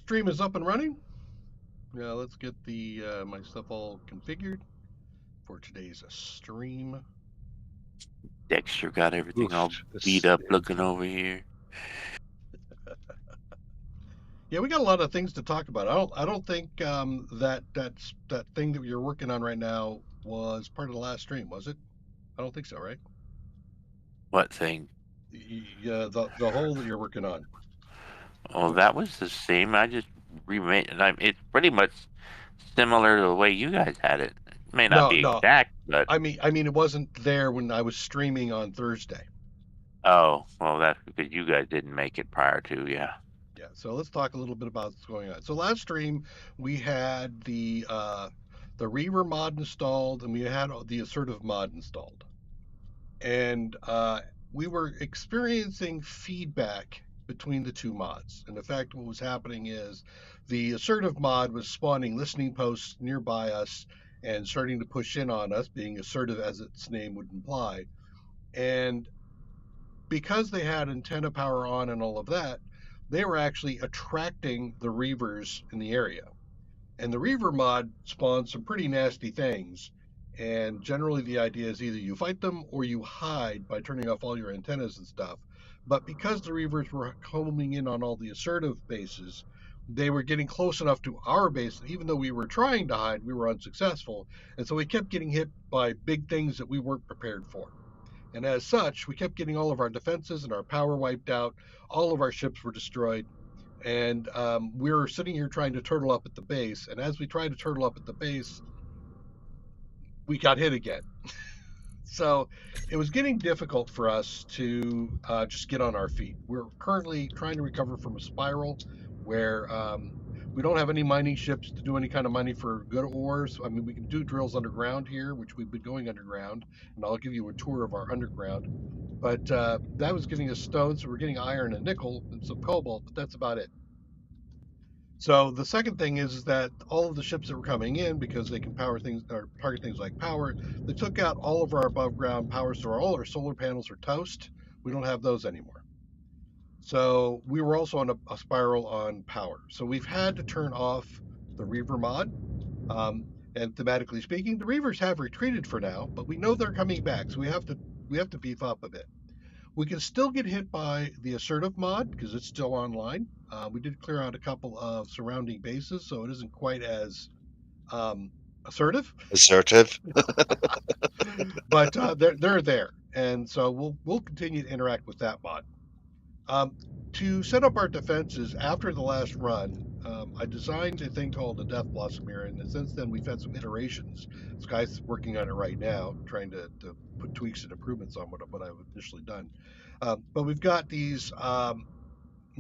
Stream is up and running. Now let's get the my stuff all configured for today's stream. Dexter got everything all Oof, beat up looking over here. Yeah, we got a lot of things to talk about. I don't think that thing that you're working on right now was part of the last stream, was it? I don't think so, right? What thing? Yeah, the hole that you're working on. Oh, that was the same. I just remade it. It's pretty much similar to the way you guys had it. It may not No, be no. exact, but I mean, it wasn't there when I was streaming on Thursday. oh, well, that's because you guys didn't make it prior to, yeah. Yeah. So let's talk a little bit about what's going on. So last stream we had the Reaver mod installed and we had the assertive mod installed, and we were experiencing feedback between the two mods. And in fact, what was happening is the assertive mod was spawning listening posts nearby us and starting to push in on us, being assertive as its name would imply. And because they had antenna power on and all of that, they were actually attracting the reavers in the area. And the reaver mod spawns some pretty nasty things. And generally, the idea is either you fight them or you hide by turning off all your antennas and stuff. But because the reavers were homing in on all the assertive bases, they were getting close enough to our base. Even though we were trying to hide, we were unsuccessful. And so we kept getting hit by big things that we weren't prepared for. And as such, we kept getting all of our defenses and our power wiped out. All of our ships were destroyed. And we were sitting here trying to turtle up at the base. And as we tried to turtle up at the base, we got hit again. So it was getting difficult for us to just get on our feet. We're currently trying to recover from a spiral where we don't have any mining ships to do any kind of mining for good ores. I mean, we can do drills underground here, which we've been going underground, and I'll give you a tour of our underground. But that was getting us stone, so we're getting iron and nickel and some cobalt, but that's about it. So the second thing is that all of the ships that were coming in, because they can power things or target things like power, they took out all of our above ground power, so all our solar panels are toast. We don't have those anymore. So we were also on a spiral on power. So we've had to turn off the Reaver mod. And thematically speaking, the Reavers have retreated for now, but we know they're coming back, so we have to beef up a bit. We can still get hit by the assertive mod because it's still online. We did clear out a couple of surrounding bases, so it isn't quite as assertive. Assertive. But they're there, and so we'll continue to interact with that mod. To set up our defenses after the last run, I designed a thing called the Death Blossom here, and since then we've had some iterations. This guy's working on it right now, trying to put tweaks and improvements on what I've initially done. But we've got these, I'm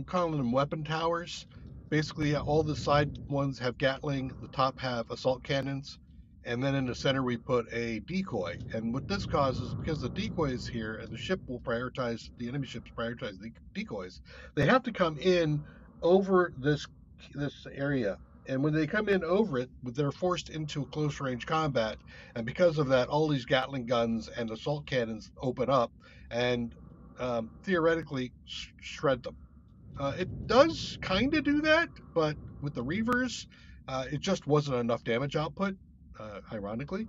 calling them weapon towers. Basically, all the side ones have Gatling, the top have assault cannons, and then in the center we put a decoy. And what this causes, because the decoy is here and the ship will prioritize, the enemy ships prioritize the decoys, they have to come in over this area. And when they come in over it, they're forced into close range combat. And because of that, all these Gatling guns and assault cannons open up and theoretically shred them. It does kind of do that, but with the Reavers, it just wasn't enough damage output, ironically.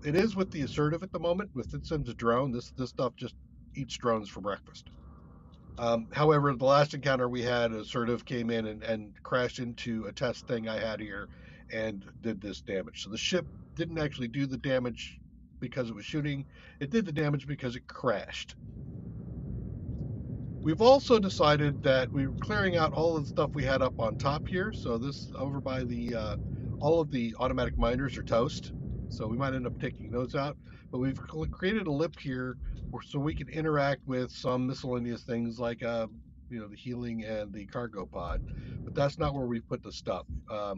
It is with the assertive at the moment. With it sends a drone, this stuff just eats drones for breakfast. However, the last encounter we had, assertive came in and crashed into a test thing I had here and did this damage. So the ship didn't actually do the damage because it was shooting. It did the damage because it crashed. We've also decided that we're clearing out all of the stuff we had up on top here. So this over by the all of the automatic miners are toast. So we might end up taking those out. But we've created a lip here so we can interact with some miscellaneous things like the healing and the cargo pod. But that's not where we've put the stuff.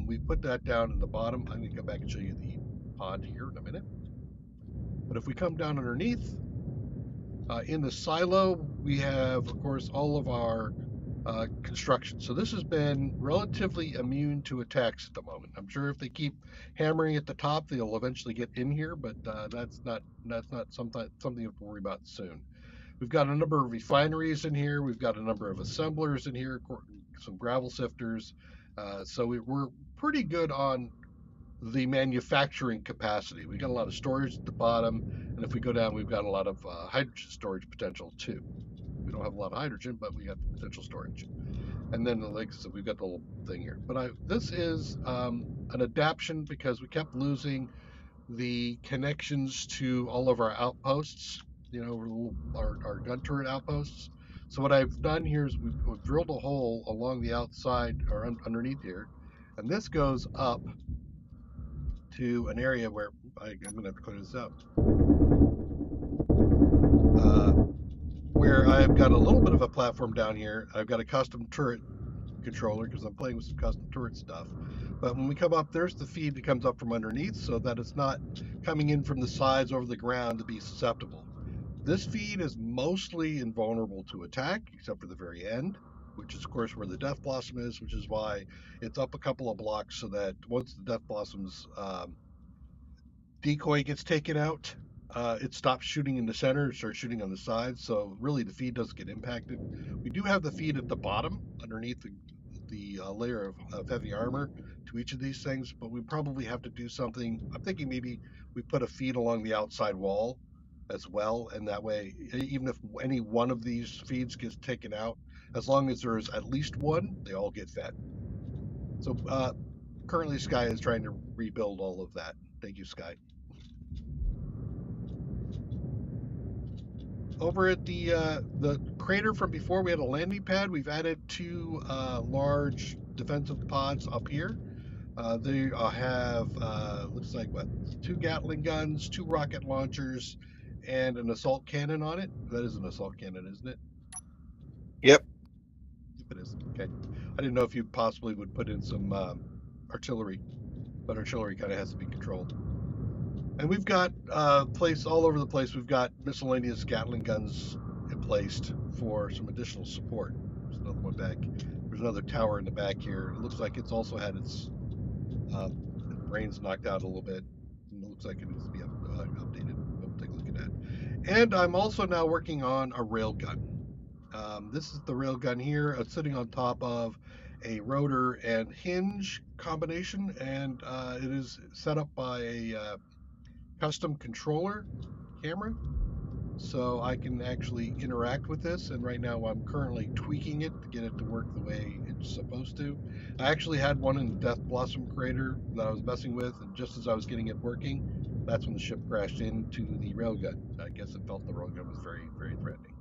We put that down in the bottom. I'm going to come back and show you the pod here in a minute. But if we come down underneath, in the silo, we have, of course, all of our construction. So this has been relatively immune to attacks at the moment. I'm sure if they keep hammering at the top, they'll eventually get in here, but that's not something you have to worry about soon. We've got a number of refineries in here. We've got a number of assemblers in here, some gravel sifters. So we're pretty good on the manufacturing capacity. We got a lot of storage at the bottom, and if we go down, we've got a lot of hydrogen storage potential too. We don't have a lot of hydrogen, but we got potential storage. And then, like I said, we've got the little thing here. But this is an adaptation because we kept losing the connections to all of our outposts. You know, our gun turret outposts. So what I've done here is we've drilled a hole along the outside or underneath here, and this goes up to an area where I'm going to have to clear this out, uh, where I've got a little bit of a platform down here. I've got a custom turret controller because I'm playing with some custom turret stuff. But when we come up, there's the feed that comes up from underneath so that it's not coming in from the sides over the ground to be susceptible. This feed is mostly invulnerable to attack, except for the very end, which is, of course, where the Death Blossom is, which is why it's up a couple of blocks so that once the Death Blossom's decoy gets taken out, it stops shooting in the center, it starts shooting on the sides. So really, the feed doesn't get impacted. We do have the feed at the bottom, underneath the layer of heavy armor to each of these things, but we probably have to do something. I'm thinking maybe we put a feed along the outside wall as well, and that way, even if any one of these feeds gets taken out, as long as there's at least one, they all get fed. So currently, Sky is trying to rebuild all of that. Thank you, Sky. Over at the crater from before, we had a landing pad. We've added two large defensive pods up here. They have looks like what, two Gatling guns, two rocket launchers, and an assault cannon on it. That is an assault cannon, isn't it? Yep. Yep, it is. Okay. I didn't know if you possibly would put in some artillery, but artillery kind of has to be controlled. And we've got place all over the place. We've got miscellaneous Gatling guns placed for some additional support. There's another one back. There's another tower in the back here. It looks like it's also had its brains knocked out a little bit. And it looks like it needs to be updated. We'll take a look at that. And I'm also now working on a rail gun. This is the rail gun here. It's sitting on top of a rotor and hinge combination, and it is set up by a custom controller camera, so I can actually interact with this. And right now I'm currently tweaking it to get it to work the way it's supposed to. I actually had one in the Death Blossom crater that I was messing with, and just as I was getting it working, that's when the ship crashed into the railgun. I guess it felt the railgun was very, very threatening.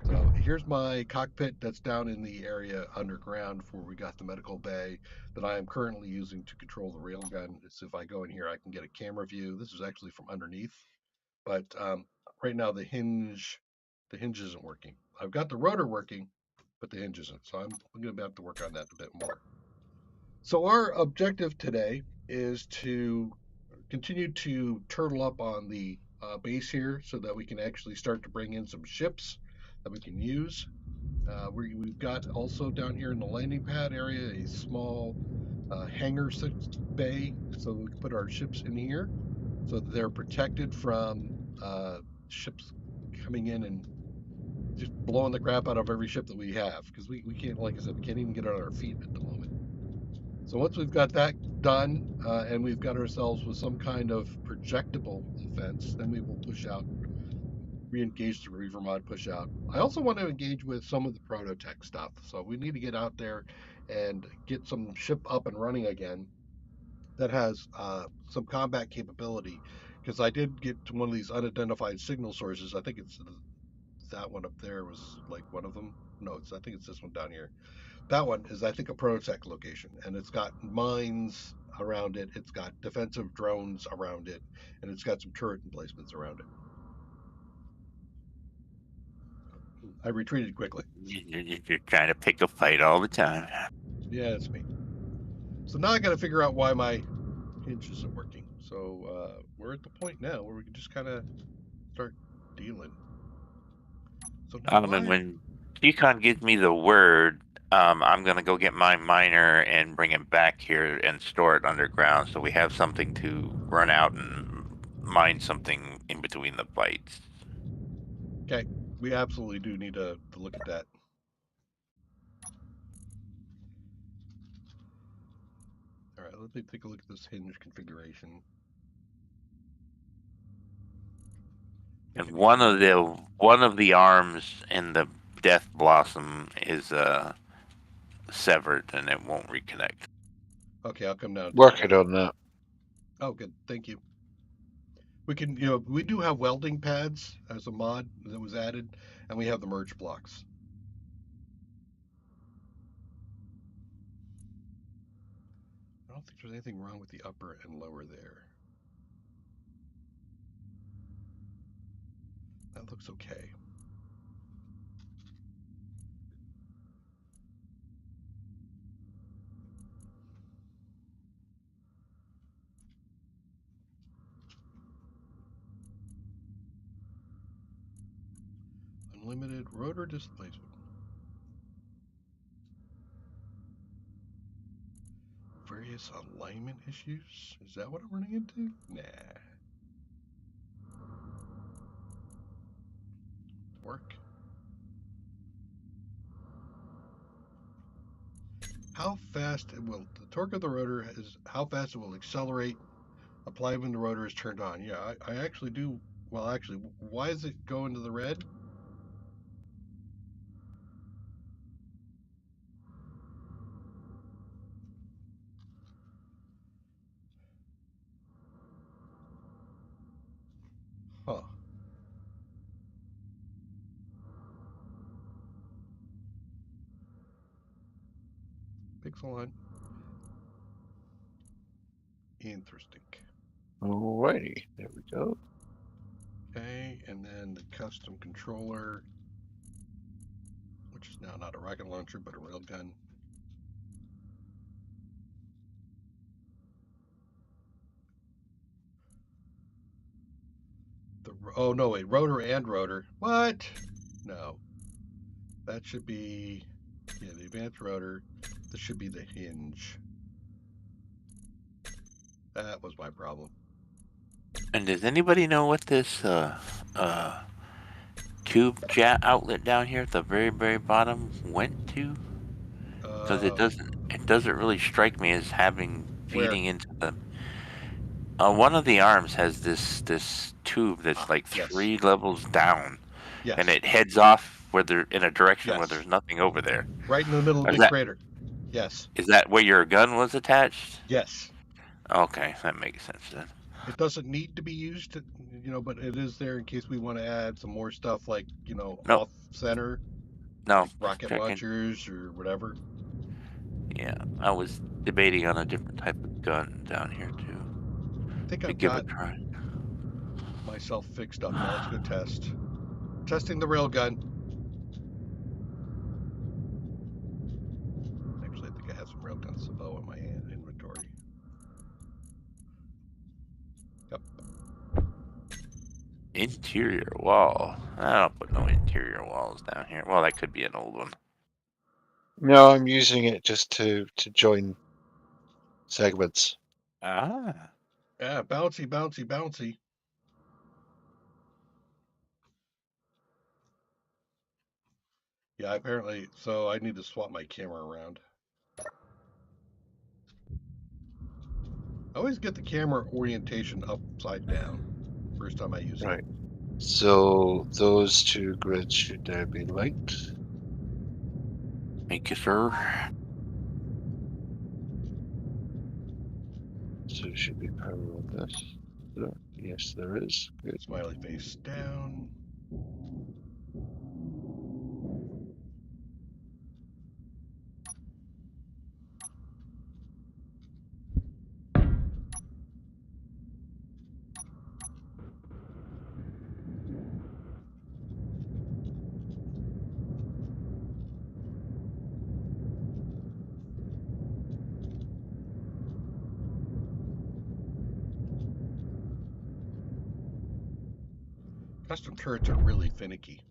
So here's my cockpit that's down in the area underground where we got the medical bay that I am currently using to control the railgun. So if I go in here, I can get a camera view. This is actually from underneath, but right now the hinge isn't working. I've got the rotor working, but the hinge isn't. So I'm going to have to work on that a bit more. So our objective today is to continue to turtle up on the base here so that we can actually start to bring in some ships that we can use. We've got also down here in the landing pad area a small hangar bay, so we can put our ships in here so that they're protected from ships coming in and just blowing the crap out of every ship that we have, because we can't, like I said, we can't even get on our feet at the moment. So once we've got that done and we've got ourselves with some kind of projectable defense, then we will push out, re-engage the Reaver mod push out. I also want to engage with some of the prototech stuff. So we need to get out there and get some ship up and running again that has some combat capability. Because I did get to one of these unidentified signal sources. I think it's that one up there was like one of them. No, I think it's this one down here. That one is, I think, a prototech location, and it's got mines around it. It's got defensive drones around it, and it's got some turret emplacements around it. I retreated quickly. You're trying to pick a fight all the time. Yeah, that's me. So now I got to figure out why my hinge isn't working. So we're at the point now where we can just kind of start dealing. So now And when Decon gives me the word, I'm gonna go get my miner and bring it back here and store it underground, so we have something to run out and mine something in between the fights. Okay, we absolutely do need to look at that. let me take a look at this hinge configuration. I think And I need to. one of the arms in the death blossom is severed and it won't reconnect. Okay, I'll come down and take a Working look. on that. Oh, good. Thank you. We can, we do have welding pads as a mod that was added, and we have the merge blocks. I don't think there's anything wrong with the upper and lower there. That looks okay. Unlimited rotor displacement. Various alignment issues? Is that what I'm running into? Nah. Work. How fast it will, the torque of the rotor is how fast it will accelerate, apply when the rotor is turned on. Yeah, I actually do. Well, actually, why is it go into the red? Huh. Pixel on. Interesting. Alrighty, there we go. Okay, and then the custom controller, which is now not a rocket launcher but a railgun. Oh no, wait, rotor and rotor. What? No, that should be the advanced rotor. This should be the hinge. That was my problem. And does anybody know what this tube outlet down here at the very bottom went to? Because it doesn't really strike me as having Where? feeding into the. One of the arms has this tube that's like Yes. 3 levels down, Yes. and it heads off in a direction where Yes. there's nothing over there. Right in the middle of Is the that crater. Yes. is that where your gun was attached? Yes. Okay, that makes sense then. It doesn't need to be used, but it is there in case we want to add some more stuff like, Nope. off center, No, like rocket checking. launchers or whatever. Yeah, I was debating on a different type of gun down here too. I think To I've give got a try. myself fixed up now. Let's go test. Testing the railgun. Actually, I think I have some railgun Savo in my inventory. Yep. Interior wall. I don't put no interior walls down here. Well, that could be an old one. No, I'm using it just to join segments. Ah. Yeah, bouncy, bouncy, bouncy. Yeah, apparently. So I need to swap my camera around. I always get the camera orientation upside down first time I use it. Right. So those two grids should now be linked. Thank you, sir. So there should be power on this. Yes, there is. Good. Smiley face down. Custom turrets are really finicky.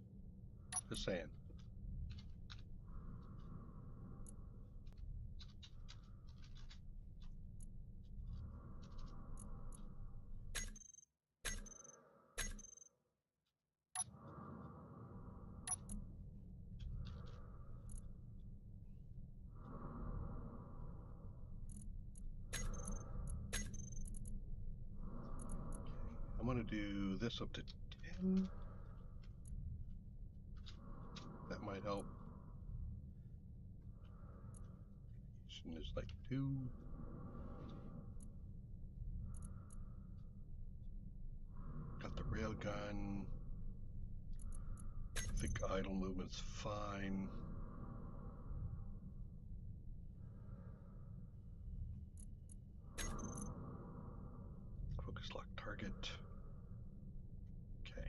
Just saying. going to do this up to 10. That might help. Is like 2. Got the railgun. I think idle movement's fine. Focus lock target. Okay.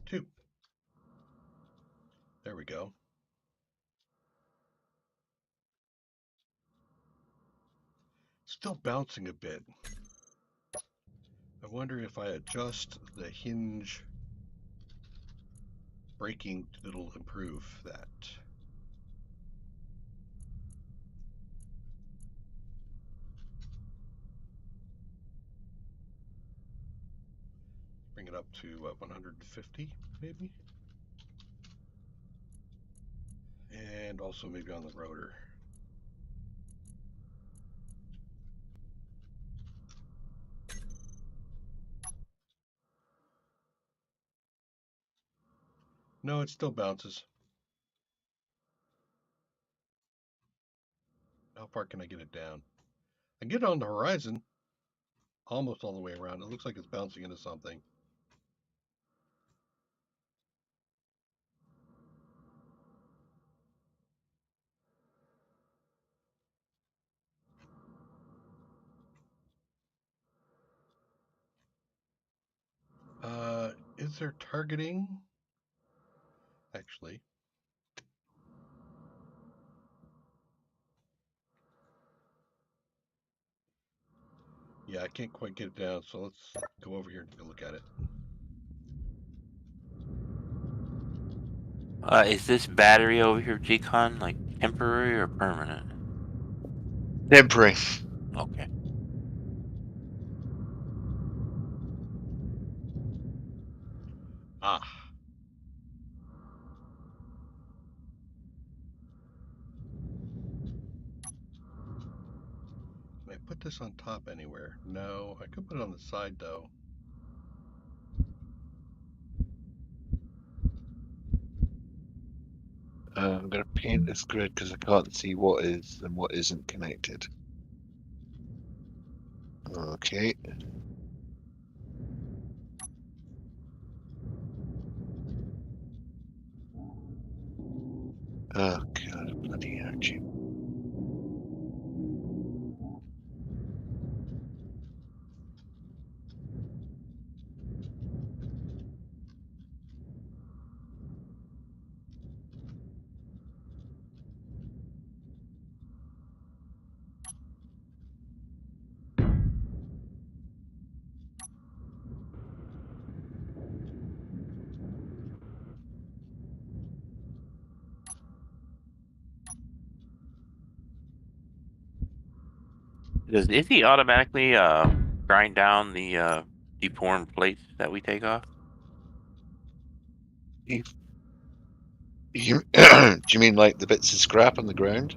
2. There we go. Still bouncing a bit. I wonder if I adjust the hinge braking, it'll improve that. Bring it up to 150 maybe. And also maybe on the rotor. No, it still bounces. How far can I get it down? I get it on the horizon, almost all the way around. It looks like it's bouncing into something. Is there targeting? Actually. Yeah, I can't quite get it down, so let's go over here and take a look at it. Is this battery over here, G-Con, like temporary or permanent? Temporary. Okay. Ah. Can I put this on top anywhere? No, I could put it on the side though. I'm going to paint this grid because I can't see what is and what isn't connected. Okay. Oh, God, bloody energy. Does Izzy automatically grind down the deformed plates that we take off? Do you mean like the bits of scrap on the ground?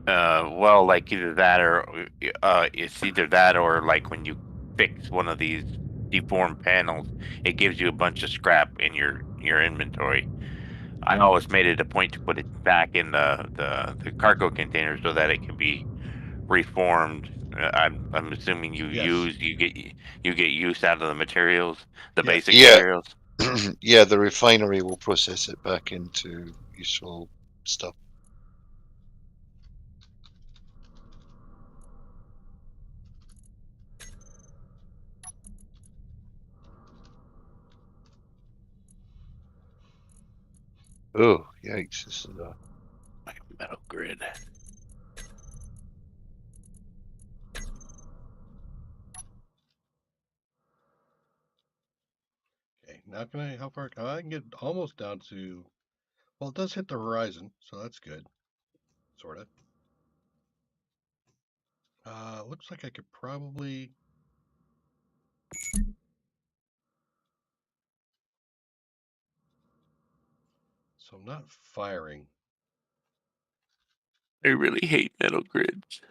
Well, like either that or it's either that or like when you fix one of these deformed panels, it gives you a bunch of scrap in your inventory. I always made it a point to put it back in the cargo container so that it can be reformed. I'm assuming Yes. you get use out of the materials, the Yes. basic Yeah. materials. Yeah, the refinery will process it back into useful stuff. Oh, yikes. This is Like a metal grid. Okay. Now can I? How far? I can get almost down to. Well, it does hit the horizon, so that's good. Sort of. Looks like I could probably. So I'm not firing. I really hate metal grids.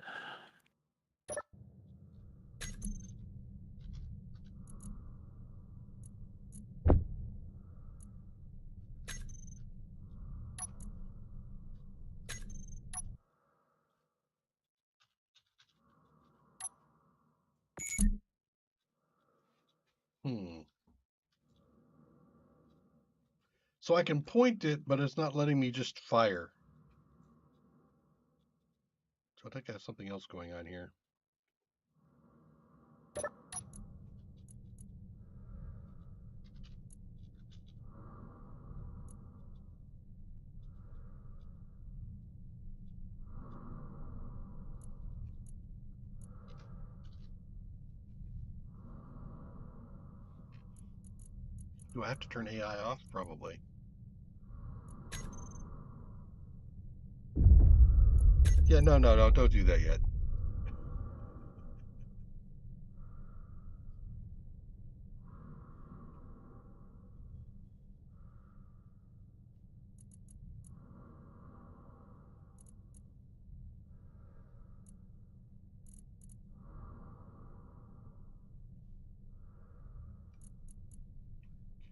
So I can point it, but it's not letting me just fire. So I think I have something else going on here. Do I have to turn AI off? Probably. Yeah, no, don't do that yet.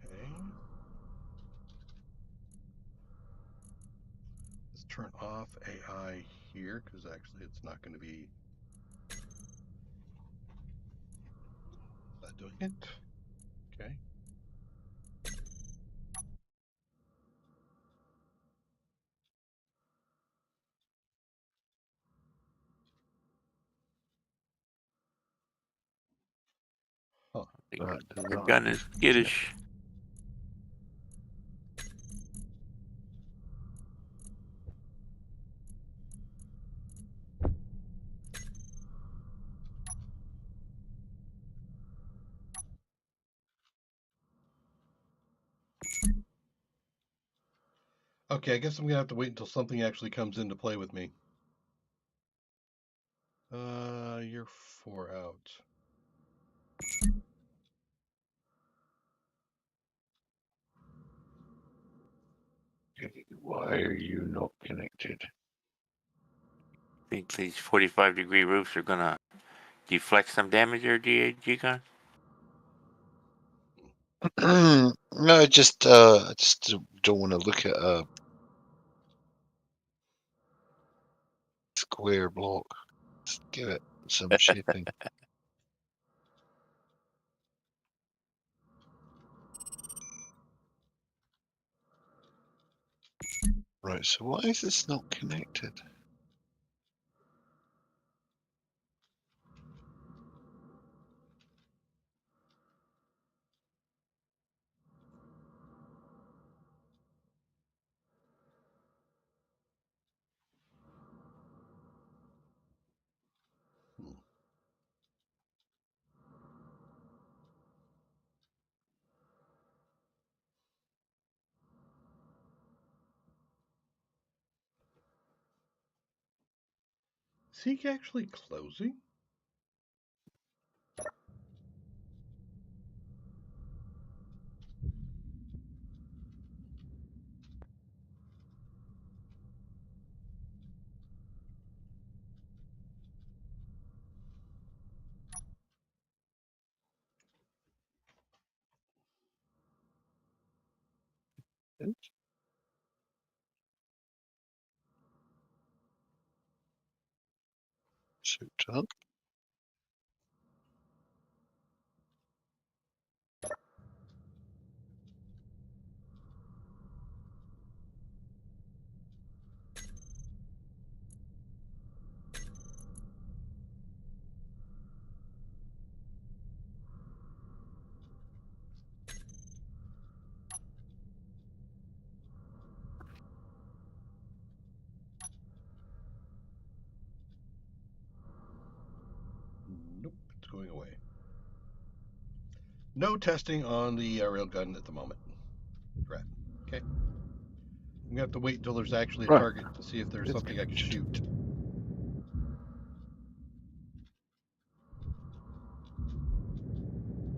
Okay. Let's turn off AI here, because actually it's not going to be doing it. Okay. Huh. Your gun is skittish. Okay, I guess I'm gonna have to wait until something actually comes into play with me. You're 4 out. Why are you not connected? Think these 45-degree roofs are gonna deflect some damage there, G-Con? No, I just don't want to look at a square block. Just give it some shaping. Right, so why is this not connected? Is he actually closing? Suit up. Nope, it's going away. No testing on the railgun at the moment. Right. Okay. I'm gonna have to wait until there's actually a Right. target to see if there's It's something I can connected. shoot.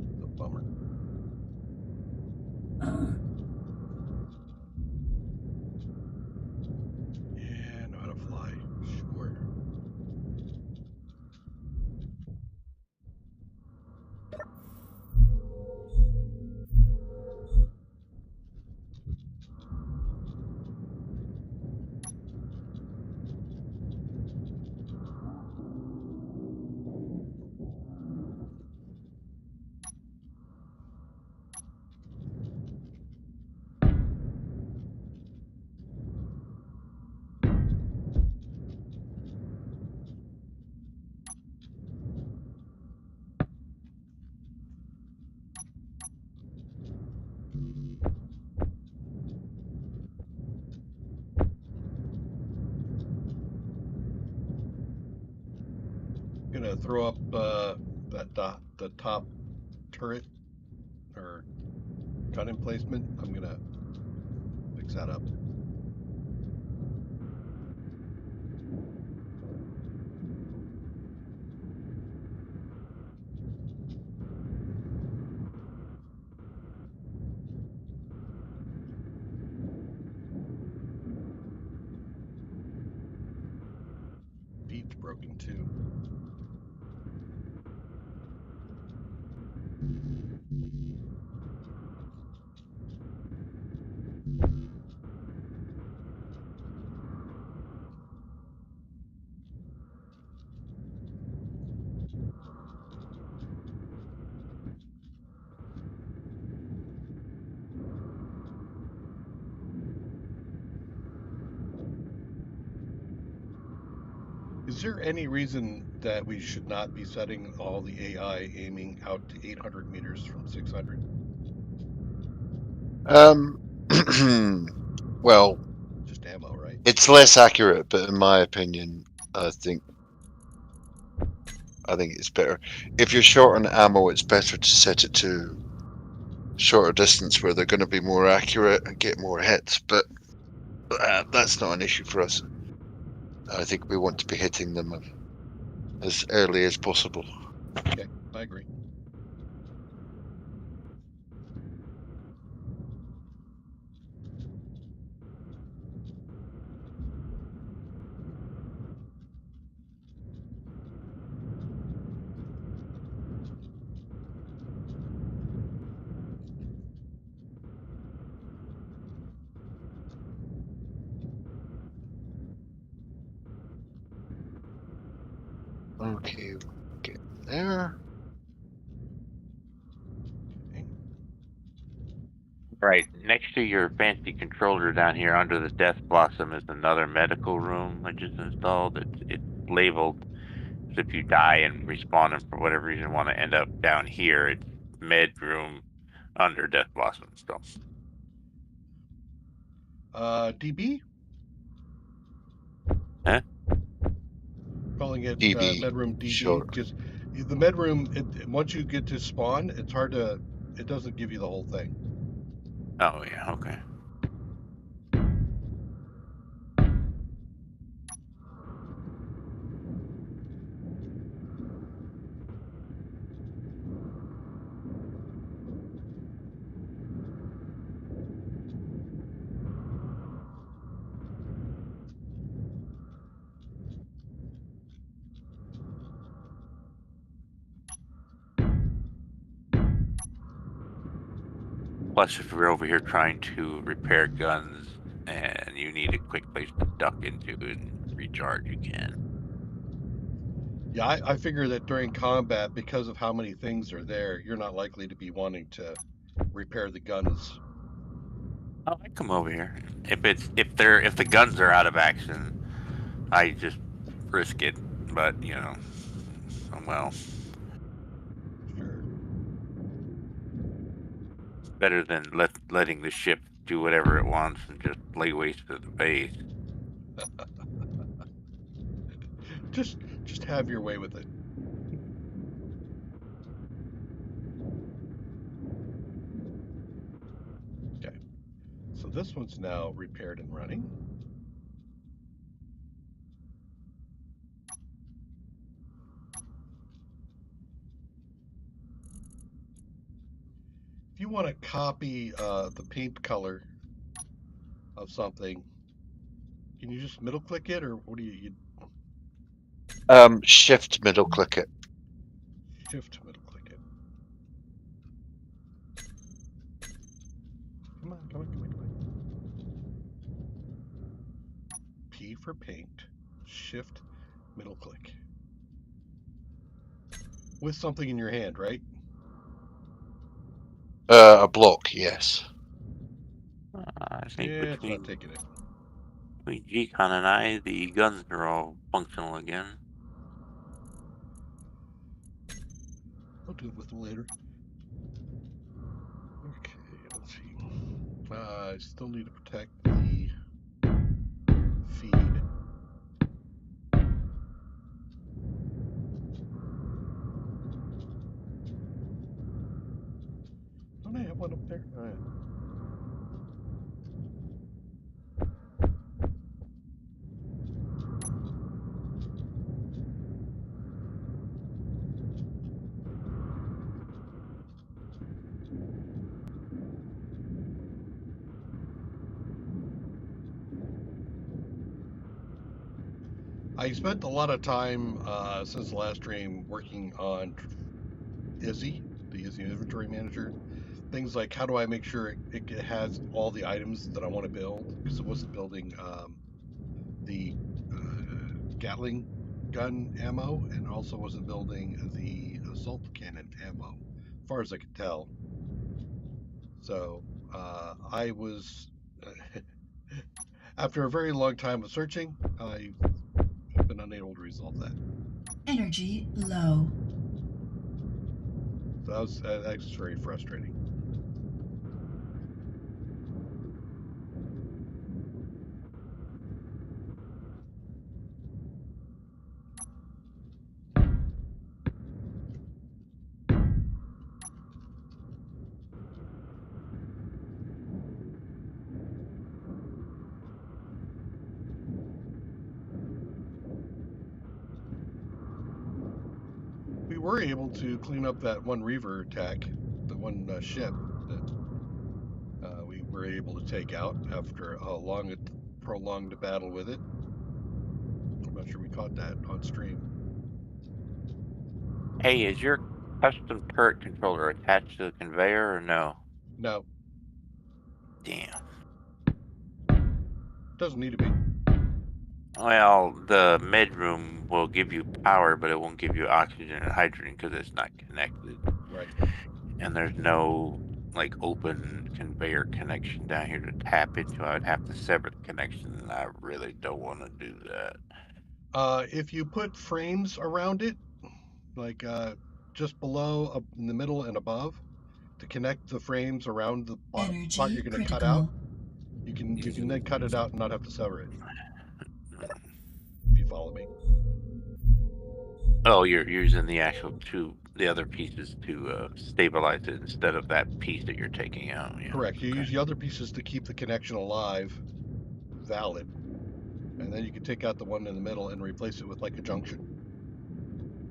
It's a bummer. Yeah, know how to fly. Sure. to throw up the top turret or gun emplacement. I'm going to fix that up. Feed's broken too. Is there any reason that we should not be setting all the AI aiming out to 800 meters from 600? Well, Just ammo, right? it's less accurate, but in my opinion, I think it's better. If you're short on ammo, it's better to set it to shorter distance where they're going to be more accurate and get more hits. But that's not an issue for us. I think we want to be hitting them as early as possible. Okay, I agree. Okay, get there. Okay. Right next to your fancy controller down here under the Death Blossom is another medical room which is installed. It's labeled as if you die and respawn and for whatever reason want to end up down here. It's med room under Death Blossom. So DB? Huh? Calling it DB, medroom DB sure. because the medroom, once you get to spawn, it's hard to. It doesn't give you the whole thing. Oh yeah, okay. Plus, if we're over here trying to repair guns and you need a quick place to duck into and recharge, you can. Yeah, I figure that during combat, because of how many things are there, you're not likely to be wanting to repair the guns. Oh, I come over here. If the guns are out of action, I just risk it. But well, Sure. better than letting the ship do whatever it wants and just lay waste to the base. Just have your way with it. Okay. So this one's now repaired and running. If you want to copy the paint color of something, can you just middle click it, or what do you Shift middle click it. shift middle click it? Come on, come on, come on, come on. P for paint, shift middle click. With something in your hand, right? A block, yes. I think Yeah, it's not between taking it. G-Con and I, the guns are all functional again. I'll do it with it later. Okay, let's see. I still need to protect the feed. I spent a lot of time since the last stream working on Izzy, the Izzy Inventory Manager. Things like how do I make sure it has all the items that I want to build, because it wasn't building the Gatling gun ammo, and also wasn't building the assault cannon ammo, as far as I could tell. So I was, after a very long time of searching, I've been unable to resolve that. Energy low. So that was very frustrating. We were able to clean up that one Reaver attack, the one ship that we were able to take out after a long, prolonged battle with it. I'm not sure we caught that on stream. Hey, is your custom turret controller attached to the conveyor or no? No, Damn. doesn't need to be. Well, the med room will give you power, but it won't give you oxygen and hydrogen because it's not connected. Right. And there's no like open conveyor connection down here to tap into. I would have to sever the connection, and I really don't want to do that. If you put frames around it, like just below, in the middle, and above, to connect the frames around the spot you're going to cut out, you can then cut it out and not have to sever it. If you follow me. Oh, you're using the actual the other pieces to stabilize it instead of that piece that you're taking out. Yeah. Correct. You use the other pieces to keep the connection alive, valid, and then you can take out the one in the middle and replace it with like a junction,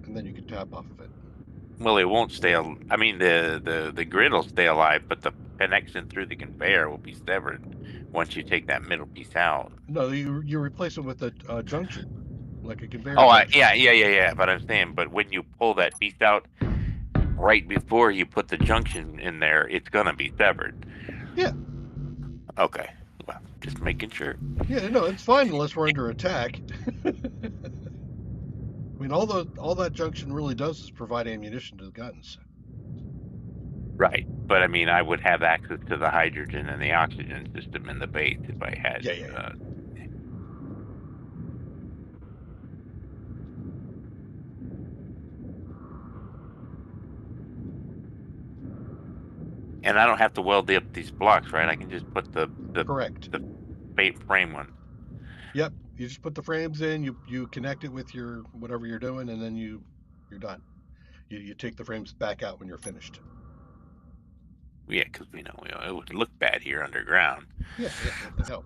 and then you can tap off of it. Well, it won't stay. I mean, the grid will stay alive, but the connection through the conveyor will be severed once you take that middle piece out. No, you replace it with a junction, like a conveyor Oh, junction. yeah. But I'm saying, but when you pull that piece out right before you put the junction in there, it's gonna be severed. Yeah. Okay. Well, just making sure. Yeah, no, it's fine unless we're under attack. I mean, all that junction really does is provide ammunition to the guns. Right, but I mean, I would have access to the hydrogen and the oxygen system in the base if I had. Yeah. And I don't have to weld up these blocks, right? I can just put the Correct. the bait frame one. Yep. You just put the frames in. You connect it with your whatever you're doing, and then you're done. You take the frames back out when you're finished. Yeah, because we know it would look bad here underground. Yeah. What the hell?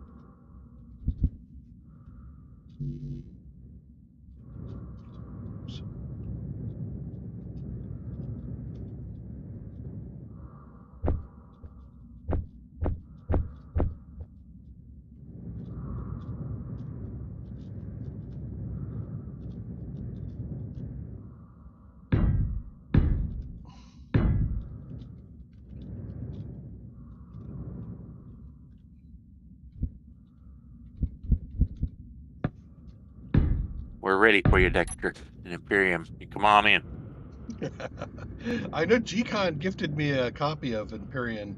We're ready for you, Dextor and Imperium. You come on in. I know G-Con gifted me a copy of Empyrean.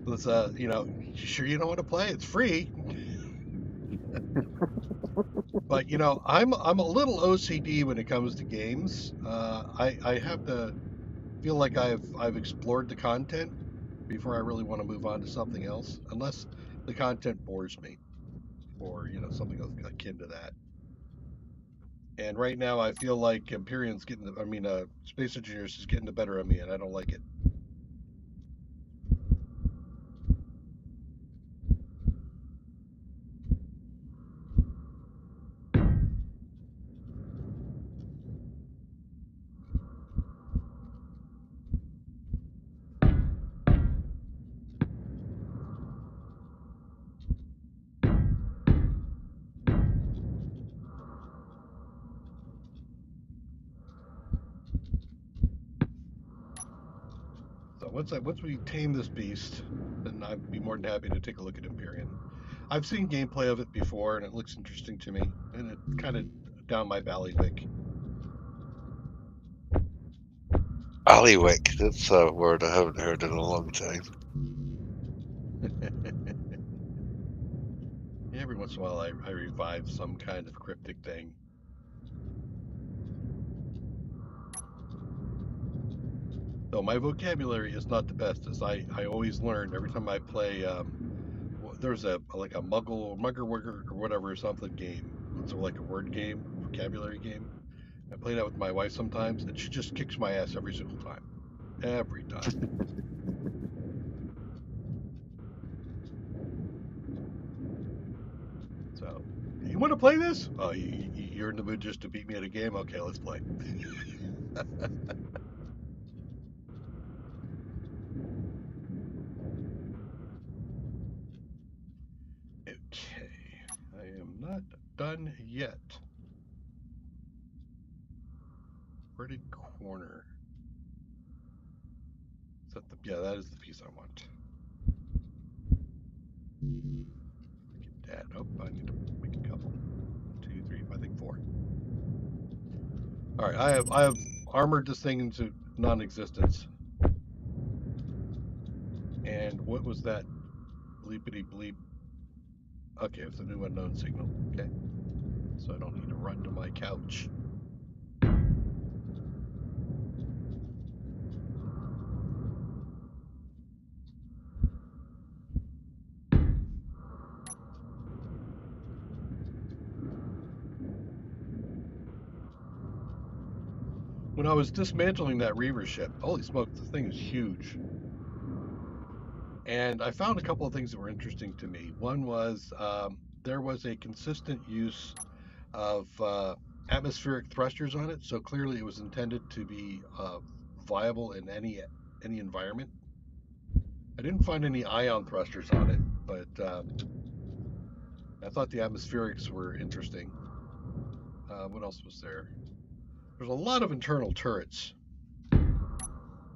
Let's sure you don't want to play? It's free. But I'm a little OCD when it comes to games. I have to feel like I've explored the content before I really want to move on to something else, unless the content bores me, or something akin to that. And right now, I feel like Empyrean's Space Engineers is getting the better of me, and I don't like it. So once we tame this beast, then I'd be more than happy to take a look at Empyrean. I've seen gameplay of it before, and it looks interesting to me, and it's kind of down my bailiwick. Bailiwick, that's a word I haven't heard in a long time. Every once in a while, I revive some kind of cryptic thing. Though my vocabulary is not the best, as I always learn every time I play. There's like a mugger or whatever something game. It's like a word game, vocabulary game. I play that with my wife sometimes, and she just kicks my ass every single time. Every time. So, you want to play this? Oh, you're in the mood just to beat me at a game? Okay, let's play. Okay, I am not done yet. Verted corner. Is that yeah, that is the piece I want. Get that. Oh, I need to make a couple. 1, 2, 3, I think 4. All right, I have armored this thing into non-existence. And what was that bleepity bleep? Okay, it's a new unknown signal. Okay, so I don't need to run to my couch. When I was dismantling that Reaver ship, holy smoke, the thing is huge. And I found a couple of things that were interesting to me. One was there was a consistent use of atmospheric thrusters on it, so clearly it was intended to be viable in any environment. I didn't find any ion thrusters on it, but I thought the atmospherics were interesting. What else was there? There's a lot of internal turrets,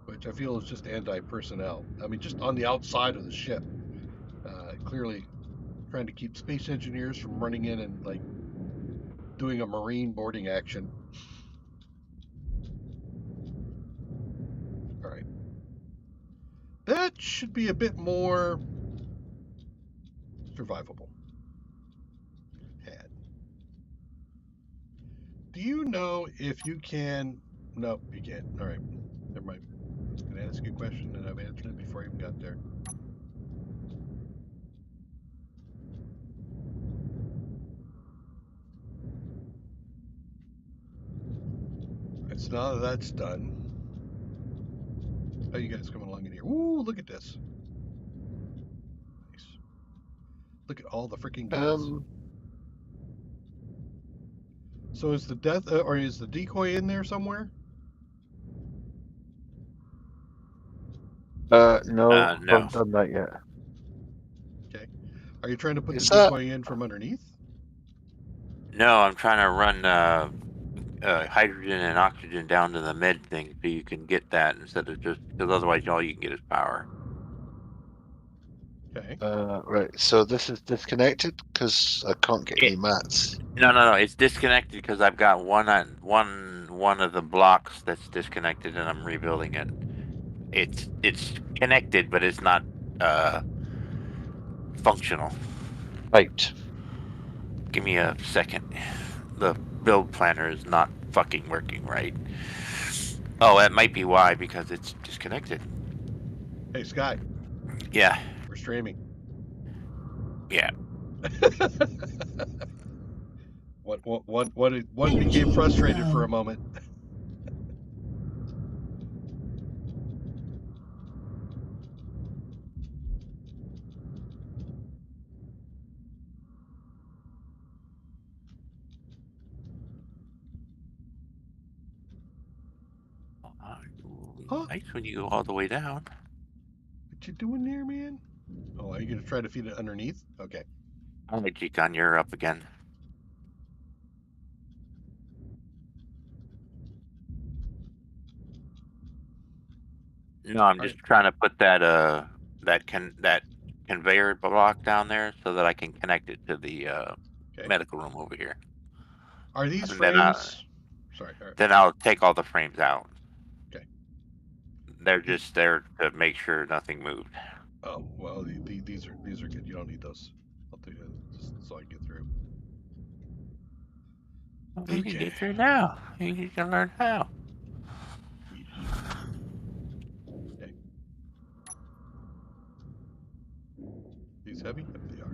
which I feel is just anti-personnel. I mean, just on the outside of the ship. Clearly trying to keep space engineers from running in and like doing a marine boarding action. All right. That should be a bit more survivable. Had. Do you know if you can? No, you can't. All right. Never mind. I was going to ask you a question and I've answered it before I even got there. It's now that that's done. How you guys coming along in here? Ooh, look at this. Nice. Look at all the freaking guns. So is the death or is the decoy in there somewhere? No, No. haven't done that yet. Okay. Are you trying to put Is the that- decoy in from underneath? No, I'm trying to run hydrogen and oxygen down to the med thing so you can get that instead of just because otherwise all you can get is power. Okay. Right, so this is disconnected because I can't get any mats. No. It's disconnected because I've got one of the blocks that's disconnected and I'm rebuilding it. It's connected, but it's not functional. Right. Give me a second. The build planner is not fucking working right. Oh, that might be why, because it's disconnected. Hey, Sky. Yeah. We're streaming. Yeah. One became frustrated for a moment. Huh? Nice when you go all the way down. What you doing there, man? Oh, are you gonna try to feed it underneath? Okay. All right, G-Con, you're up again. No, I'm just trying to put that conveyor block down there so that I can connect it to the Okay. medical room over here. Are these And frames? Sorry. All right. then I'll take all the frames out. Okay. They're just there to make sure nothing moved. Oh well, these are good. You don't need those. I'll do it just so I can get through. You can get through now. You can learn how. Okay. These heavy? Yep, they are.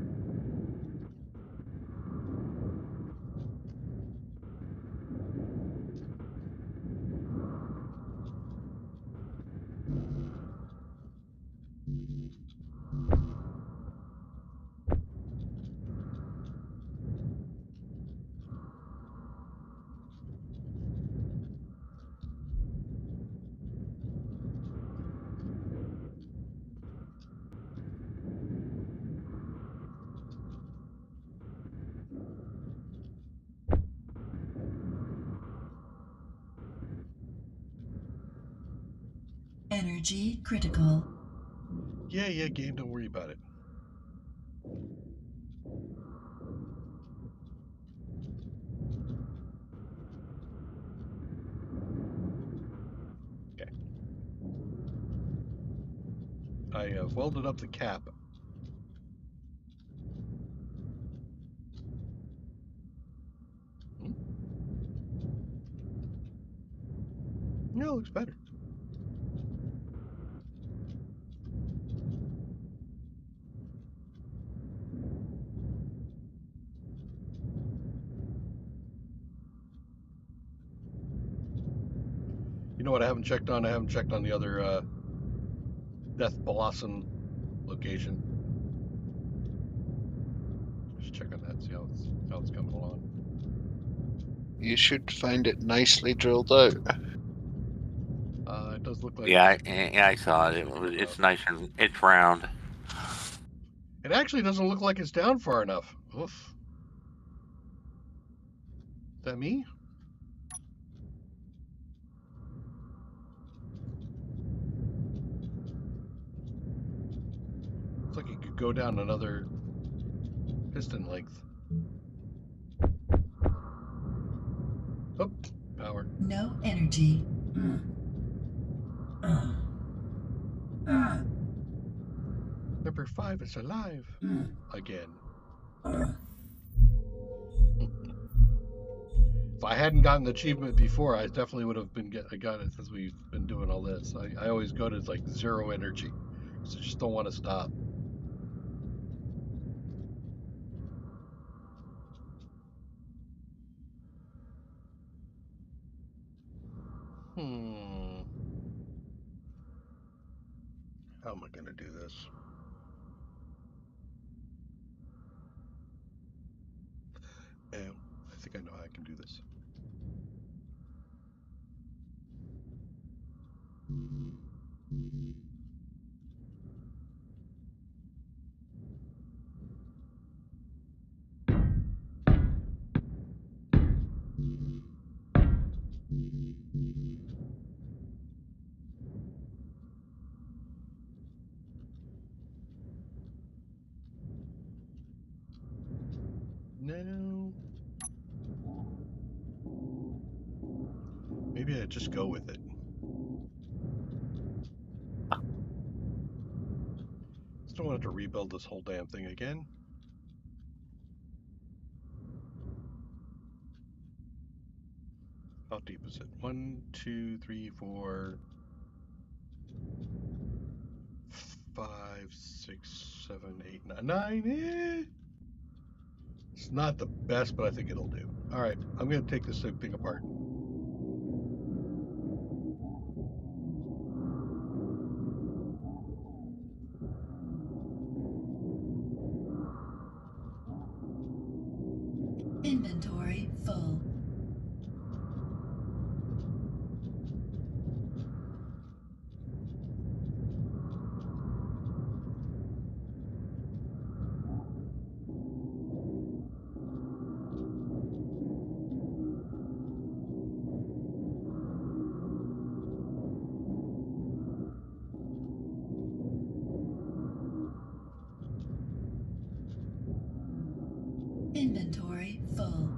Energy critical. Yeah, game. Don't worry about it. Okay. I have welded up the cap. No, it looks better. You know what I haven't checked on? I haven't checked on the other Death Blossom location. Just check on that, see how it's coming along. You should find it nicely drilled out. It does look like. Yeah, I saw it. It's nice and it's round. It actually doesn't look like it's down far enough. Oof. Is that me? Looks like it could go down another piston length. Oh, power. No energy. Number 5 is alive again. If I hadn't gotten the achievement before, I definitely would have I got it since we've been doing all this. I always go to like 0 energy, so I just don't want to stop. How am I going to do this? I think I know how I can do this. No. Maybe I just go with it. Just don't want to rebuild this whole damn thing again. How deep is it? 1, 2, 3, 4, 5, 6, 7, 8, 9. 9. It's not the best, but I think it'll do. All right, I'm going to take this thing apart. Inventory full. Inventory full.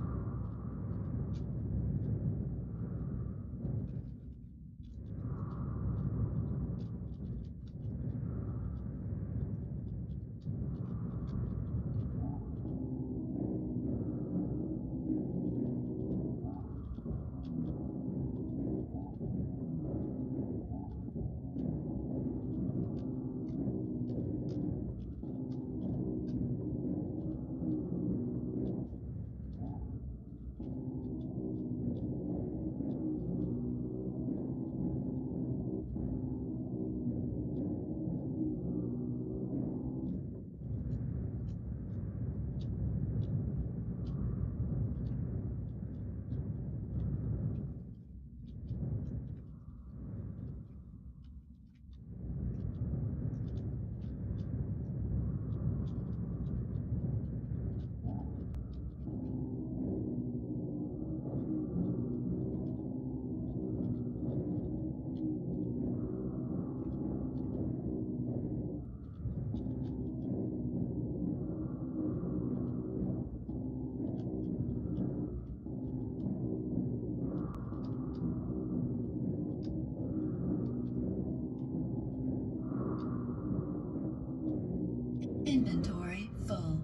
Inventory full.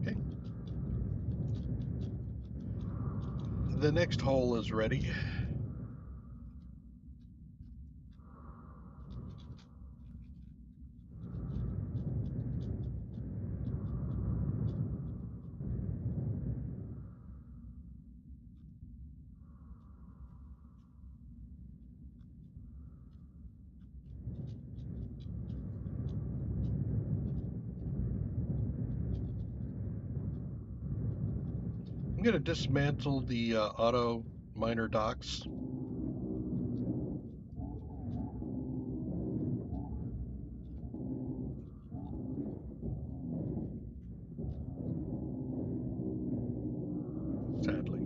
Okay. The next hole is ready. I'm going to dismantle the auto miner docks. Sadly.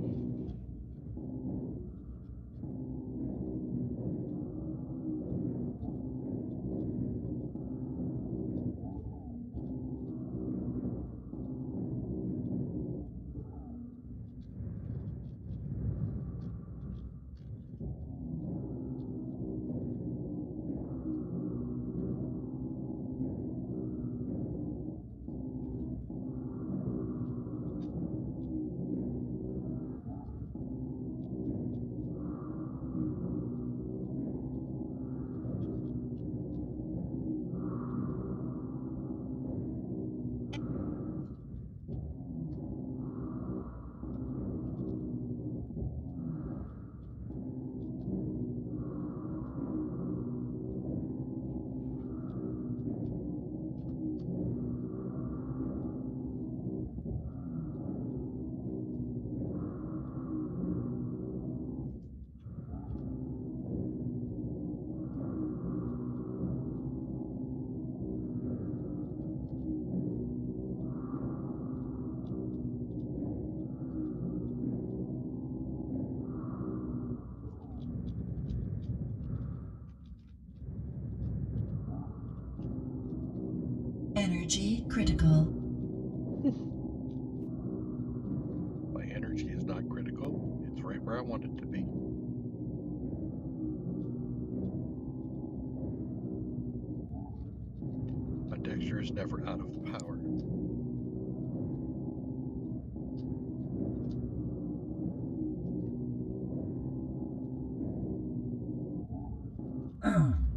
Energy critical. My energy is not critical. It's right where I want it to be. My Dextor is never out of power.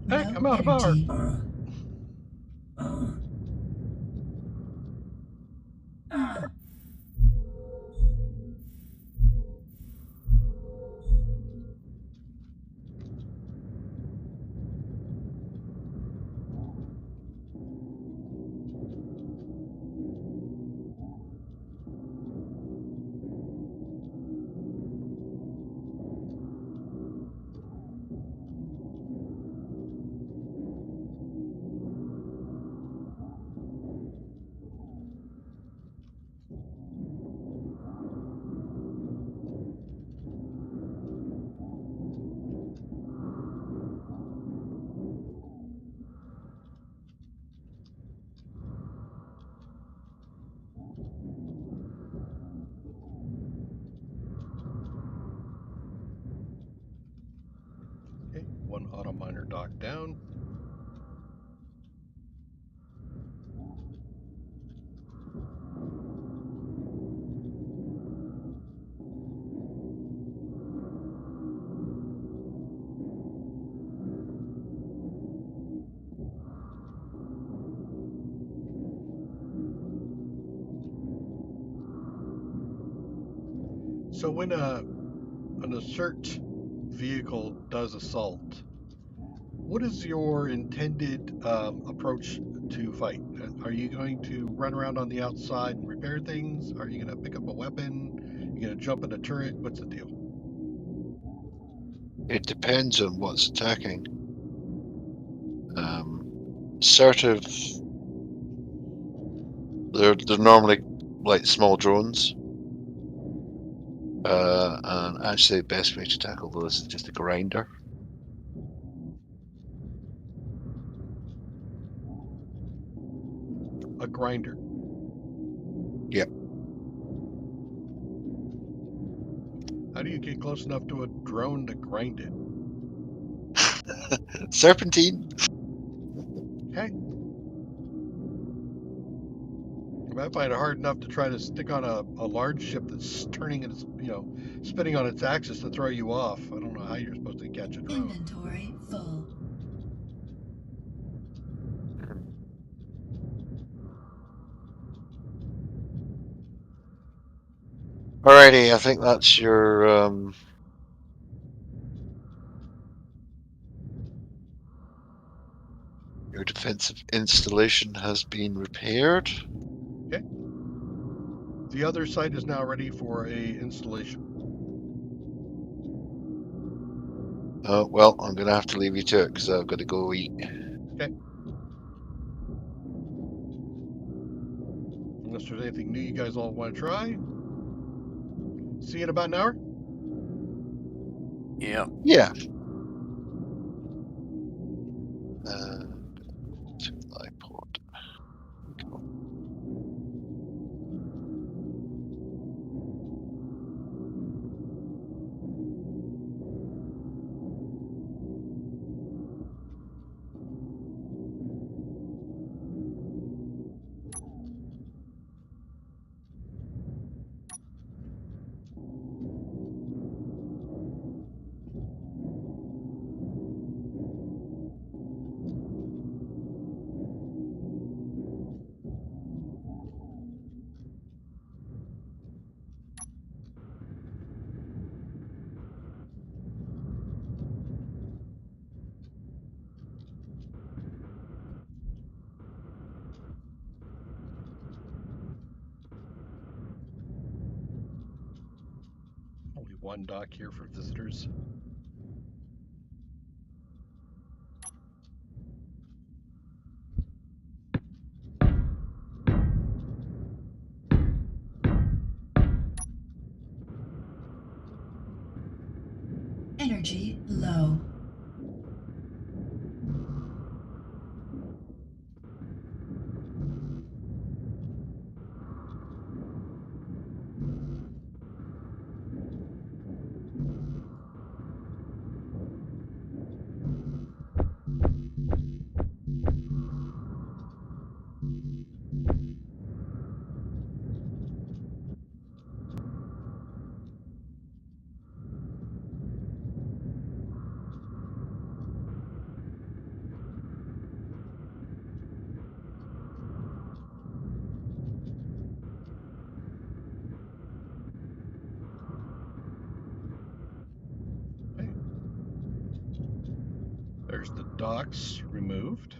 Heck, No I'm out of power. energy. down, auto miner dock down. So when an assert vehicle does assault, what is your intended approach to fight? Are you going to run around on the outside and repair things? Are you going to pick up a weapon? Are you going to jump in a turret? What's the deal? It depends on what's attacking. Assertive, they're normally like small drones. And actually the best way to tackle those is just a grinder. A grinder. Yep. How do you get close enough to a drone to grind it? Serpentine. Okay. I find it hard enough to try to stick on a large ship that's turning its, spinning on its axis to throw you off. I don't know how you're supposed to catch a drone. Inventory full. Alrighty, I think that's your defensive installation has been repaired. Okay. The other site is now ready for a installation. Well, I'm going to have to leave you to it because I've got to go eat. Okay. Unless there's anything new you guys all want to try. See you in about an hour. Yeah. Yeah. To iPod. Go. Only one dock here for visitors. Energy low. Okay. There's the docks removed.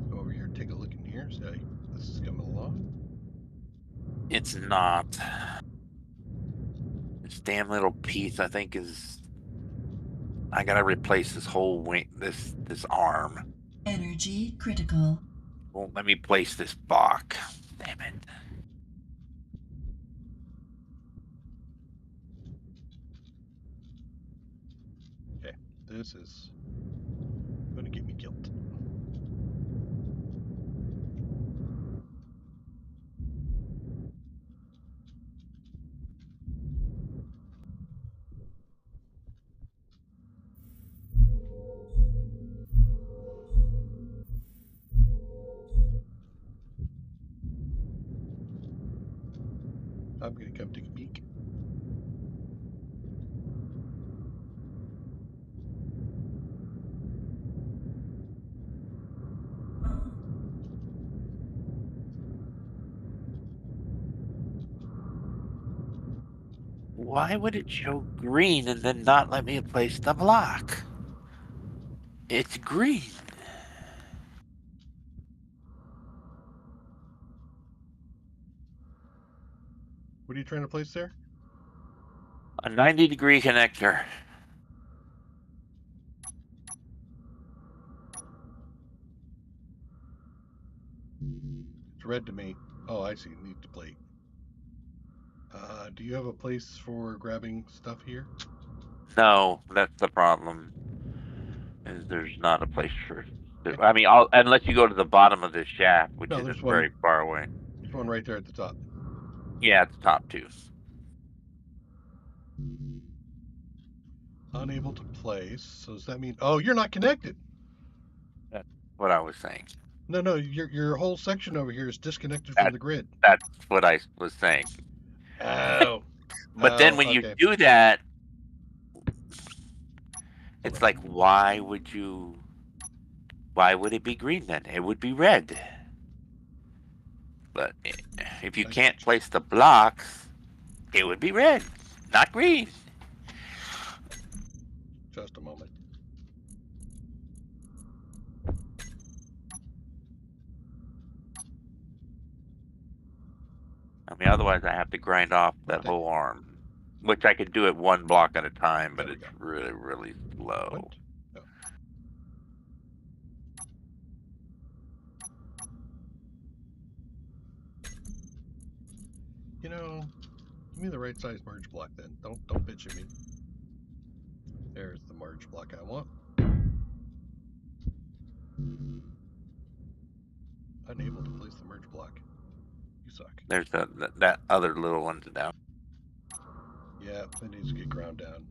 Go over here, take a look in here, see how this is coming along. It's not. This damn little piece, I think, is. I gotta replace this whole wing, this arm. Energy critical. Won't let me place this block. Damn it. Okay, this is going to get me killed. I'm going to come take a peek. Why would it show green and then not let me place the block? It's green. What are you trying to place there? A 90-degree connector. It's red to me. Oh, I see. Need to plate. Do you have a place for grabbing stuff here? No, that's the problem. Is there's not a place for. Okay. I mean, unless you go to the bottom of this shaft, which No, isn't there's one. very far away. There's one right there at the top. Yeah, it's top two. Unable to place. So does that mean? Oh, you're not connected. That's what I was saying. No. Your whole section over here is disconnected from the grid. That's what I was saying. Oh. But then when you do that, it's like, why would it be green then? It would be red. But if you can't place the blocks, it would be red, not green. Just a moment. I mean, otherwise I have to grind off that whole arm, which I could do it one block at a time, but it's really, really slow. What? Oh. You know, give me the right size merge block then. Don't bitch at me. There's the merge block I want. Unable to place the merge block. You suck. There's that other little one's down. Yeah, it needs to get ground down.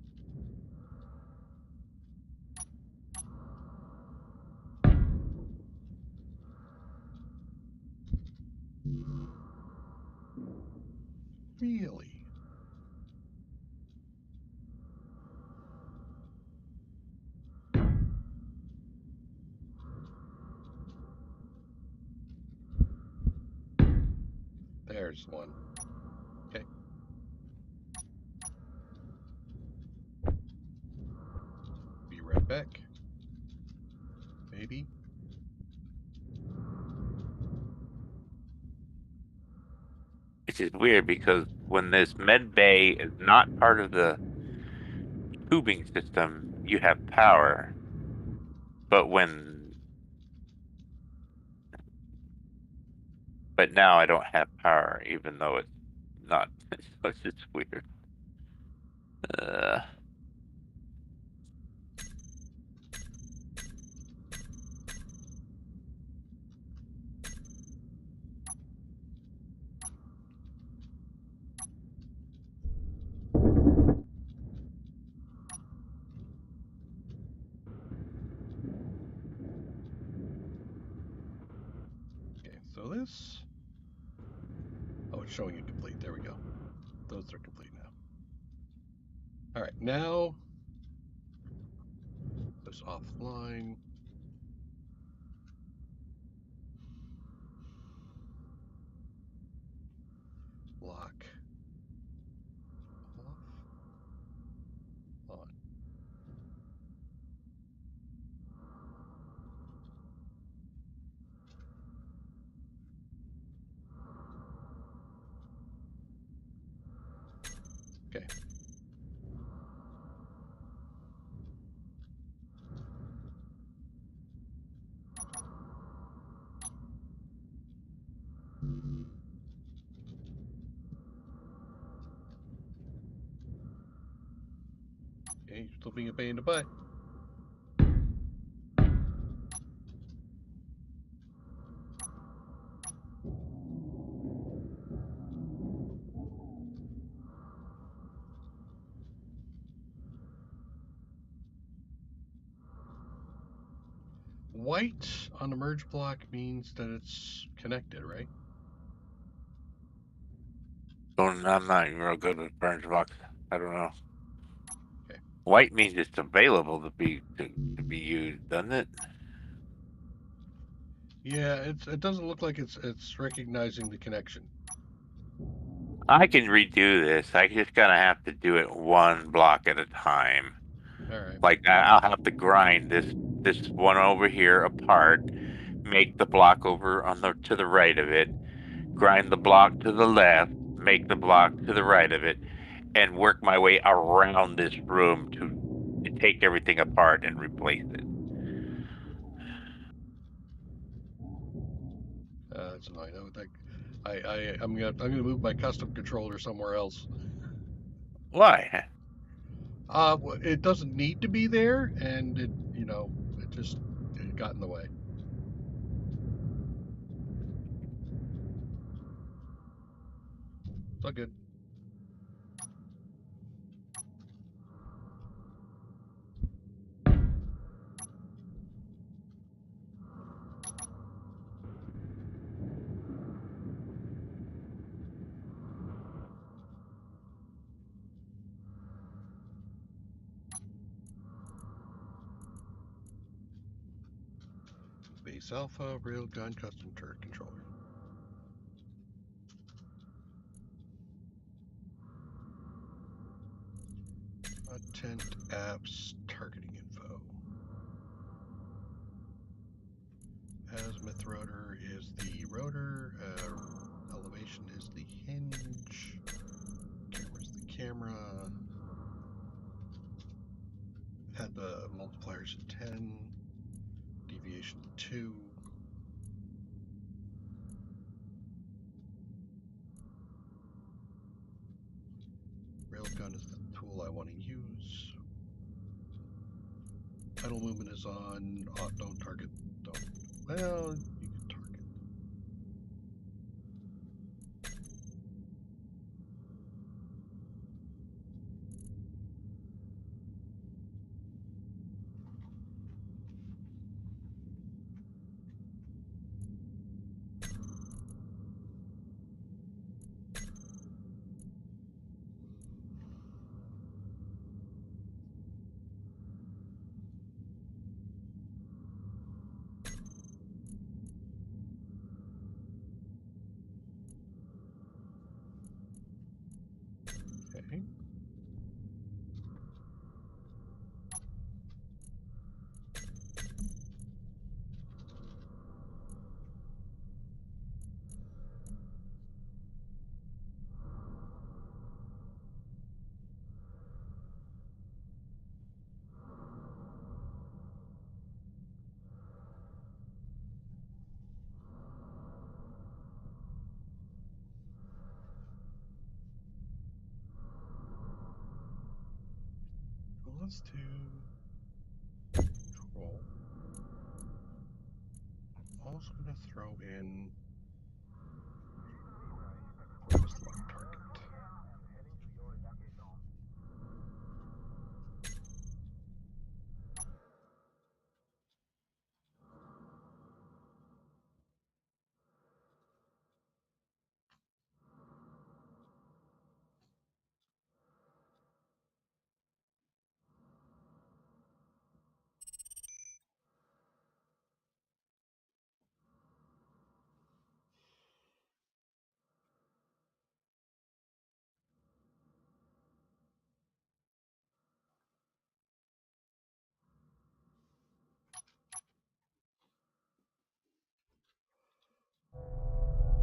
Really? There's one. Okay. Be right back. Maybe. Which is weird because when this med bay is not part of the tubing system, you have power. But now I don't have power, even though it's not. It's just weird. Okay, so this. Oh, it's showing you complete. There we go. Those are complete now. All right, now this offline. Lock. Off. On. Okay. Okay, you're still being a pain in the butt. White on the merge block means that it's connected, right? So I'm not real good with burnt box. I don't know. Okay. White means it's available to be used, doesn't it? Yeah, it doesn't look like it's recognizing the connection. I can redo this. I just gotta have to do it one block at a time. All right. Like I'll have to grind this one over here apart, make the block over on the to the right of it, grind the block to the left, make the block to the right of it, and work my way around this room to take everything apart and replace it. That's annoying. I'm gonna move my custom controller somewhere else. Why? It doesn't need to be there, and it got in the way. It's all good. Base Alpha Railgun Custom Turret Controller. Content apps targeting info. Azimuth rotor is the rotor. Elevation is the hinge. Camera's the camera. Had the multipliers at 10. Deviation 2. Railgun is the tool I want to use. Idle movement is on. Oh, don't target. Don't. Well, you can target. Okay. Well, let's do control. I'm also going to throw in. Where's the target?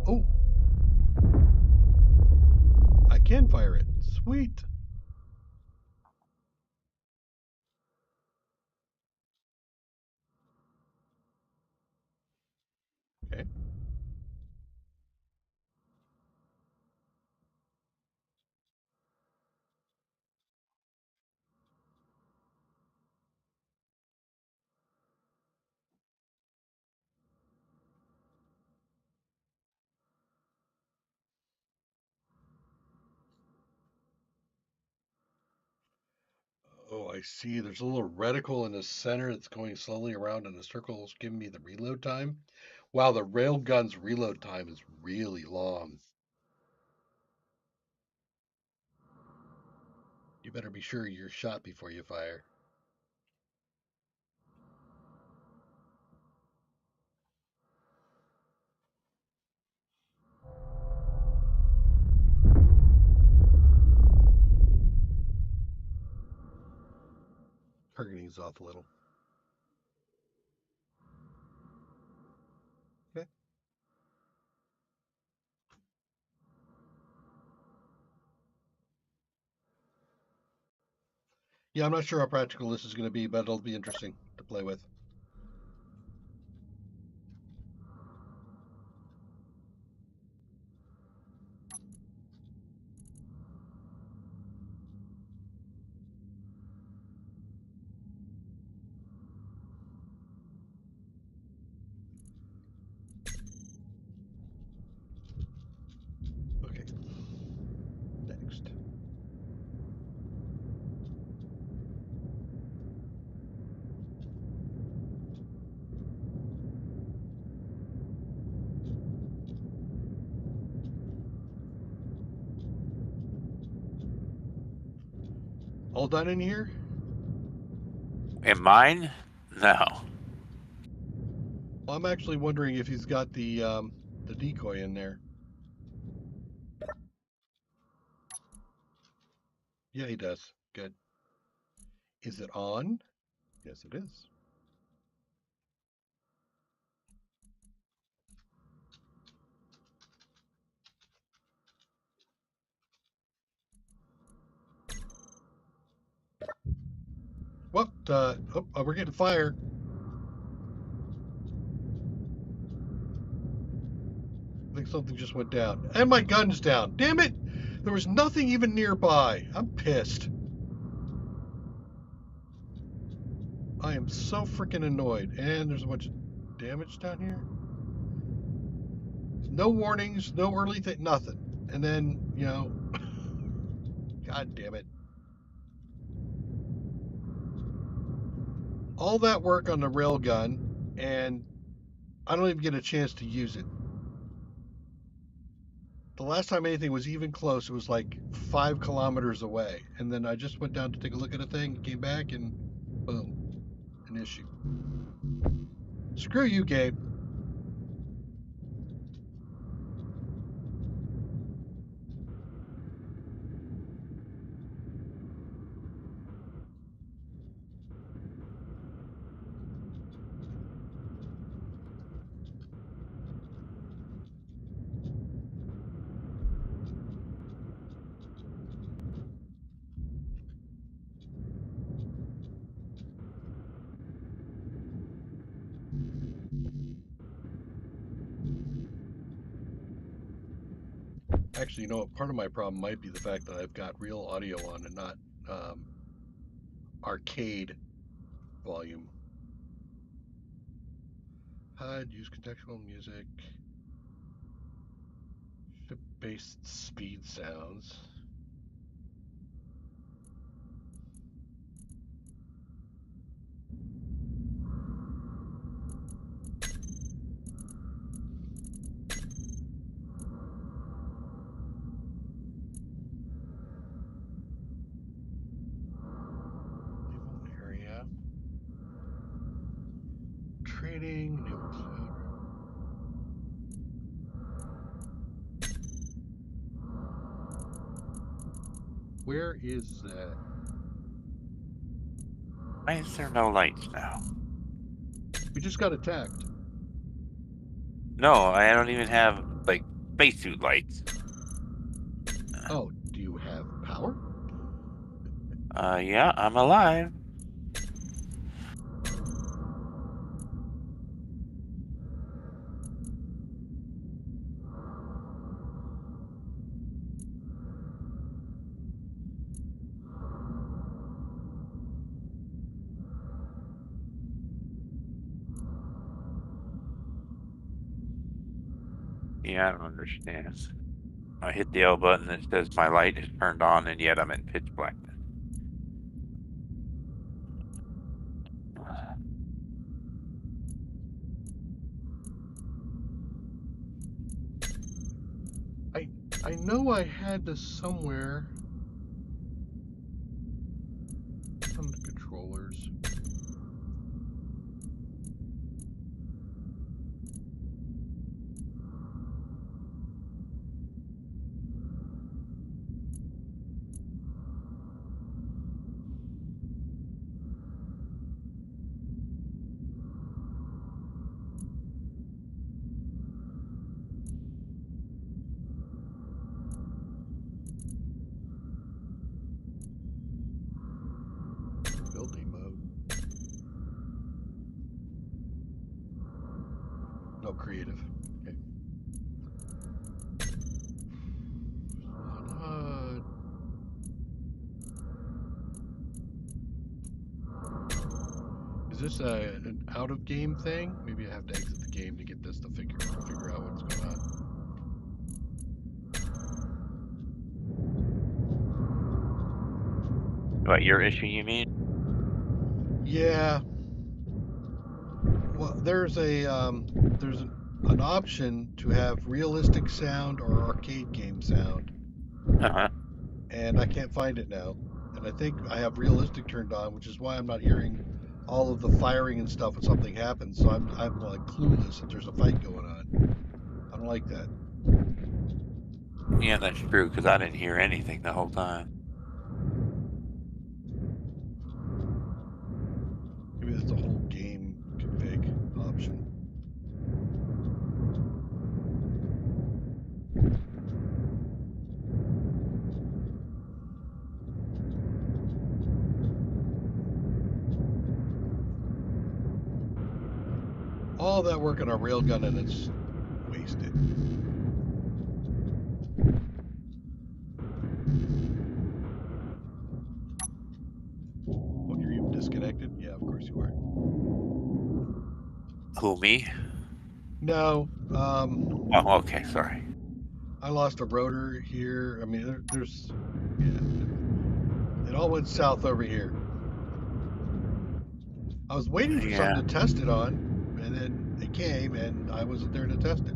Oh, I can fire it. Sweet. Okay. Oh, I see. There's a little reticle in the center that's going slowly around in a circle. It's giving me the reload time. Wow, the railgun's reload time is really long. You better be sure you're shot before you fire. Targeting's off a little. Okay. Yeah, I'm not sure how practical this is going to be, but it'll be interesting to play with. Okay. Next. All done in here? In mine? No. Well, I'm actually wondering if he's got the decoy in there. Yeah, he does. Good. Is it on? Yes, it is. What? We're getting fire. I think something just went down. And my gun's down. Damn it! There was nothing even nearby. I'm pissed. I am so freaking annoyed. And there's a bunch of damage down here. No warnings, no early thing, nothing. And then, you know, God damn it. All that work on the railgun, and I don't even get a chance to use it. The last time anything was even close, it was like 5 kilometers away. And then I just went down to take a look at a thing, came back, and boom, an issue. Screw you, Gabe. Actually, you know what? Part of my problem might be the fact that I've got real audio on and not arcade volume. HUD, use contextual music. Ship-based speed sounds. Naval area. Trading, naval cloud. Where is that? Why is there no lights now? We just got attacked. No, I don't even have, like, spacesuit lights. Oh, do you have power? Yeah, I'm alive. Yeah, I don't understand. I hit the L button, it says my light is turned on, and yet I'm in pitch blackness. I know I had this somewhere. colors. Building mode. No creative. Okay. Is this an out of game thing? Maybe I have to exit the game to get this to figure out what's going on. What, your issue, you mean? Yeah. Well, there's an option to have realistic sound or arcade game sound, Uh-huh. and I can't find it now. And I think I have realistic turned on, which is why I'm not hearing all of the firing and stuff when something happens. So I'm like clueless if there's a fight going on. I don't like that. Yeah, that's true, because I didn't hear anything the whole time. Maybe that's the whole game config option. All that work on a railgun and it's wasted. Oh, you're even disconnected? Yeah, of course you are. Who, me? No, Oh, okay, sorry. I lost a rotor here. I mean, there's, yeah, it all went south over here. I was waiting for Yeah. something to test it on, and then it came, and I wasn't there to test it.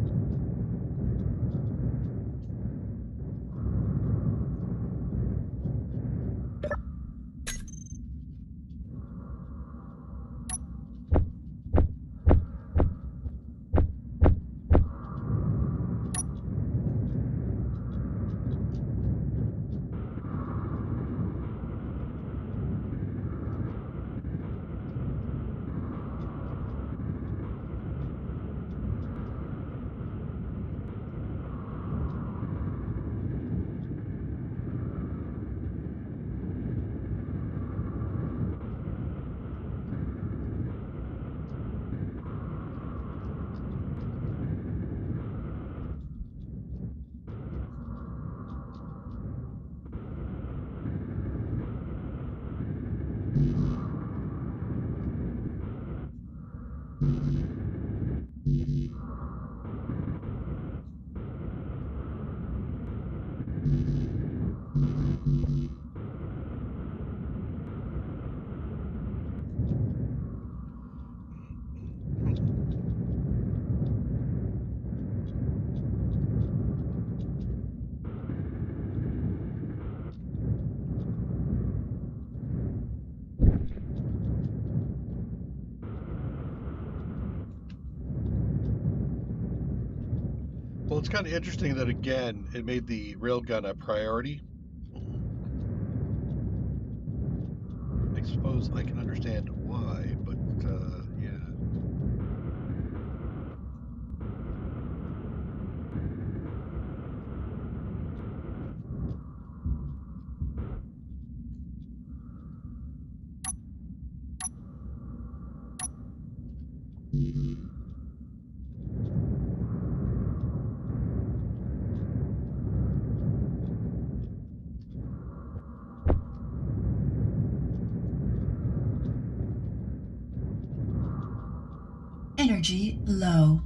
Well, it's kind of interesting that again, it made the railgun a priority. I suppose I can understand why, but yeah. Energy low.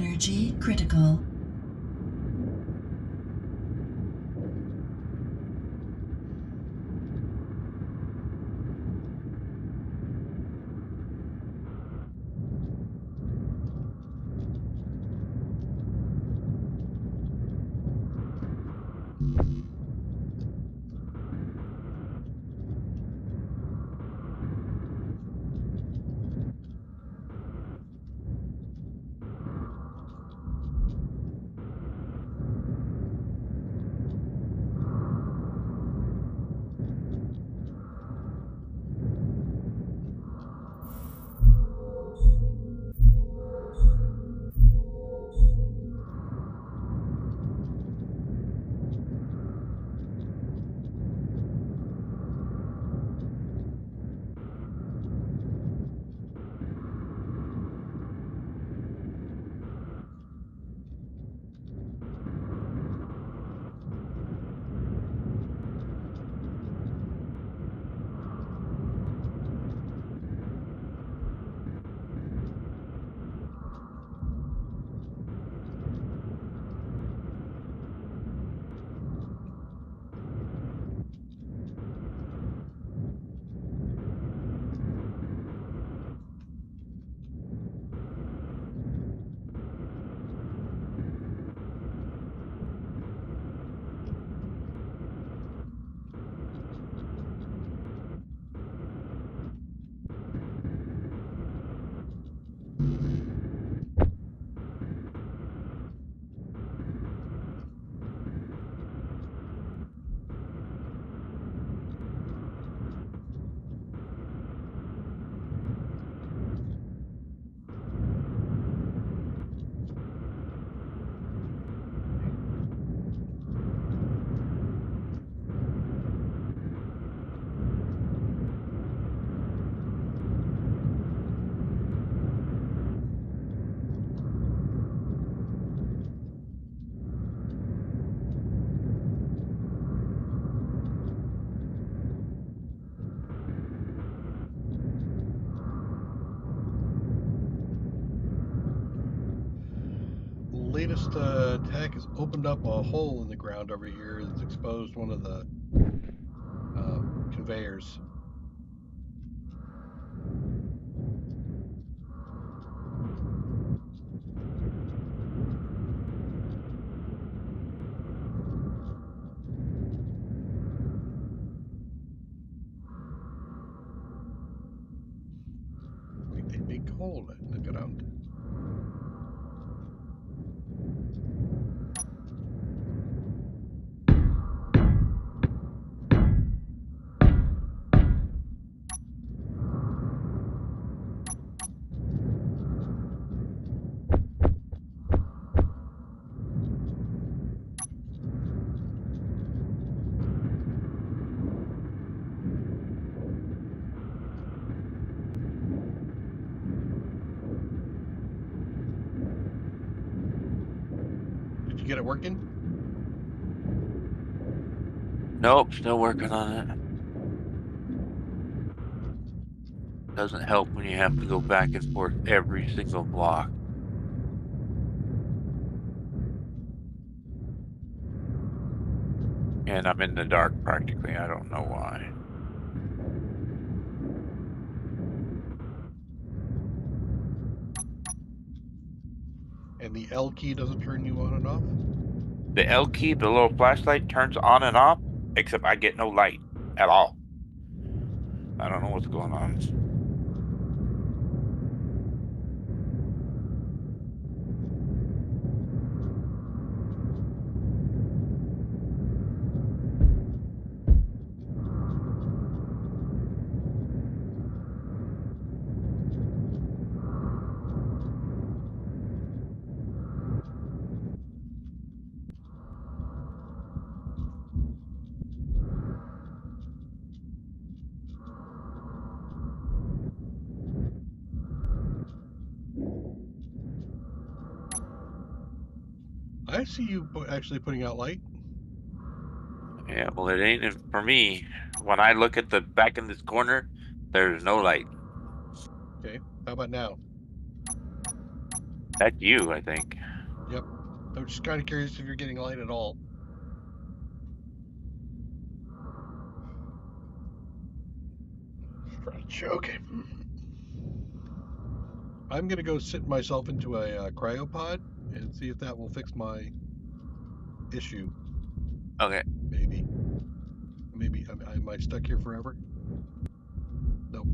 Energy critical. Latest attack has opened up a hole in the ground over here that's exposed one of the conveyors. Quite a big hole in the ground. Did you get it working? Nope, still working on it. Doesn't help when you have to go back and forth every single block. And I'm in the dark practically. I don't know why. And the L key doesn't turn you on and off? The L key, the little flashlight, turns on and off, except I get no light at all. I don't know what's going on. I see you actually putting out light. Yeah, well, it ain't for me. When I look at the back in this corner, there's no light. Okay, how about now? That's you, I think. Yep. I'm just kind of curious if you're getting light at all. Stretch. Okay. I'm gonna go sit myself into a cryopod and see if that will fix my issue. Okay. Maybe. Maybe. Am I stuck here forever? Nope.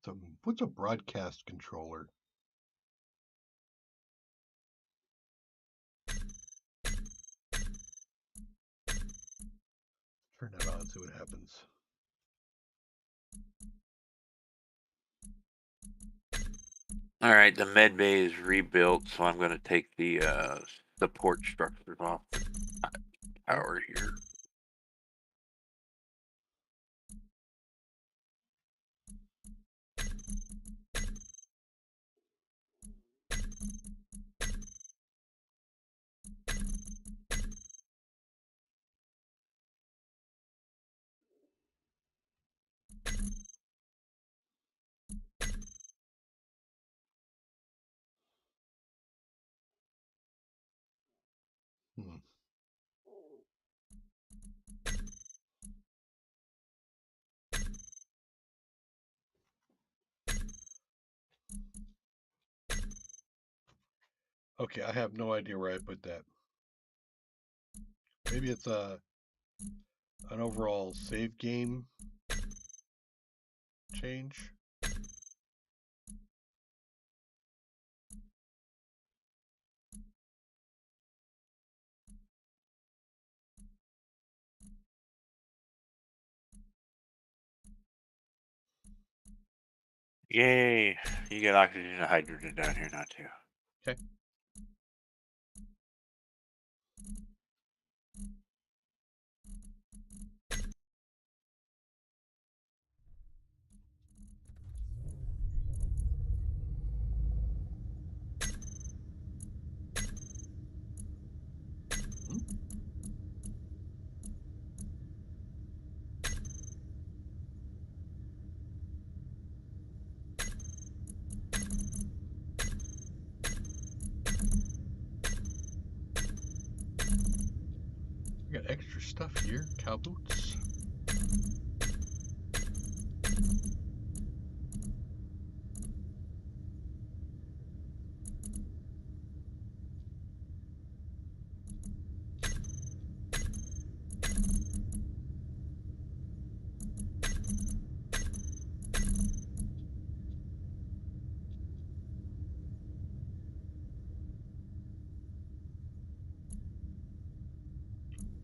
So, what's a broadcast controller? Turn that on, see what happens. All right, the med bay is rebuilt, so I'm going to take the support structures off the tower here. Hmm. Okay, I have no idea where I put that. Maybe it's an overall save game change. Yay! You get oxygen and hydrogen down here now too. Okay. I got extra stuff here. Cow boots.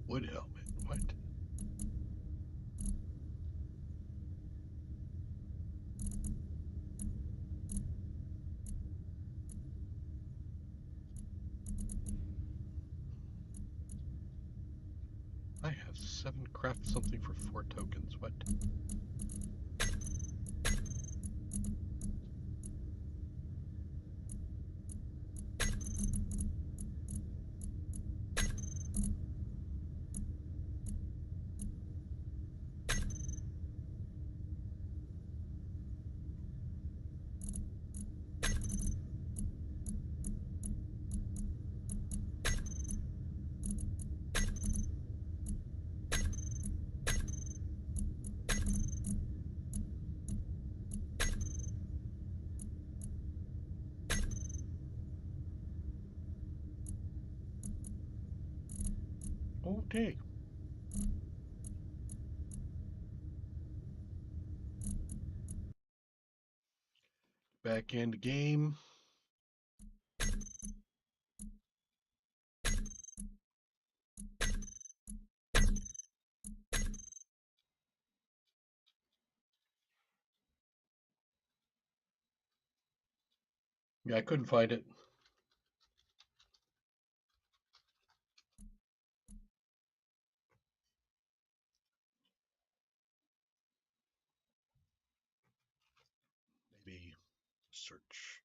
Wood helmet. What? I have 7 craft something for 4 tokens. What? Okay. Back in the game. Yeah, I couldn't find it. Maybe search.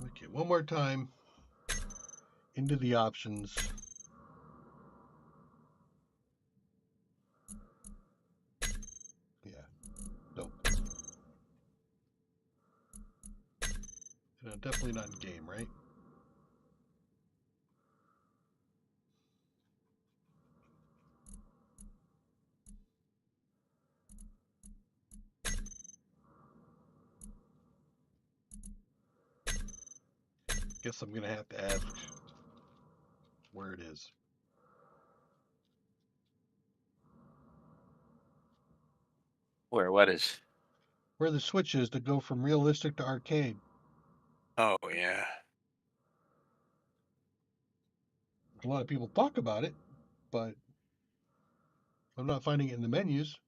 Okay, one more time. Into the options. Yeah. Nope. Definitely not in game, right? Guess I'm gonna have to ask where it is. Where? What is? Where the switch is to go from realistic to arcade. Oh, yeah. A lot of people talk about it, but I'm not finding it in the menus.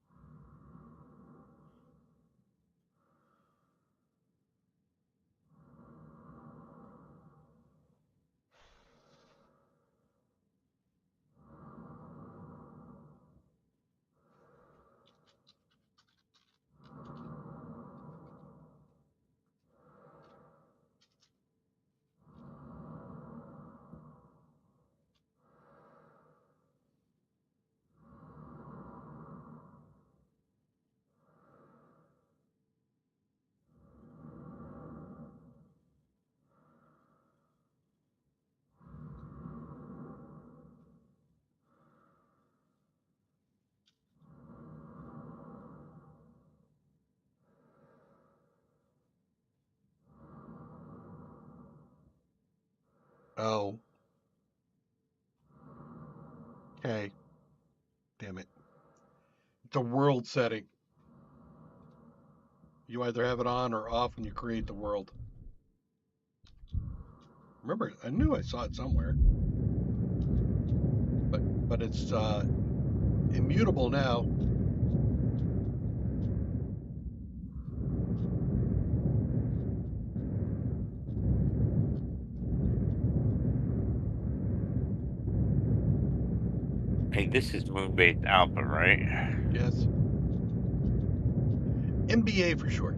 Oh. Okay. Damn it. It's a world setting. You either have it on or off when you create the world. Remember, I knew I saw it somewhere. But it's immutable now. Hey, this is Moonbase Alpha, right? Yes. MBA for short.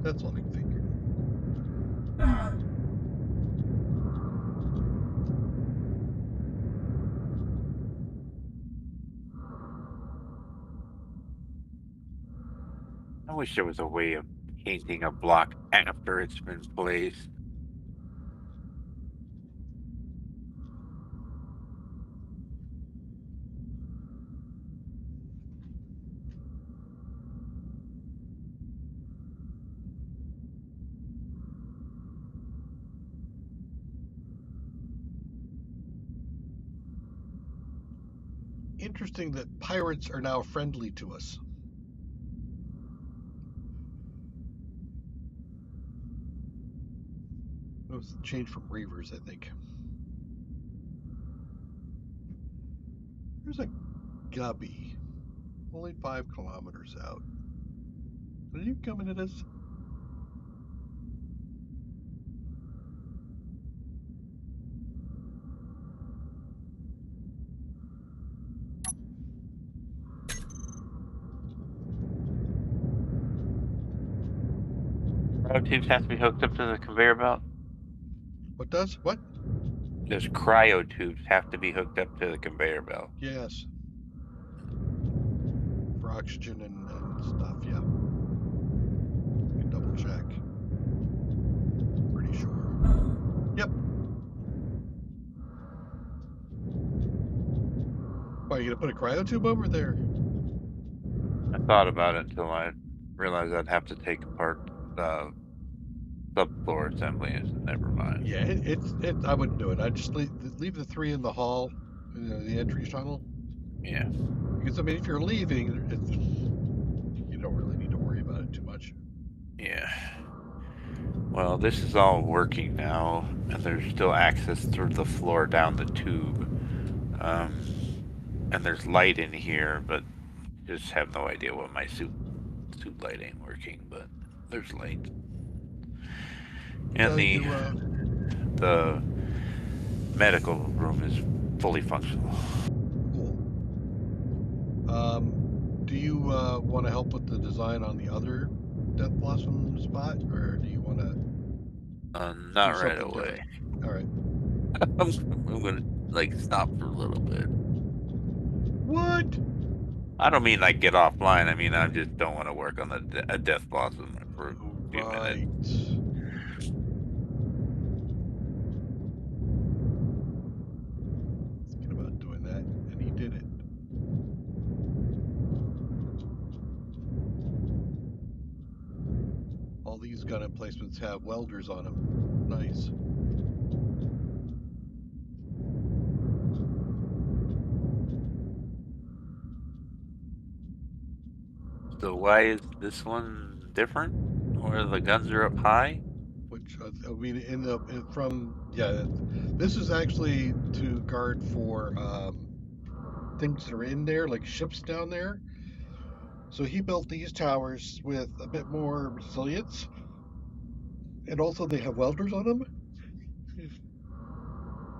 That's all I can figure. I wish there was a way of painting a block after it's been placed. Interesting that pirates are now friendly to us. It was a change from reavers, I think. There's a gubby, only 5 kilometers out. Are you coming at us? Cryo tubes have to be hooked up to the conveyor belt. What does? What? Those cryo tubes have to be hooked up to the conveyor belt. Yes. For oxygen and stuff, yeah. You can double check. Pretty sure. Yep. Why, are you gonna put a cryo tube over there? I thought about it until I realized I'd have to take apart the subfloor assembly. And never mind. Yeah, I wouldn't do it. I'd just leave the 3 in the hall, the entry tunnel. Yeah. Because I mean, if you're leaving, you don't really need to worry about it too much. Yeah. Well, this is all working now, and there's still access through the floor down the tube. And there's light in here, but just have no idea what my suit light ain't working, but there's light. And the medical room is fully functional. Cool. Do you want to help with the design on the other Death Blossom spot, or do you want to? Not right away. All right. I'm gonna stop for a little bit. What? I don't mean get offline. I mean I just don't want to work on a Death Blossom for a few minutes. Thinking about doing that, and he did it. All these gun emplacements have welders on them. Nice. So why is this one different? Where the guns are up high? Which I mean, this is actually to guard for things that are in there, like ships down there. So he built these towers with a bit more resilience, and also they have welders on them,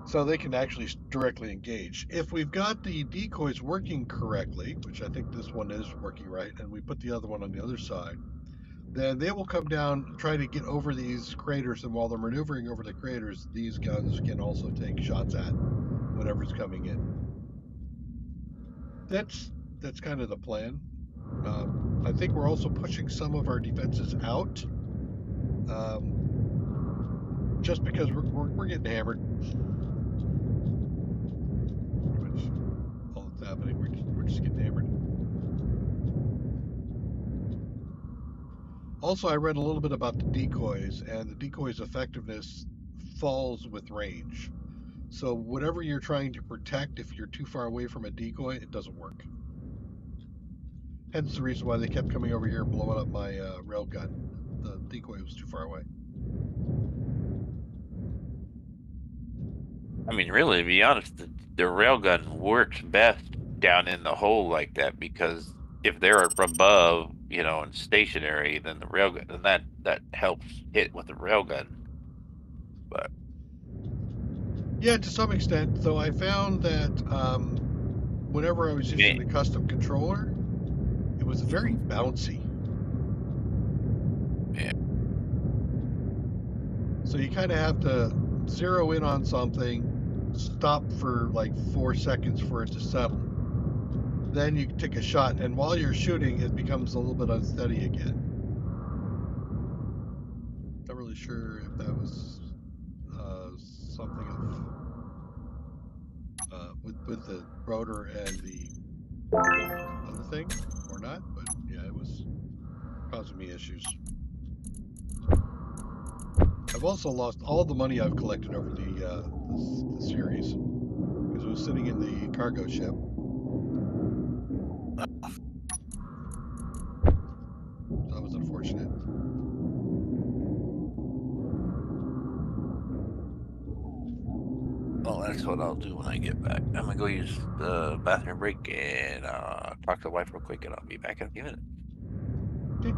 so they can actually directly engage. If we've got the decoys working correctly, which I think this one is working right, and we put the other one on the other side, then they will come down, try to get over these craters, and while they're maneuvering over the craters, these guns can also take shots at whatever's coming in. That's kind of the plan. I think we're also pushing some of our defenses out, just because we're getting hammered. All that's happening, we're just getting hammered. Also, I read a little bit about the decoys, and the decoys' effectiveness falls with range. So whatever you're trying to protect, if you're too far away from a decoy, it doesn't work. Hence the reason why they kept coming over here and blowing up my railgun. The decoy was too far away. I mean, really, to be honest, the railgun works best down in the hole like that, because if they're above, and stationary, then the railgun, then that helps hit with the railgun. But yeah, to some extent. Though I found that whenever I was using the custom controller, it was very bouncy. Yeah. So you kind of have to zero in on something, stop for like 4 seconds for it to settle. Then you take a shot, and while you're shooting, it becomes a little bit unsteady again. Not really sure if that was something of with the rotor and the other thing or not, but yeah, it was causing me issues. I've also lost all the money I've collected over the series because it was sitting in the cargo ship. That was unfortunate. Well, that's what I'll do when I get back. I'm gonna go use the bathroom break and talk to the wife real quick, and I'll be back in a few minutes. Okay.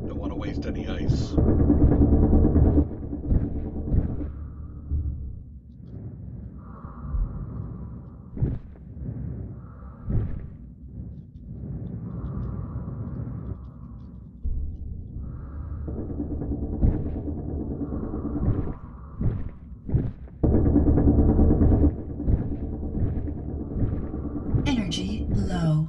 Don't want to waste any ice. Energy low.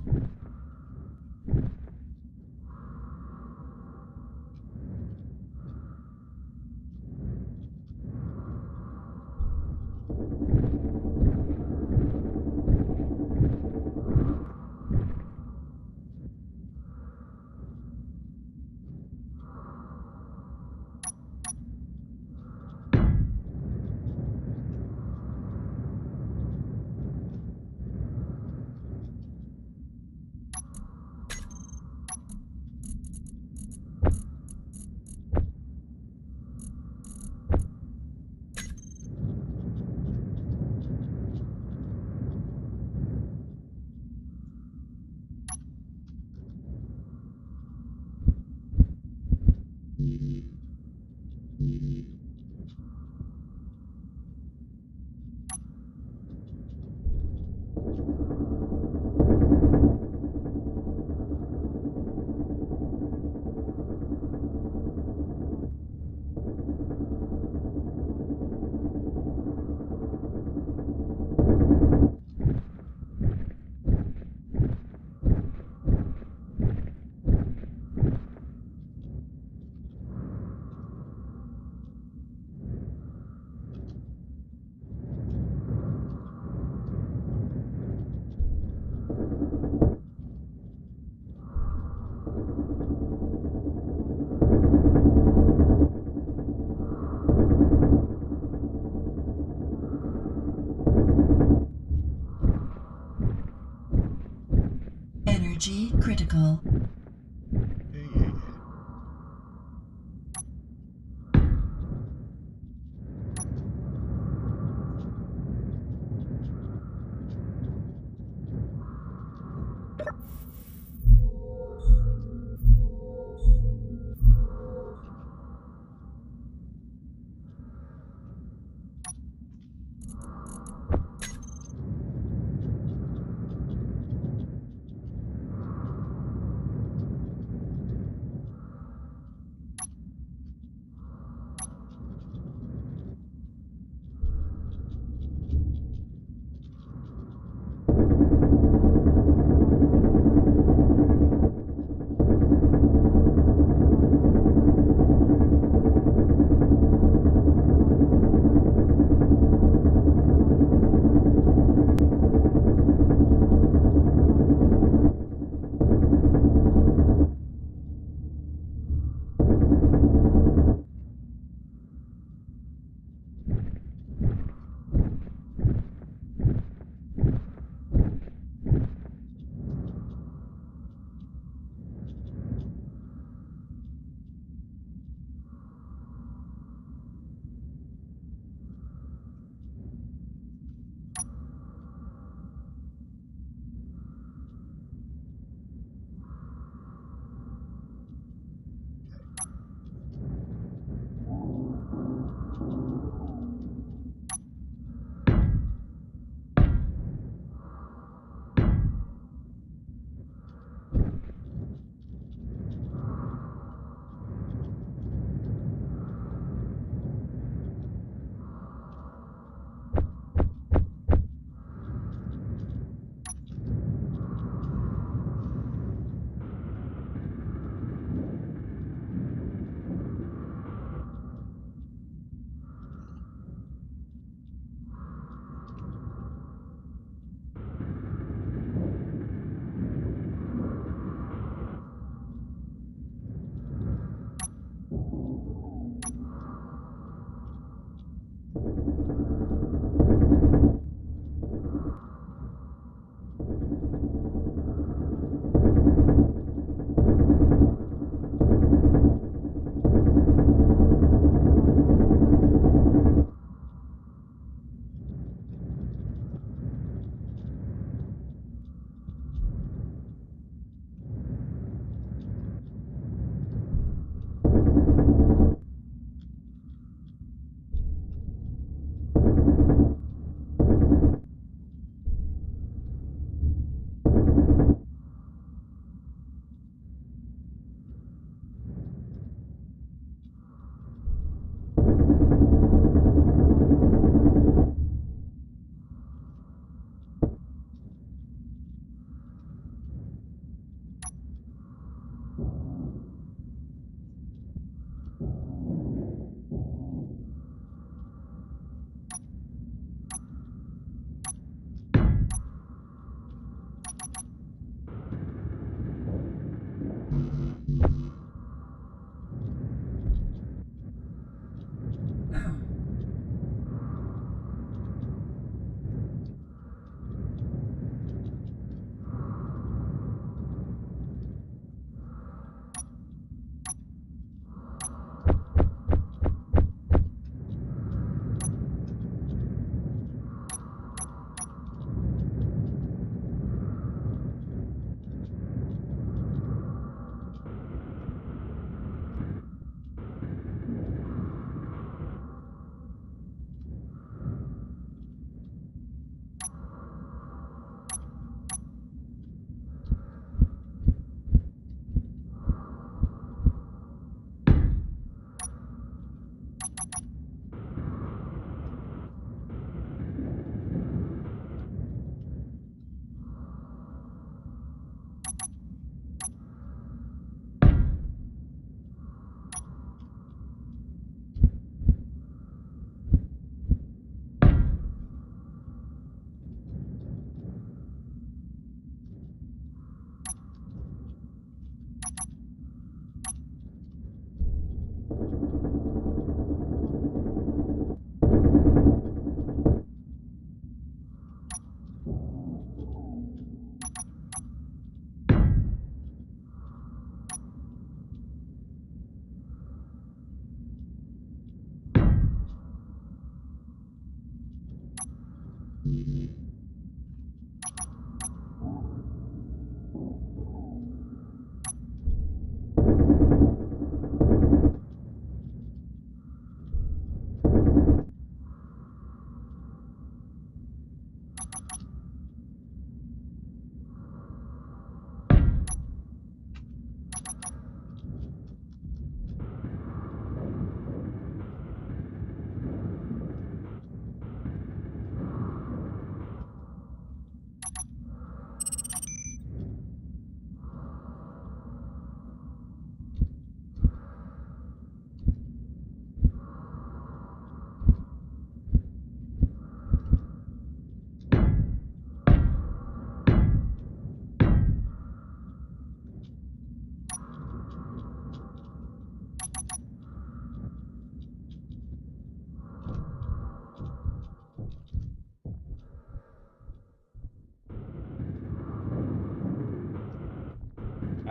Energy critical. Hey.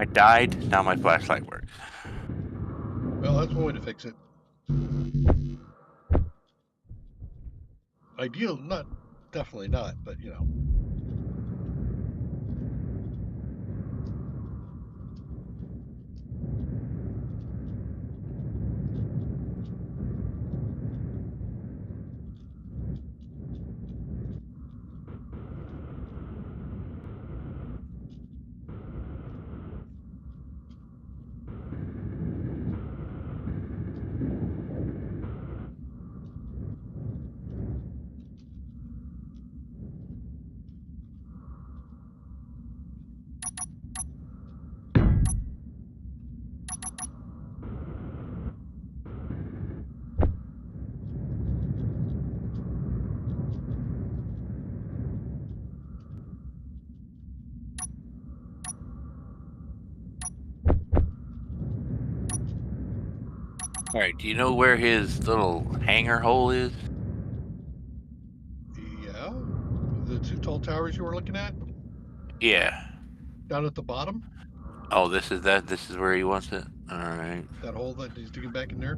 I died. Now my flashlight works. Well, that's one way to fix it. Ideal, not, definitely not, but you know. All right. Do you know where his little hangar hole is? Yeah. The two tall towers you were looking at Yeah. down at the bottom. Oh, this is that. This is where he wants it. All right. That hole that he's digging back in there.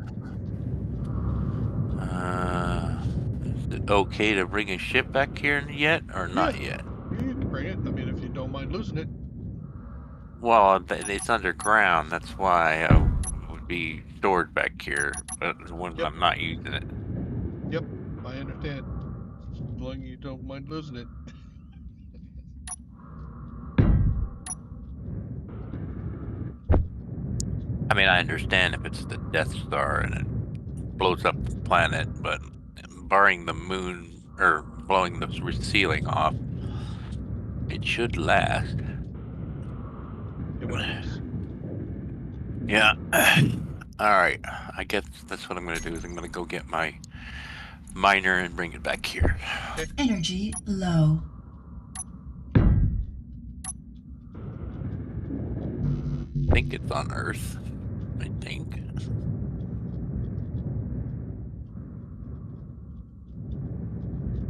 Is it okay to bring a ship back here yet, or not yet? Yeah, you can bring it. I mean, if you don't mind losing it. Well, it's underground. That's why it would be stored back here. But when Yep. I'm not using it. Yep, I understand. As long as you don't mind losing it. I mean, I understand if it's the Death Star and it blows up the planet, but barring the moon or blowing the ceiling off, it should last. It would use. Yeah. All right. I guess that's what I'm going to do is I'm going to go get my miner and bring it back here. Energy low. I think it's on Earth. I think.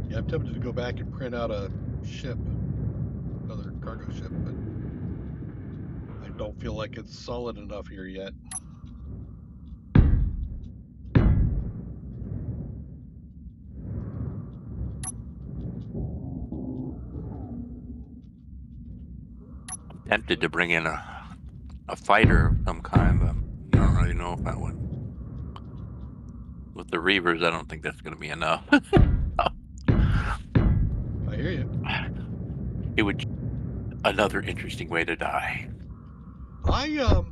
Yeah, I'm tempted to go back and print out a ship, another cargo ship, but I don't feel like it's solid enough here yet. I'm tempted to bring in a fighter of some kind, but I don't really know if that would. With the Reavers, I don't think that's going to be enough. I hear you. It would another interesting way to die. I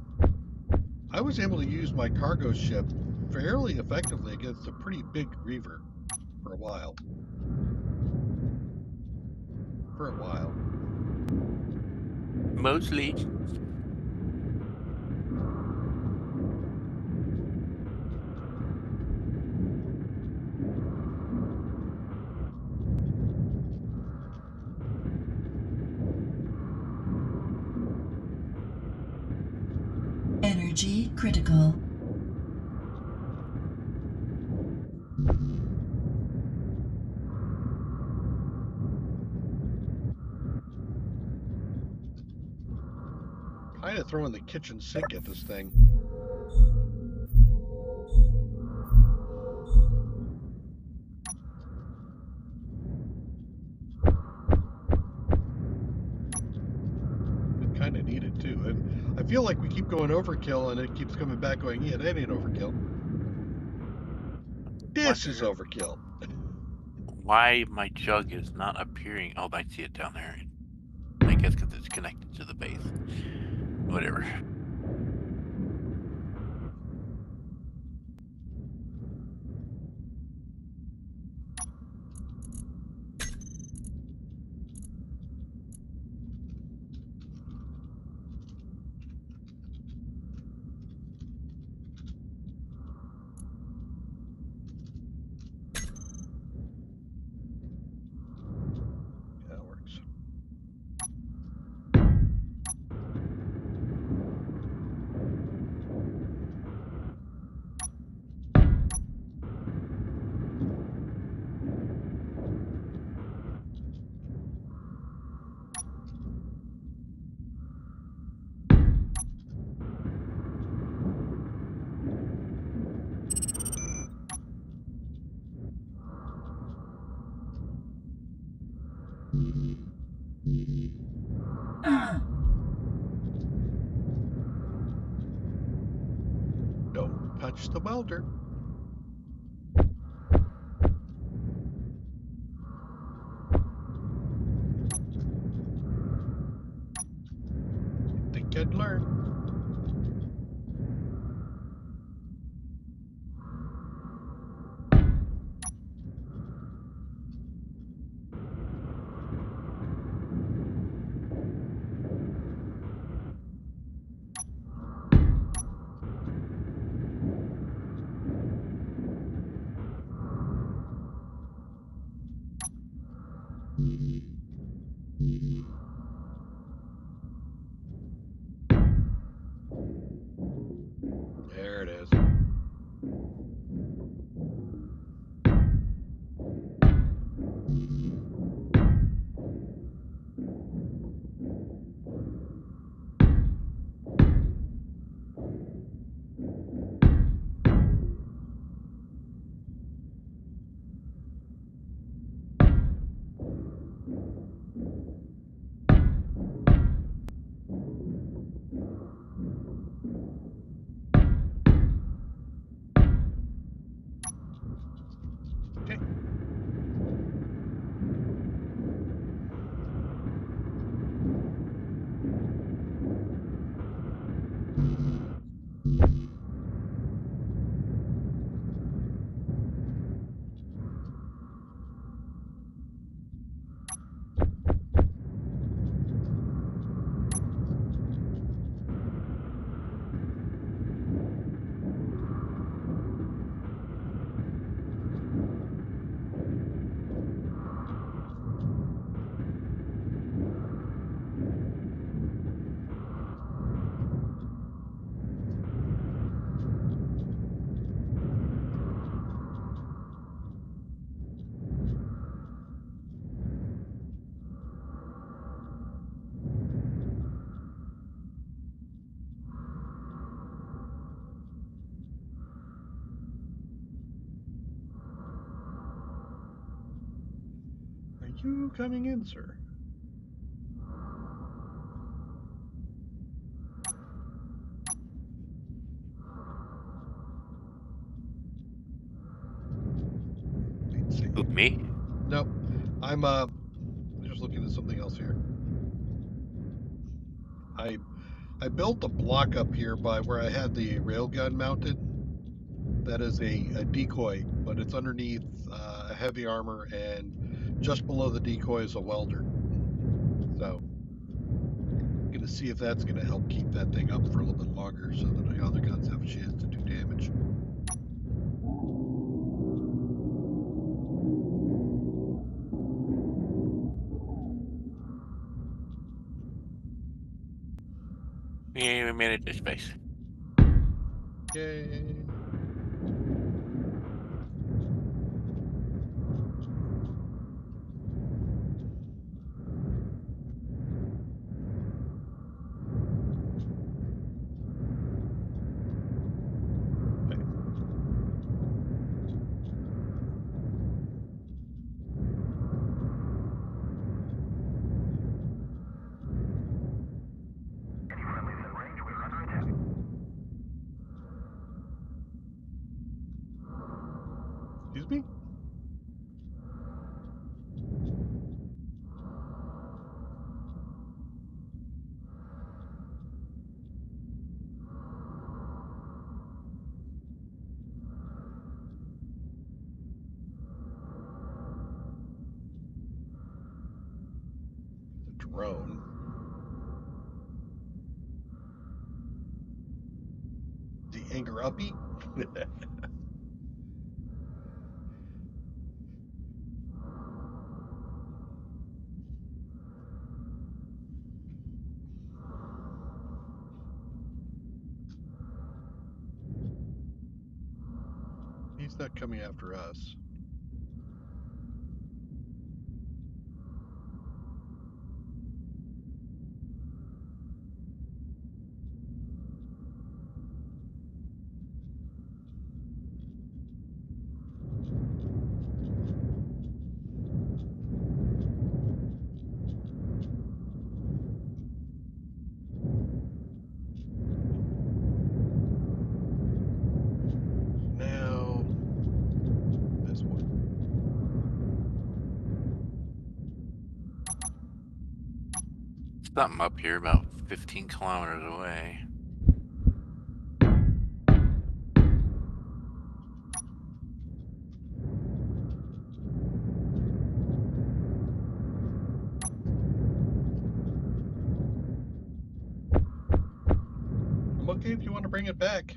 was able to use my cargo ship fairly effectively against a pretty big Reaver for a while. Mostly. Energy critical. Kind of throwing the kitchen sink at this thing. It kind of needed too. And I feel like we keep going overkill, and it keeps coming back going, yeah, that ain't overkill. This is overkill. Why my jug is not appearing? Oh, I see it down there. I guess because it's connected to the base. Whatever. Yeah, it works. touch the welder. Think I'd learn. There it is. Okay. Are you coming in, sir? Who, me? Nope. I'm just looking at something else here. I built a block up here by where I had the railgun mounted. That is a decoy, but it's underneath a heavy armor, and just below the decoy is a welder. So, gonna see if that's gonna help keep that thing up for a little bit longer, so that the other guns have a chance to do damage. We ain't even made it to space. Yay! Excuse me? The drone. The anger uppy? He's not coming after us. something up here about 15 kilometers away. I'm okay if you want to bring it back.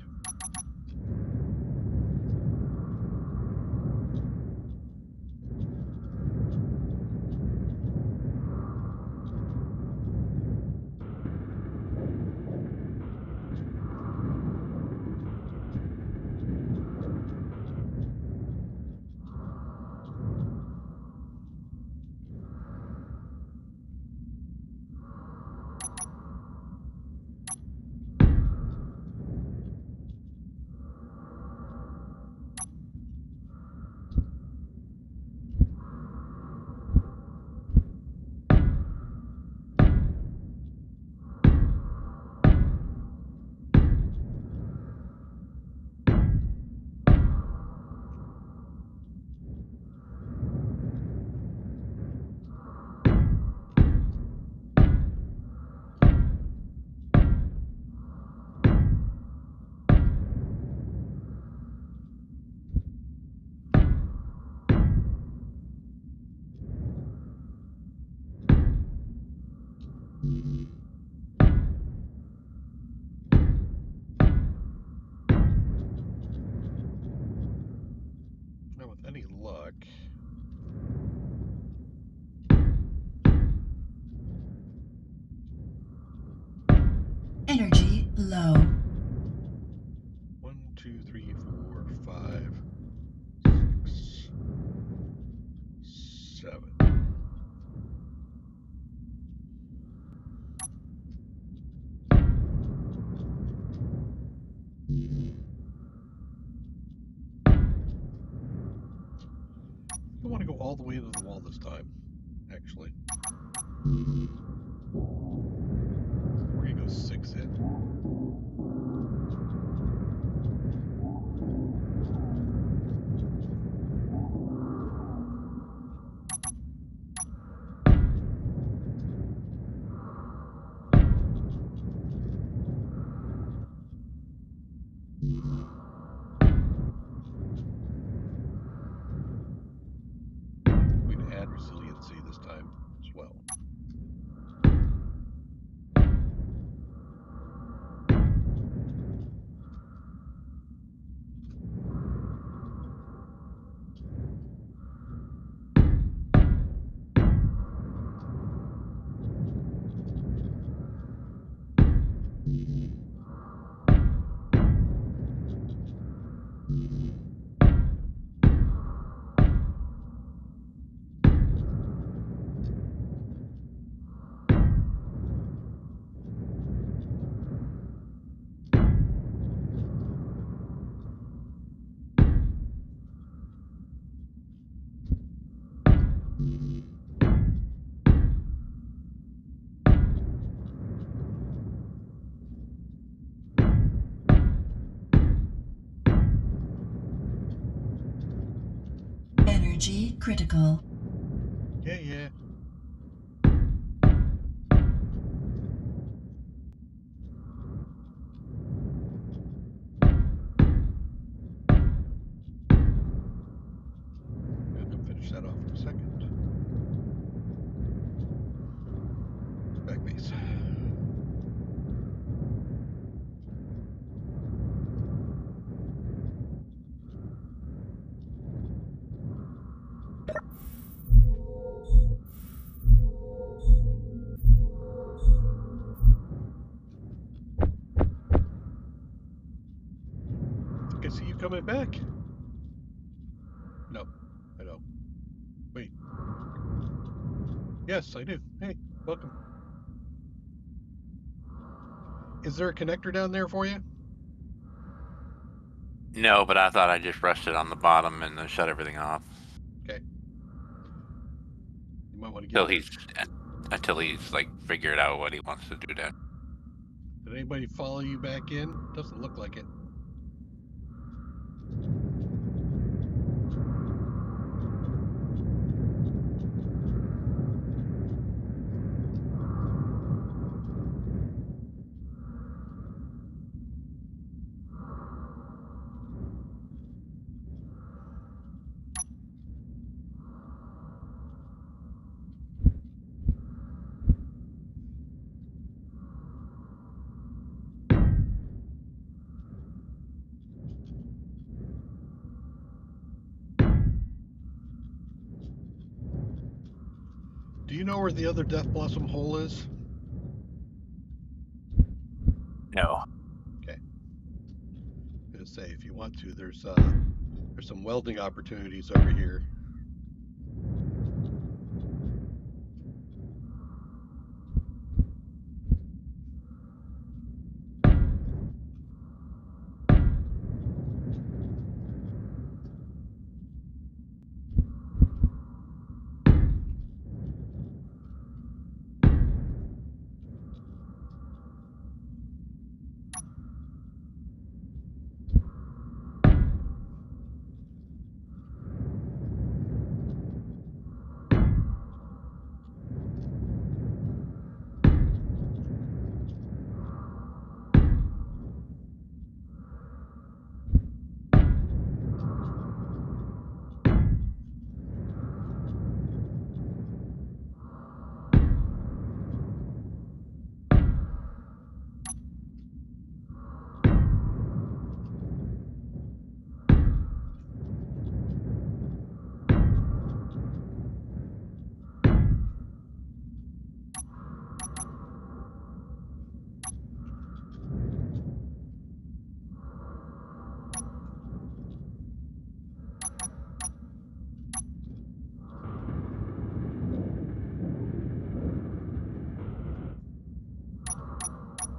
Now, with any luck, Energy low. 1, 2, 3, 4, 5, 6, 7. You want to go all the way to the wall this time, actually. We're going to go 6 in. We'd add resiliency this time as well. Energy critical. Yeah. I'll finish that off in a second. Back base. I think I see you coming back. No, I don't. Wait. Yes, I do. Hey, welcome. Is there a connector down there for you? No, but I thought I just rushed it on the bottom and then shut everything off. Okay. You might want to get Until he's like figured out what he wants to do then. Did anybody follow you back in? Doesn't look like it. you know where the other Death Blossom hole is? No. Okay. I'm gonna say if you want to, there's some welding opportunities over here.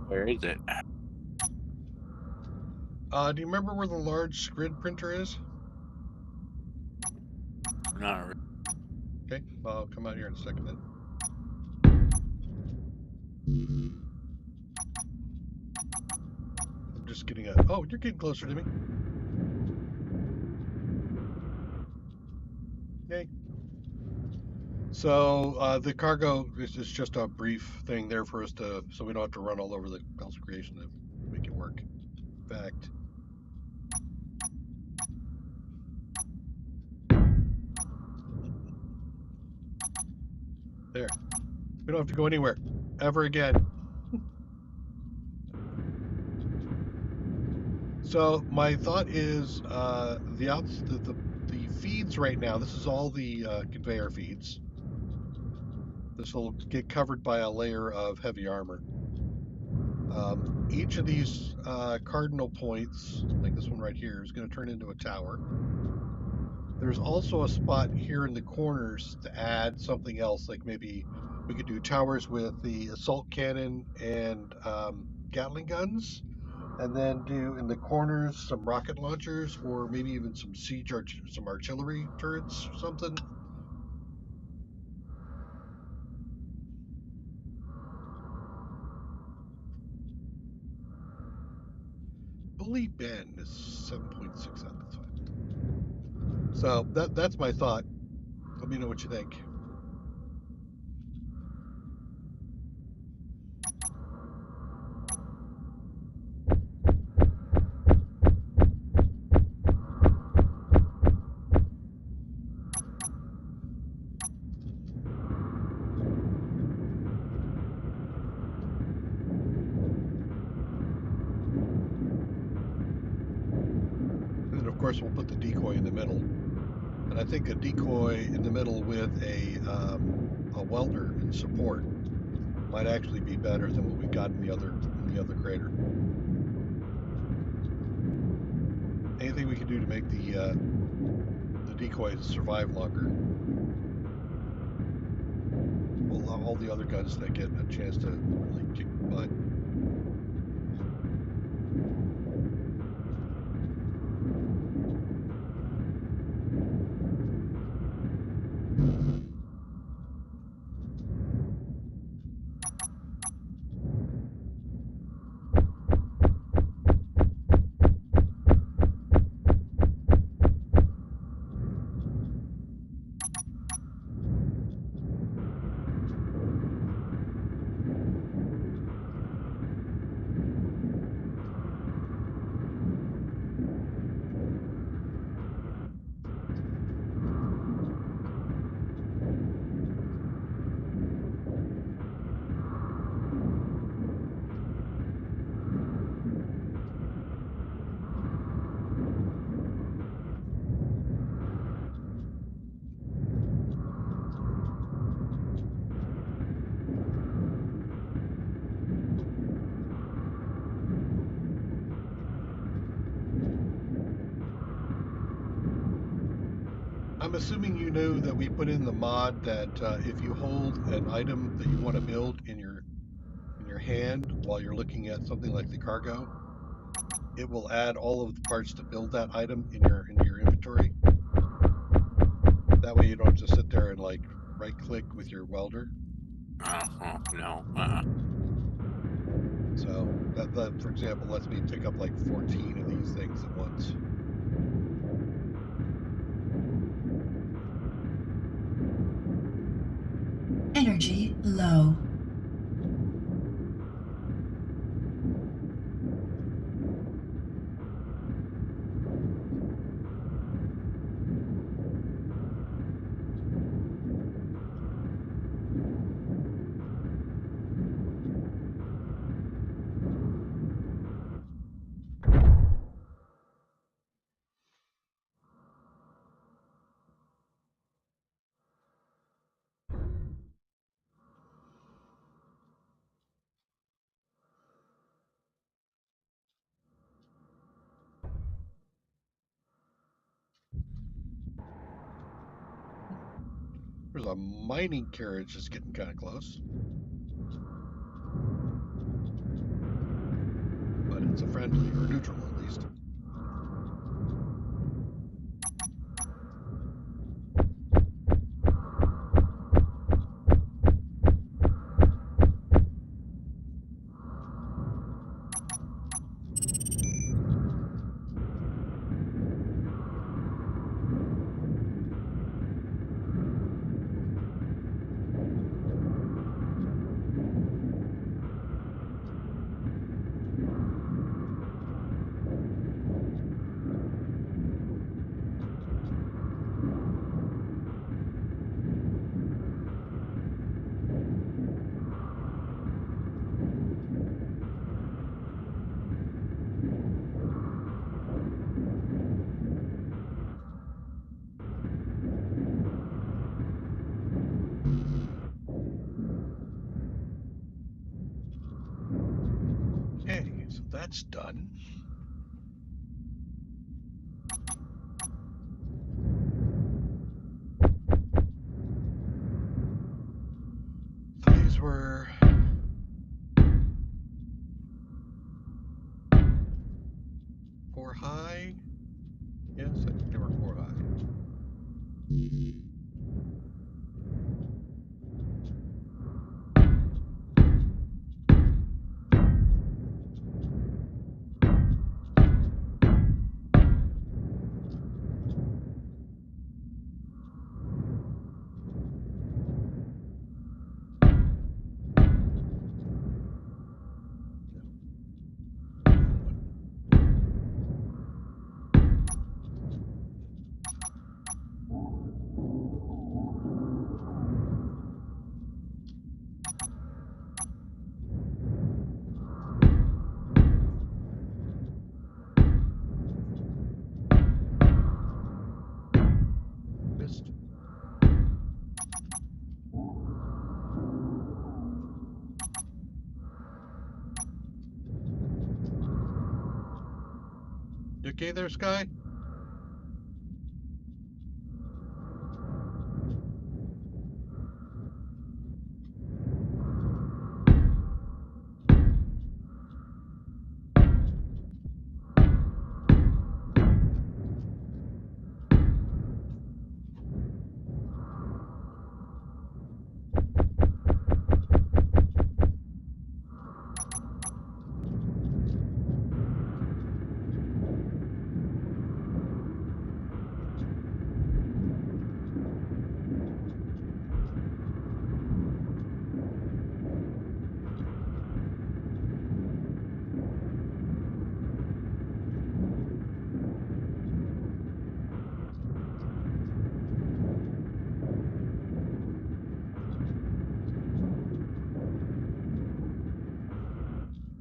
Where is it? Do you remember where the large grid printer is? Not really. Okay, I'll come out here in a second then. I'm just getting a. Oh, you're getting closer to me. Yay. So the cargo is just a brief thing there for us to, so we don't have to run all over the console creation to make it work. In fact, there. We don't have to go anywhere ever again. So my thought is the feeds right now. This is all the conveyor feeds. This will get covered by a layer of heavy armor. Each of these cardinal points, like this one right here, is going to turn into a tower. There's also a spot here in the corners to add something else, like maybe we could do towers with the assault cannon and Gatling guns, and then do in the corners some rocket launchers, or maybe even some some artillery turrets or something. Bully Ben is 7.6 out. That's fine. So that's my thought. Let me know what you think. And then of course we'll put the decoy in the middle. And I think a decoy in the middle with a welder in support might actually be better than what we got in the other crater. Anything we can do to make the decoy survive longer. We'll allow all the other guns to get a chance to really kick butt. I'm assuming you know that we put in the mod that if you hold an item that you want to build in your hand while you're looking at something like the cargo, it will add all of the parts to build that item in your inventory. That way you don't have to sit there and like right click with your welder. No. So that for example lets me pick up like 14 of these things at once. Energy low. There's a mining carriage that's getting kind of close. But it's a friendly or neutral at least. Okay, so that's done. So these were 4 high. Yes, I think they were 4 high. Missed. You okay there, Sky?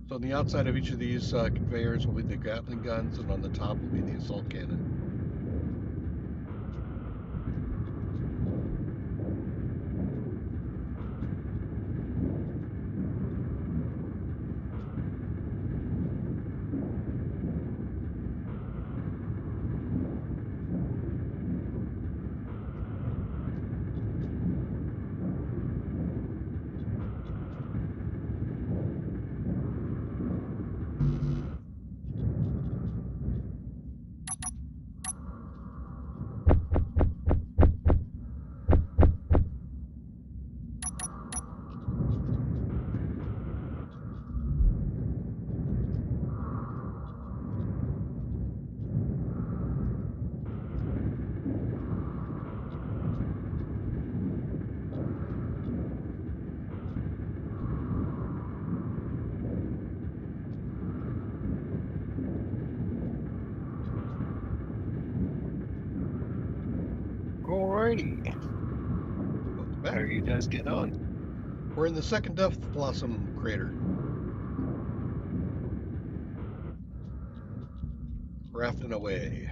So on the outside of each of these conveyors will be the Gatling guns, and on the top will be the assault cannon. Alrighty. Welcome How back. are you guys getting on? We're in the second Death Blossom crater. Rafting away.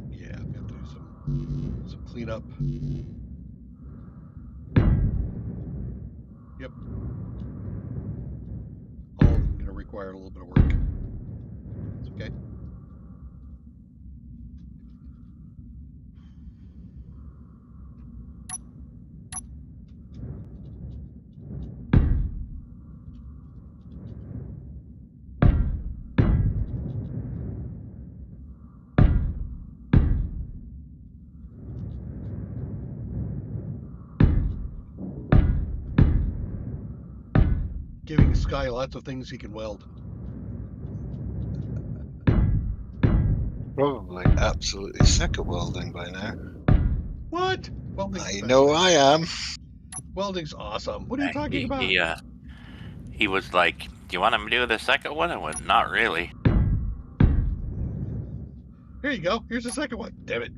Yeah, we have to do some cleanup. Yep. All of them going to require a little bit of work. It's okay. Giving Sky lots of things he can weld. Probably absolutely sick of welding by now. What? Welding's the I best know thing. I am. Welding's awesome. What are you talking about? He was like, "Do you want to do the second one?" I went, "Not really." Here you go. Here's the second one. Damn it.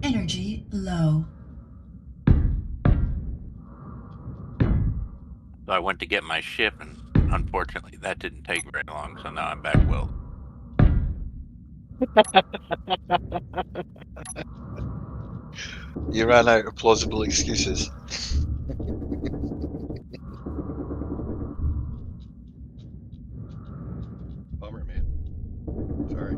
Energy low. So I went to get my ship, and unfortunately, that didn't take very long. So now I'm back welding. You ran out of plausible excuses. Bummer, man. Sorry.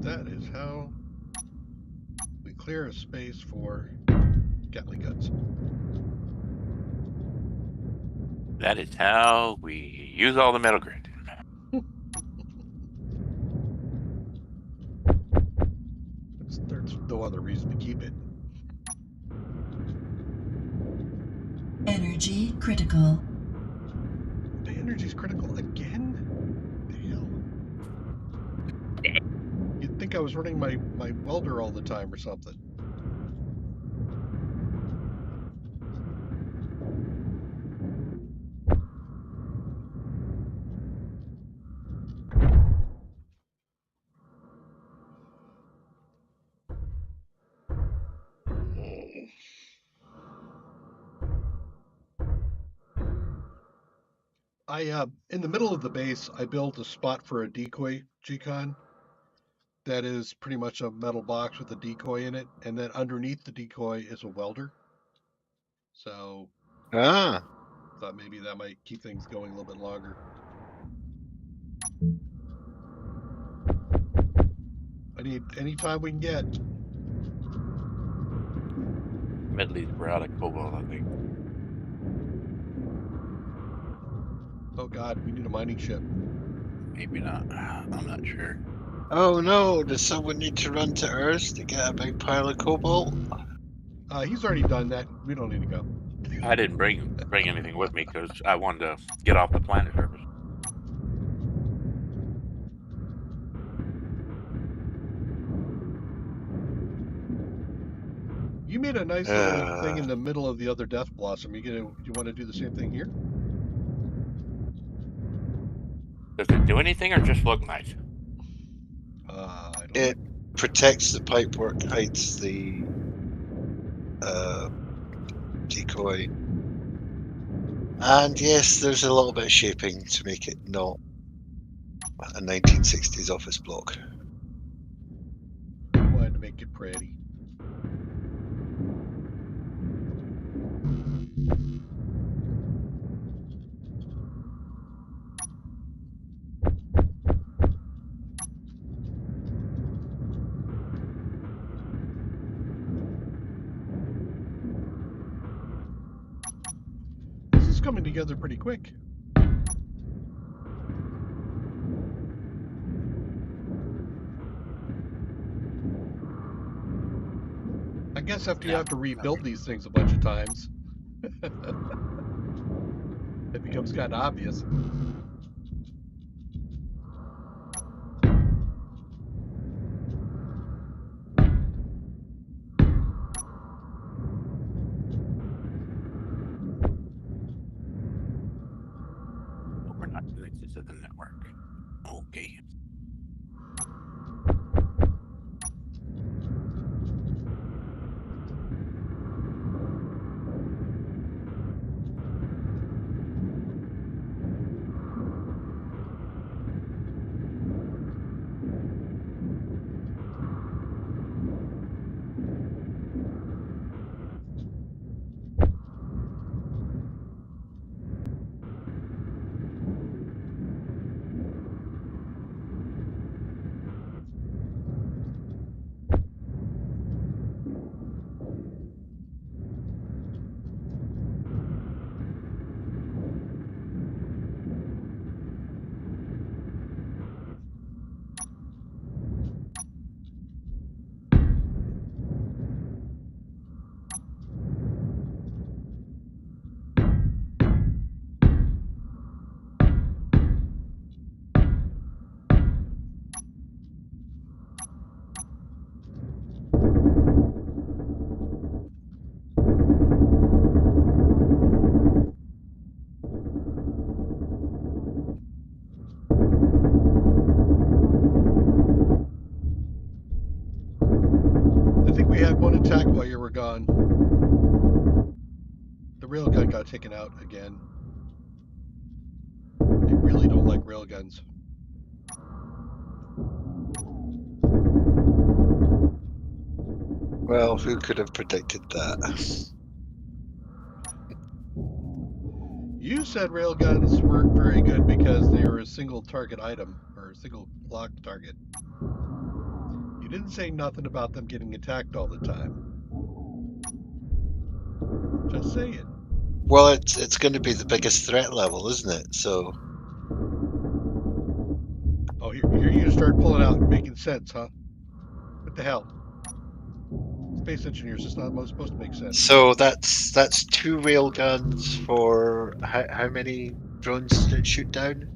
That is how we clear a space for Gatling guns. That is how we use all the metal grid. There's no other reason to keep it. Energy critical. The energy's critical again? The hell? You'd think I was running my welder all the time or something. In the middle of the base, I built a spot for a decoy G-Con that is pretty much a metal box with a decoy in it, and then underneath the decoy is a welder. So thought maybe that might keep things going a little bit longer. I need any time we can get. At least we're out of cobalt, I think. Oh God, we need a mining ship. Maybe not. I'm not sure. Oh no, does someone need to run to Earth to get a big pile of cobalt? He's already done that. We don't need to go. I didn't bring anything with me because I wanted to get off the planet surface. You made a nice little thing in the middle of the other Death Blossom. You want to do the same thing here? Does it do anything or just look nice? I don't It know. protects the pipework, hides the decoy. And yes, there's a little bit of shaping to make it not a 1960s office block. We wanted to make it pretty. is coming together pretty quick. I guess after you have to rebuild these things a bunch of times, it becomes kind of obvious. We're not connected to the network. Okay. I think we had one attack while you were gone. The railgun got taken out again. They really don't like railguns. Well, who could have predicted that? You said railguns weren't very good because they were a single target item or a single block target. You didn't say nothing about them getting attacked all the time. Just saying. Well, it's going to be the biggest threat level, isn't it? So Oh, here you start pulling out, making sense, huh? What the hell? Space engineers, it's not supposed to make sense. so that's 2 railguns for how many drones did it shoot down?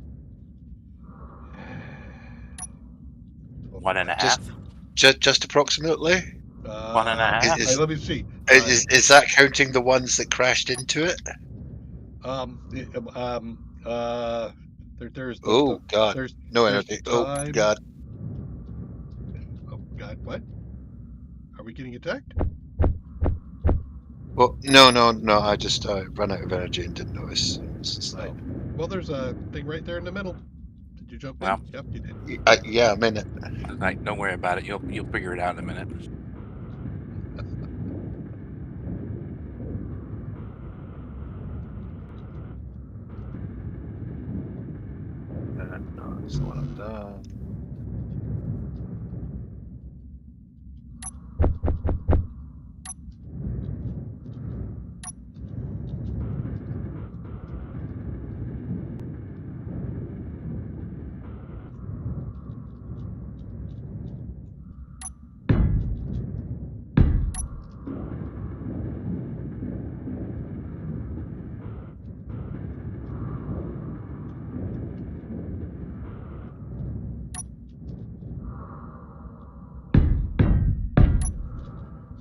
1.5. Just approximately. 1.5. Let me see. Is that counting the ones that crashed into it? There's Oh God, there's no there's energy. time. Oh God. Oh God, what? Are we getting attacked? Well, no. I just ran out of energy and didn't notice. It's just like, Well, there's a thing right there in the middle. Did you jump in? Well, Yep, you did. yeah, I'm in it. Like, don't worry about it. You'll figure it out in a minute. That's what I've done.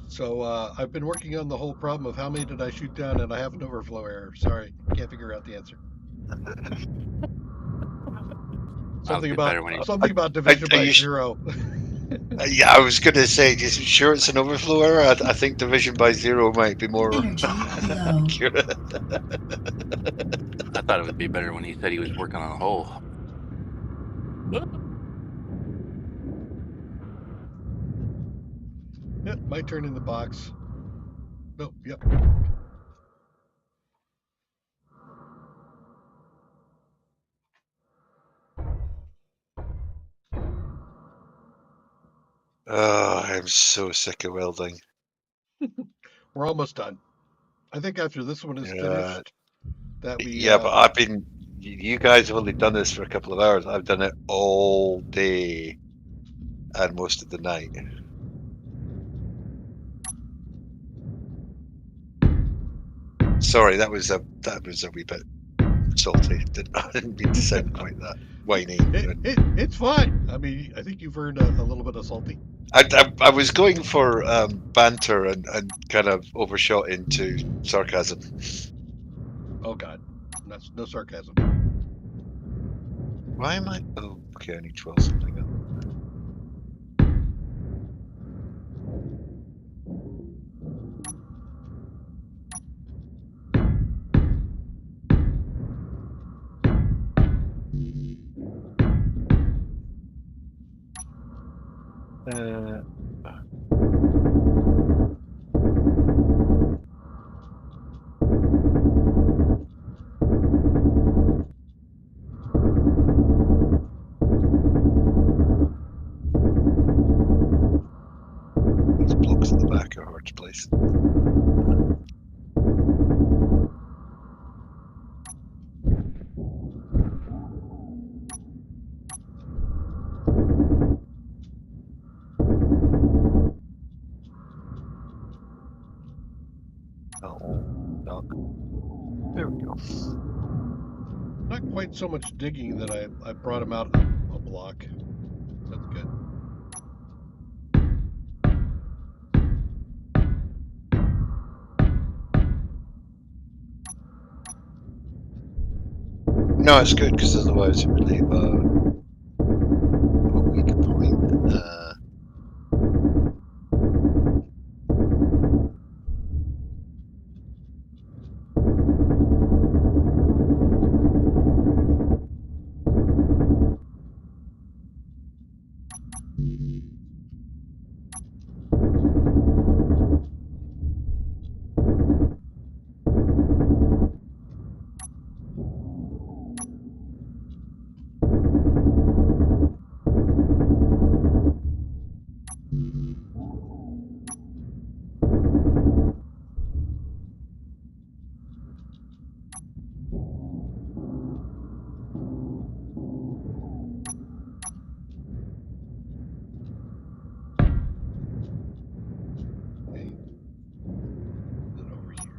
So I've been working on the whole problem of how many did I shoot down, and I have an overflow error. Sorry, can't figure out the answer. Something about division by 0. Yeah, I was going to say, just sure it's an overflow error. I think division by 0 might be more Energy low. accurate. I thought it would be better when he said he was working on a hole. Yep, my turn in the box. Oh, yep. Oh, I'm so sick of welding. We're almost done. I think after this one is finished, that we. Yeah, but I've been. You guys have only done this for a couple of hours. I've done it all day and most of the night. Sorry, that was a wee bit salty. I didn't mean to sound quite that whiny. It's fine. I mean, I think you've earned a little bit of salty. I was going for banter and kind of overshot into sarcasm. Oh God, that's no sarcasm. Why am I? Oh, okay. I need 12 something up. These blocks at the back are hard to place. Oh, dog. There we go. Not quite so much digging that I brought him out a block. That's good. No, it's good because otherwise it would leave a weak point. Okay. Then over here.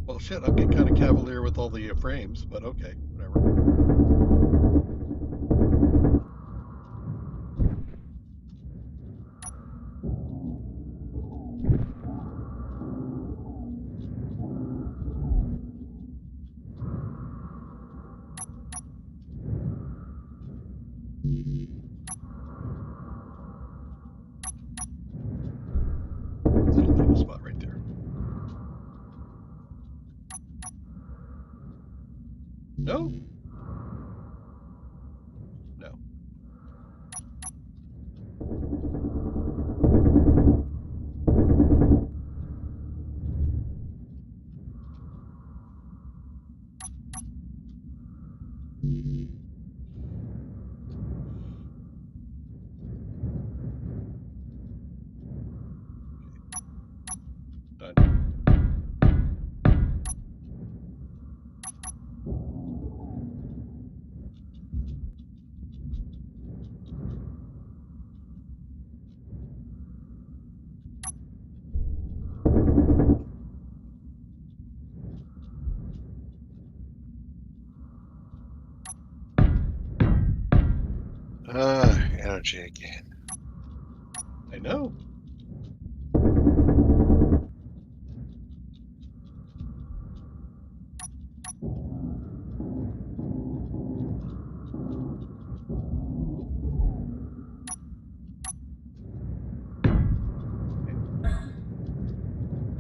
Well, shit, I'm getting kind of cavalier with all the frames, but okay, whatever. A little bit of a spot right there. No? No. Done. Energy again. I know.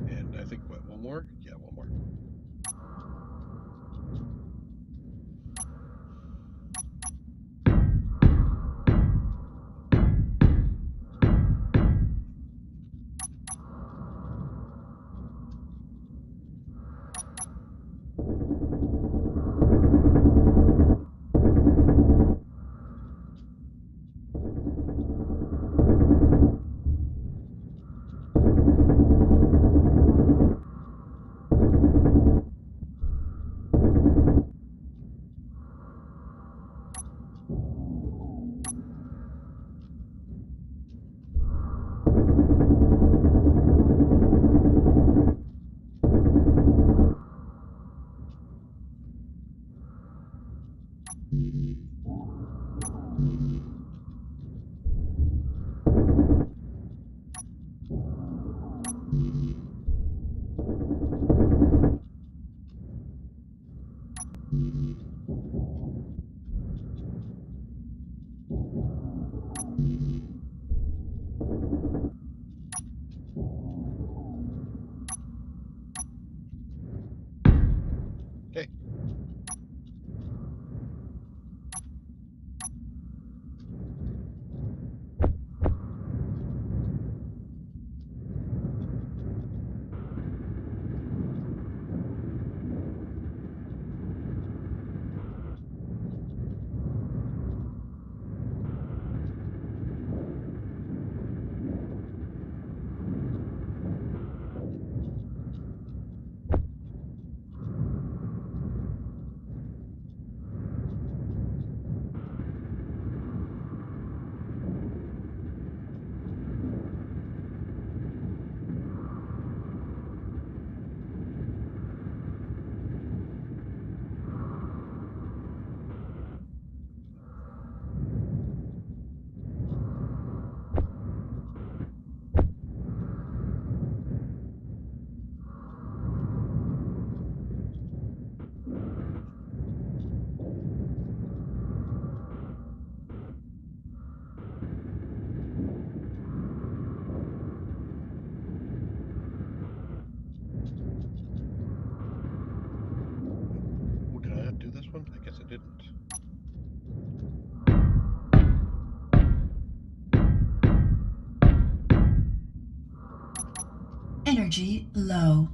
And I think, what, one more? Yeah, one more. Okay. Ooh, did I not do this one? I guess I didn't. Energy low.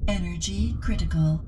Energy critical.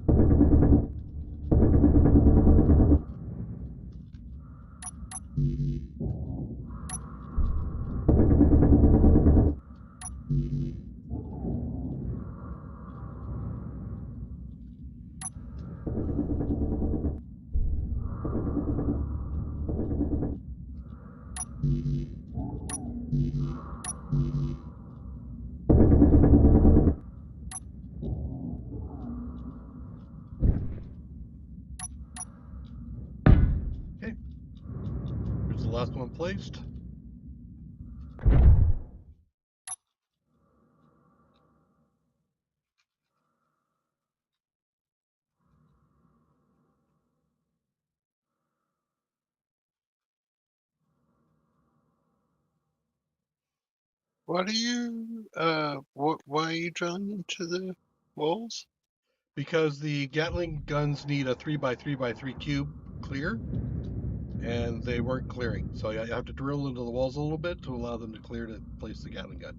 Okay. Here's the last one placed. What are you? Why are you drilling into the walls? Because the Gatling guns need a 3x3x3 cube clear, and they weren't clearing. So I have to drill into the walls a little bit to allow them to clear to place the Gatling gun.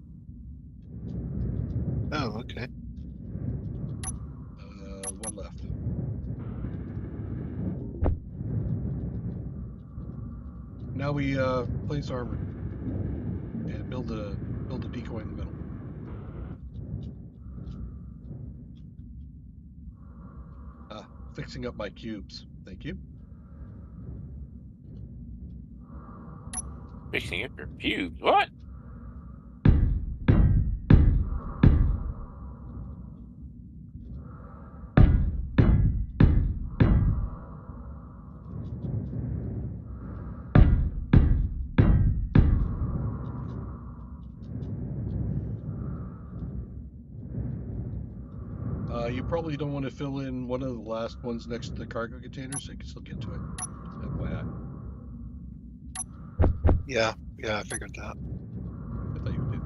Oh, okay. One left. Now we place armor and build a decoy in the middle. Fixing up my cubes. Thank you. Fixing up your fuse. What? You probably don't want to fill in one of the last ones next to the cargo container, so you can still get to it. FYI. Yeah, I figured that. I thought you did.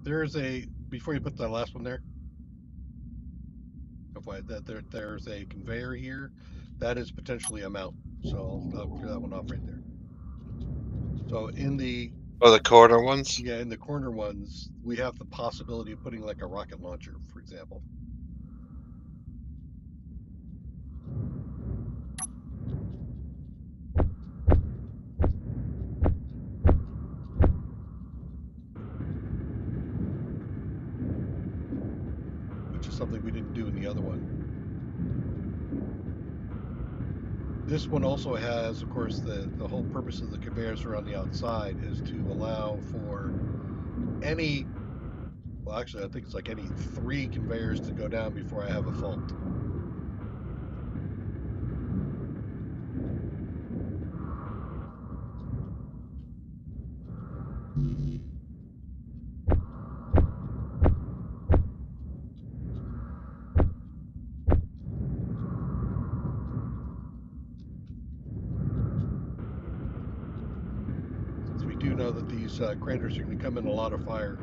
There's a, before you put that last one there, there's a conveyor here. That is potentially a mount. So I'll clear that one off right there. So in the, Oh, the corner ones? yeah, in the corner ones, we have the possibility of putting like a rocket launcher, for example. Which is something we didn't do in the other one. This one also has, of course, the whole purpose of the conveyors around the outside is to allow for any, well, actually, I think it's like any 3 conveyors to go down before I have a fault. Since we do know that these craters are going to come in a lot of fire.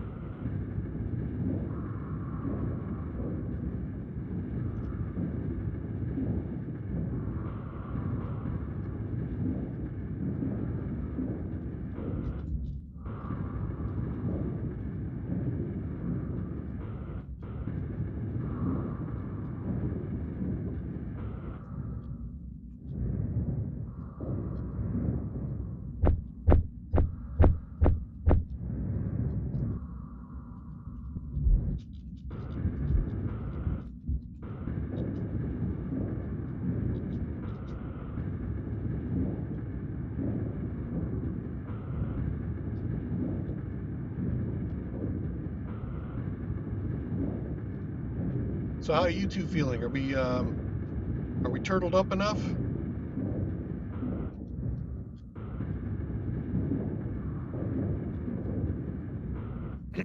So how are you two feeling? Are we turtled up enough?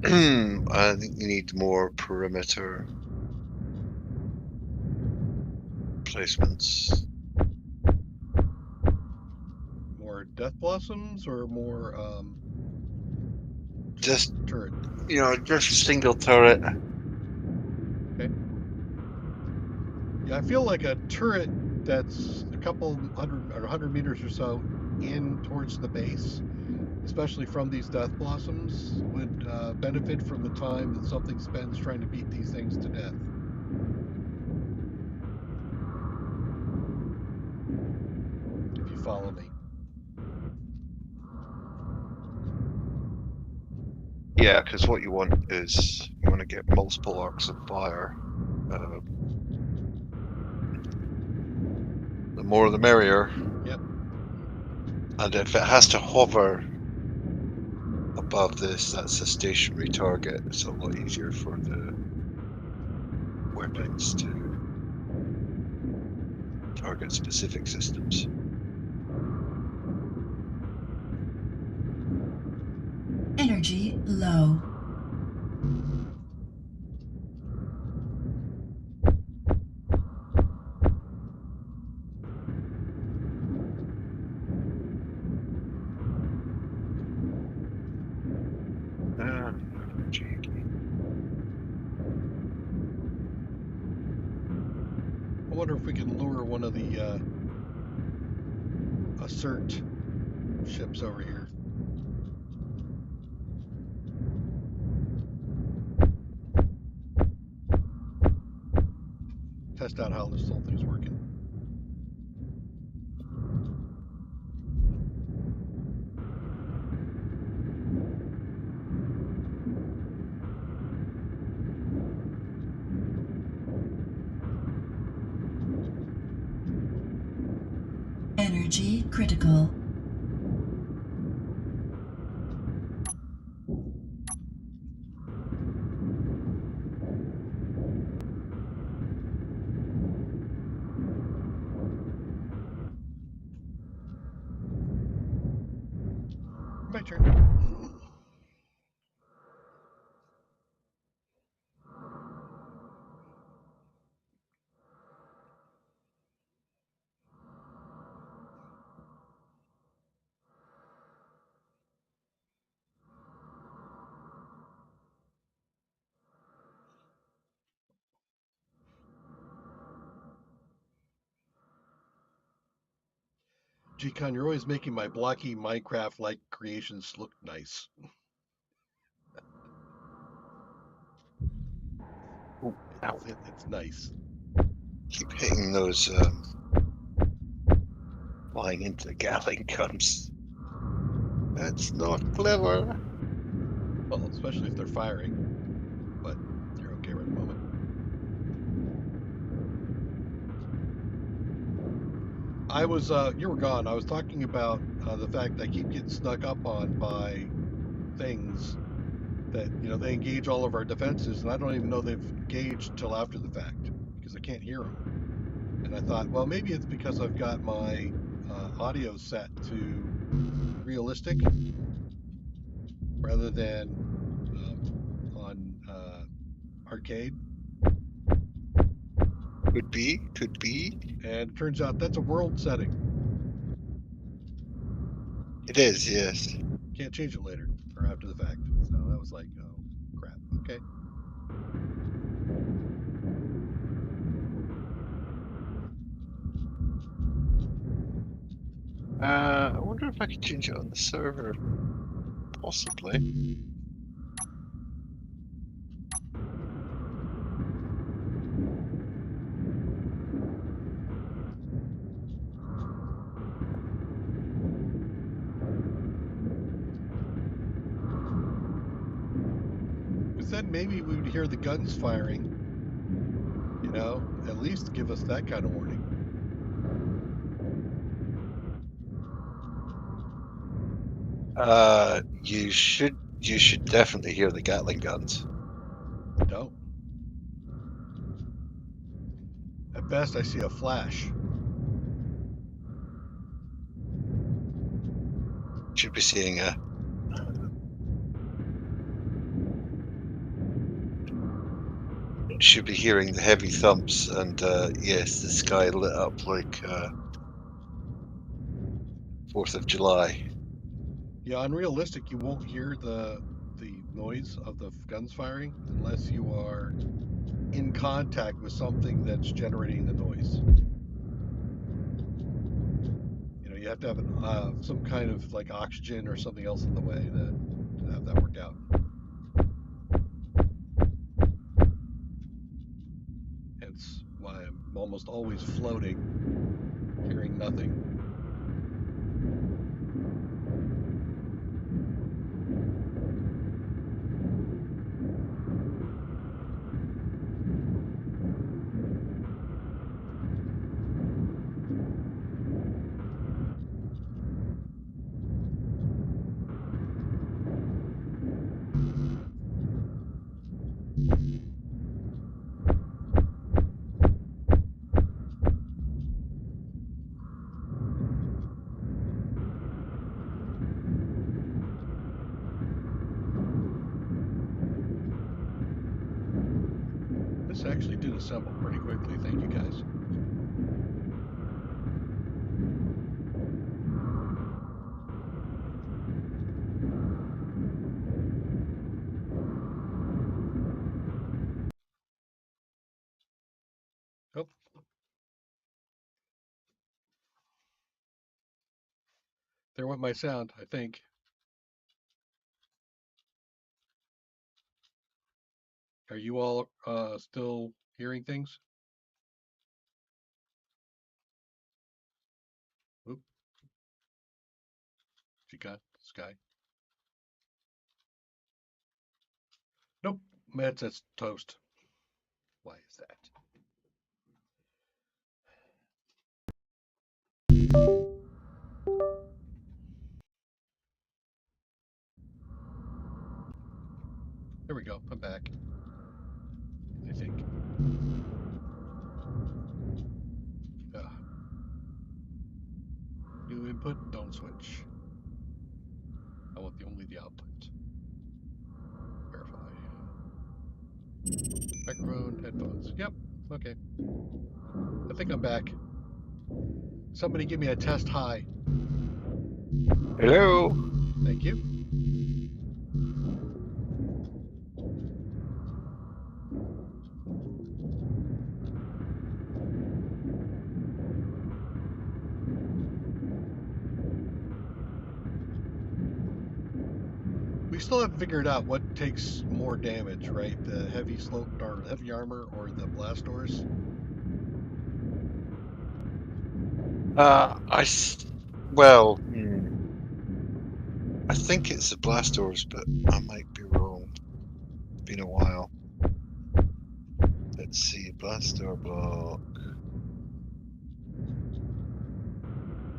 I think you need more perimeter placements. More death blossoms or more Just, turret? just a single turret. Okay. Yeah, I feel like a turret that's a couple hundred or 100 meters or so in towards the base, especially from these death blossoms, would benefit from the time that something spends trying to beat these things to death. If you follow me. Yeah, because what you want is you want to get multiple arcs of fire. The more the merrier. Yep. And if it has to hover above this, that's a stationary target. It's a lot easier for the weapons to target specific systems. Energy low. I wonder if we can lure one of the assert ships over here. Test out how this whole thing's working. Energy critical. My turn. G-Con, you're always making my blocky Minecraft-like creations look nice. Ooh, ow. It's nice. Keep hitting those flying into the Gatling guns. That's not clever. Well, especially if they're firing. But they're okay right at the moment. I was, you were gone. I was talking about the fact that I keep getting snuck up on by things that, they engage all of our defenses, and I don't even know they've engaged till after the fact because I can't hear them. And I thought, well, maybe it's because I've got my audio set to realistic rather than on arcade. Could be, could be. And it turns out that's a world setting. It is, yes. Can't change it later or after the fact. So that was like, oh, crap. Okay. I wonder if I could change it on the server. Possibly. Because then maybe we would hear the guns firing, at least give us that kind of warning. You should definitely hear the Gatling guns. Don't. At best, I see a flash. Should be seeing a. Should be hearing the heavy thumps, and yes, the sky lit up like 4th of July. Yeah, on realistic, you won't hear the noise of the guns firing unless you are in contact with something that's generating the noise. You have to have some kind of like oxygen or something else in the way to have that work out. Hence why I'm almost always floating, hearing nothing. This actually did assemble pretty quickly. Thank you, guys. Oh, There went my sound, I think. Are you all still hearing things? Oop. She got Sky. Nope. My headset's toast. Why is that? There we go. I'm back. I think. New input, don't switch. I want only the output. Verify. Microphone, headphones. Yep. Okay. I think I'm back. Somebody give me a test high. Hello. Thank you. We still haven't figured out what takes more damage, right? The heavy slope or heavy armor or the blast doors? Well, I think it's the blast doors, but I might be wrong. It's been a while. Let's see, blast door block.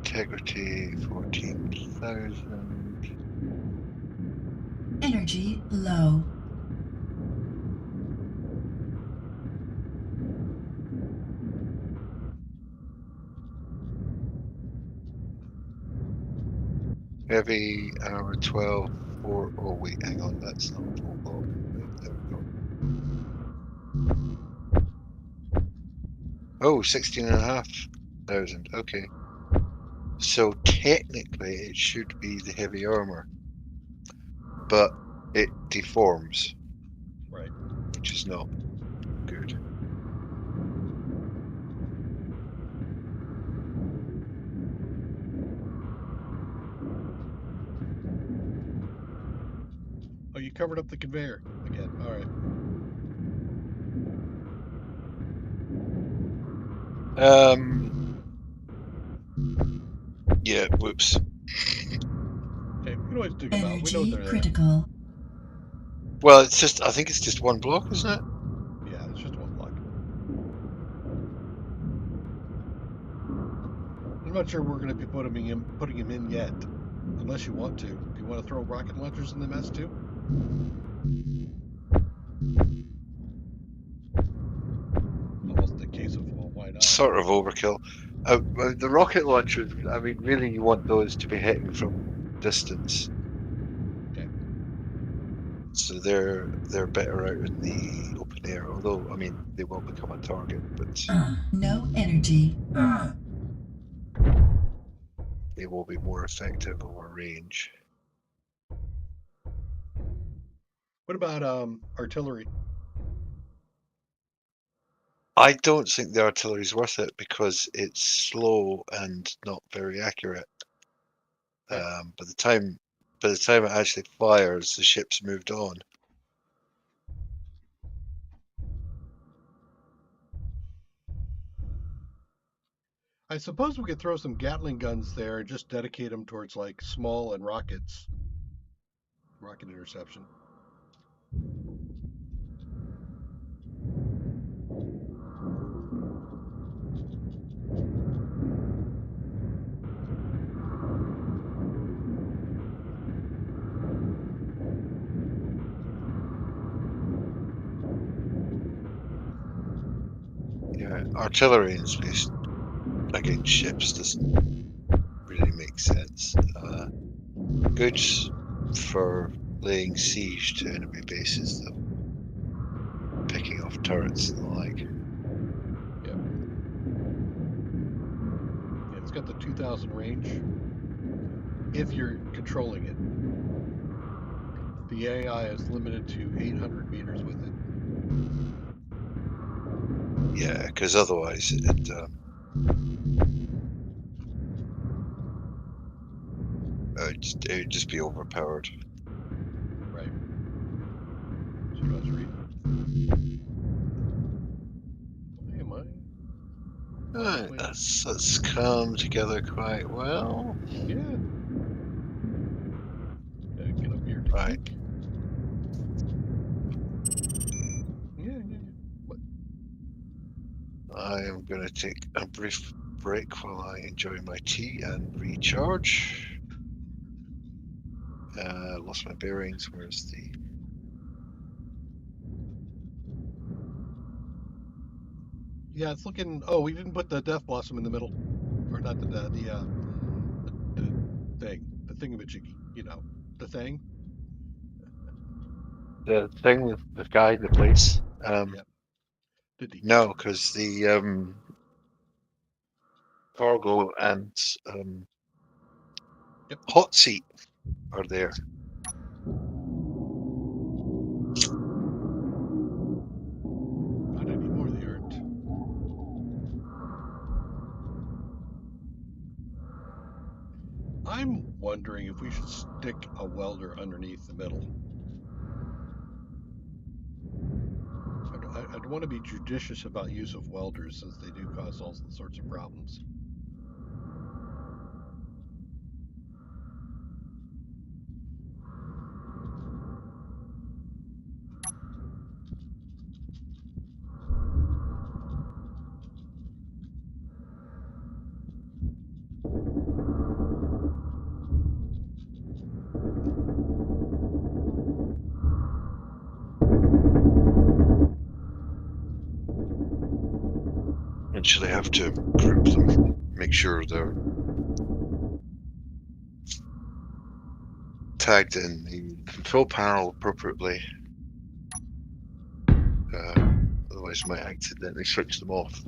Integrity 14,000. Energy low. Heavy armor 12. Oh wait, hang on, that's not full block. Right, there we go. Oh, 16,500. Okay. So technically it should be the heavy armor, but it deforms. Right. Which is not good. Oh, you covered up the conveyor again. All right. Yeah, whoops. Okay, we can always dig them out. We know Energy they're there. critical. Well, it's just, I think it's just one block, isn't it? Yeah, it's just one block. I'm not sure we're going to be putting him in yet, unless you want to. Do you want to throw rocket launchers in the mess too? Almost a case of, well, why not? Sort of overkill. The rocket launchers, I mean, really you want those to be hitting from distance. Okay. So they're better out in the open air, although, I mean, they will become a target, but No energy. they will be more effective over range. What about artillery? I don't think the artillery's worth it because it's slow and not very accurate. Right. By the time it actually fires, the ship's moved on. I suppose we could throw some Gatling guns there and just dedicate them towards like small and rockets. Rocket interception. Yeah, artillery in space against ships doesn't really make sense. Good for laying siege to enemy bases, though. Picking off turrets and the like. Yeah, it's got the 2,000 range if you're controlling it. The AI is limited to 800 meters with it. Yeah, because otherwise it would just be overpowered. Right. That's what I was reading. Why am I? Right, that's come together quite well. Yeah. Gotta get up here to Right. geek. Yeah. What? I am going to take a brief break while I enjoy my tea and recharge. Lost my bearings. Where's the... Yeah, it's looking. Oh, we didn't put the death blossom in the middle, or not the thing, the thingamajiggy. You know, the thing. The thing with the guy in the place? Yeah. The D. No, because the cargo and Yep. hot seat are there. Not anymore. They aren't. I'm wondering if we should stick a welder underneath the middle. I'd want to be judicious about use of welders since they do cause all sorts of problems. Eventually have to group them, make sure they're tagged in the control panel appropriately. Otherwise I might accidentally switch them off.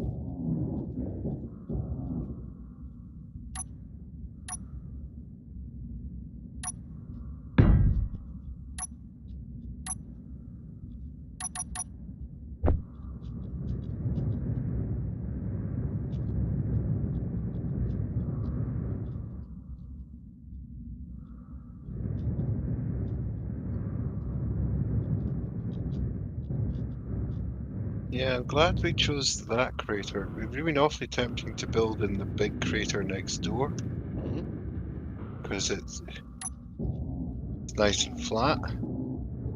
Yeah, I'm glad we chose that crater. It would have been awfully tempting to build in the big crater next door, because it's nice and flat.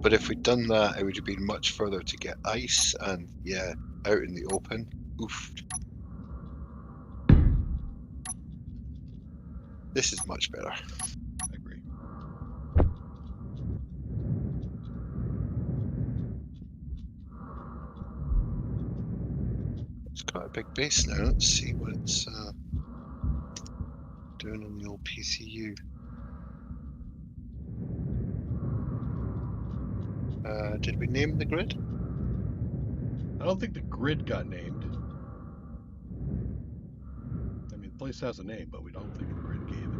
But if we'd done that, it would have been much further to get ice, and yeah, out in the open. Oof. This is much better. I agree. It's quite a big base now. Let's see what it's doing on the old PCU. Did we name the grid? I don't think the grid got named. I mean, the place has a name, but we don't think the grid gave it.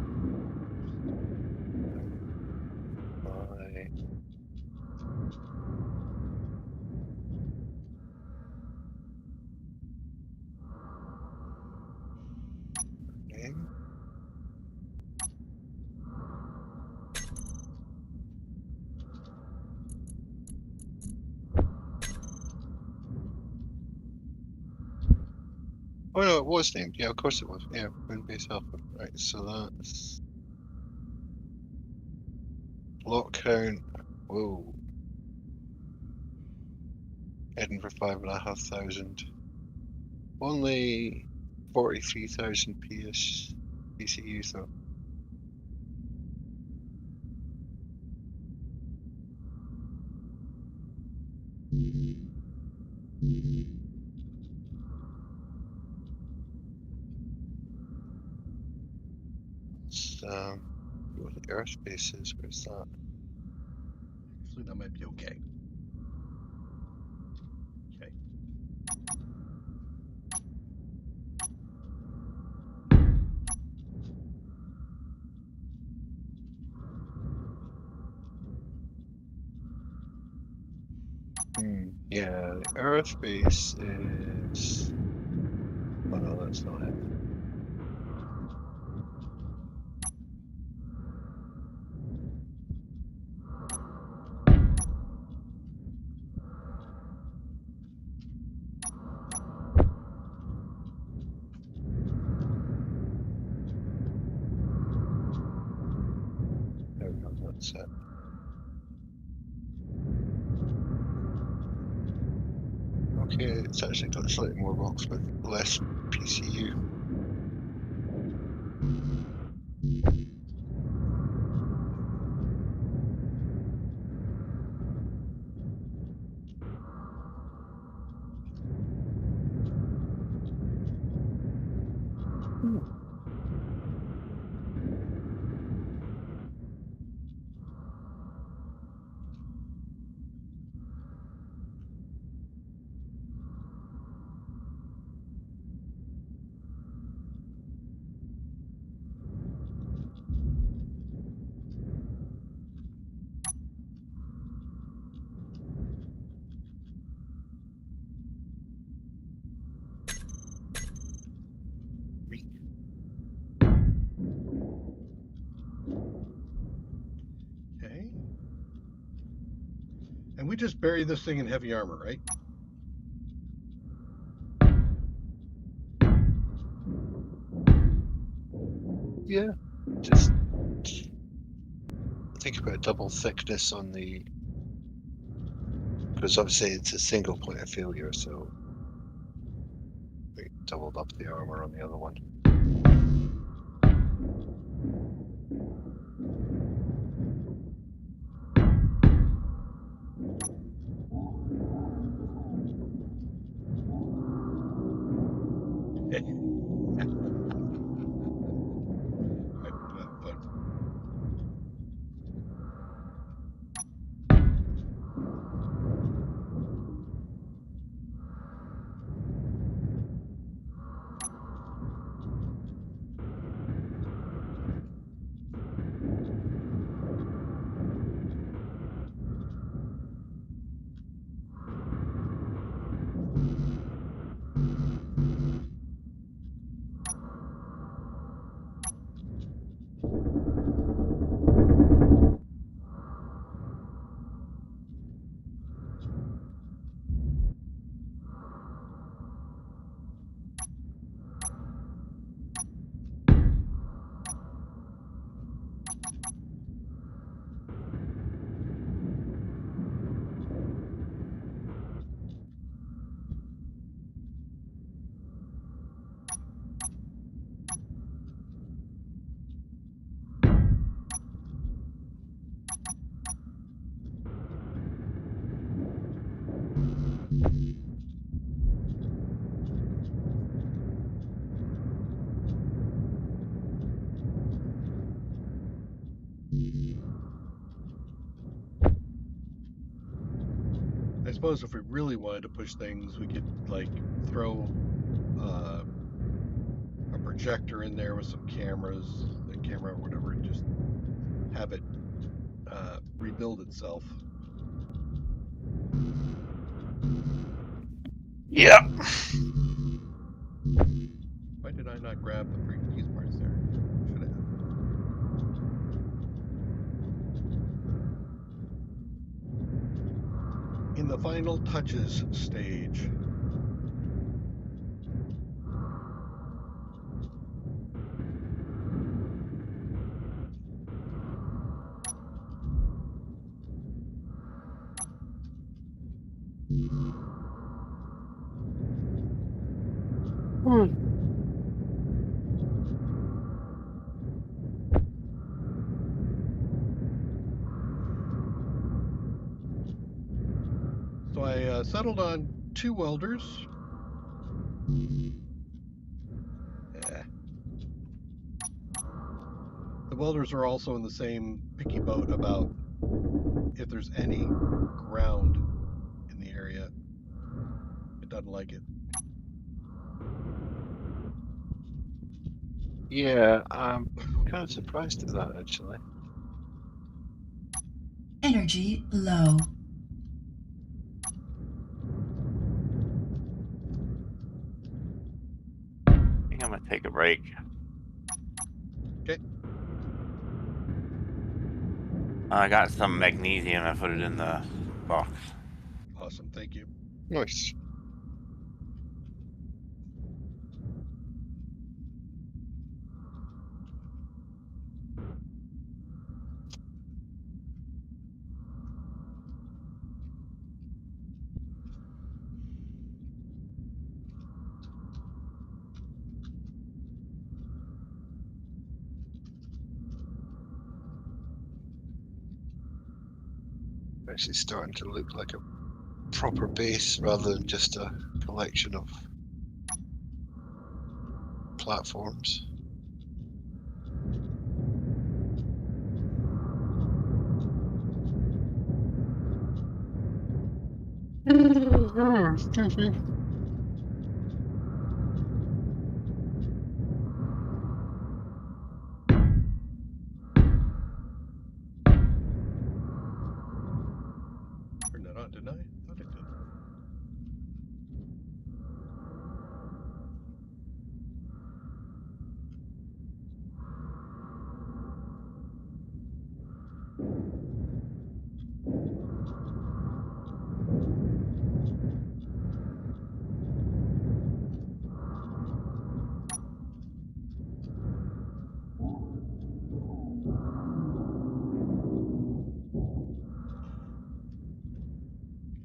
Name? Oh no, it was named. Yeah, of course it was. Yeah, Moonbase Alpha. Right, so that's block count. Whoa. Heading for 5,500. Only 43,000 PCU though. It's what the airspace is. Where's that? Actually, that might be okay. Okay. Yeah, the airspace is. Oh no, that's not it. set. Okay, it's actually got slightly more rocks with less PCU. Okay. And we just bury this thing in heavy armor, right? Yeah, just think about double thickness on the, because obviously it's a single point of failure, so we doubled up the armor on the other one. Fun. I suppose if we really wanted to push things, we could like throw a projector in there with some cameras, the camera or whatever, and just have it rebuild itself. Yeah. Why did I not grab the these parts there? Should have. In the final touches stage. So I settled on 2 welders. The welders are also in the same picky boat about if there's any ground in the area. It doesn't like it. Yeah, I'm kind of surprised at that actually. Energy low. I think I'm gonna take a break. Okay. I got some magnesium. I put it in the box. Awesome. Thank you. Nice. Actually starting to look like a proper base rather than just a collection of platforms. Excuse me. Turned that on, didn't I? I thought I did.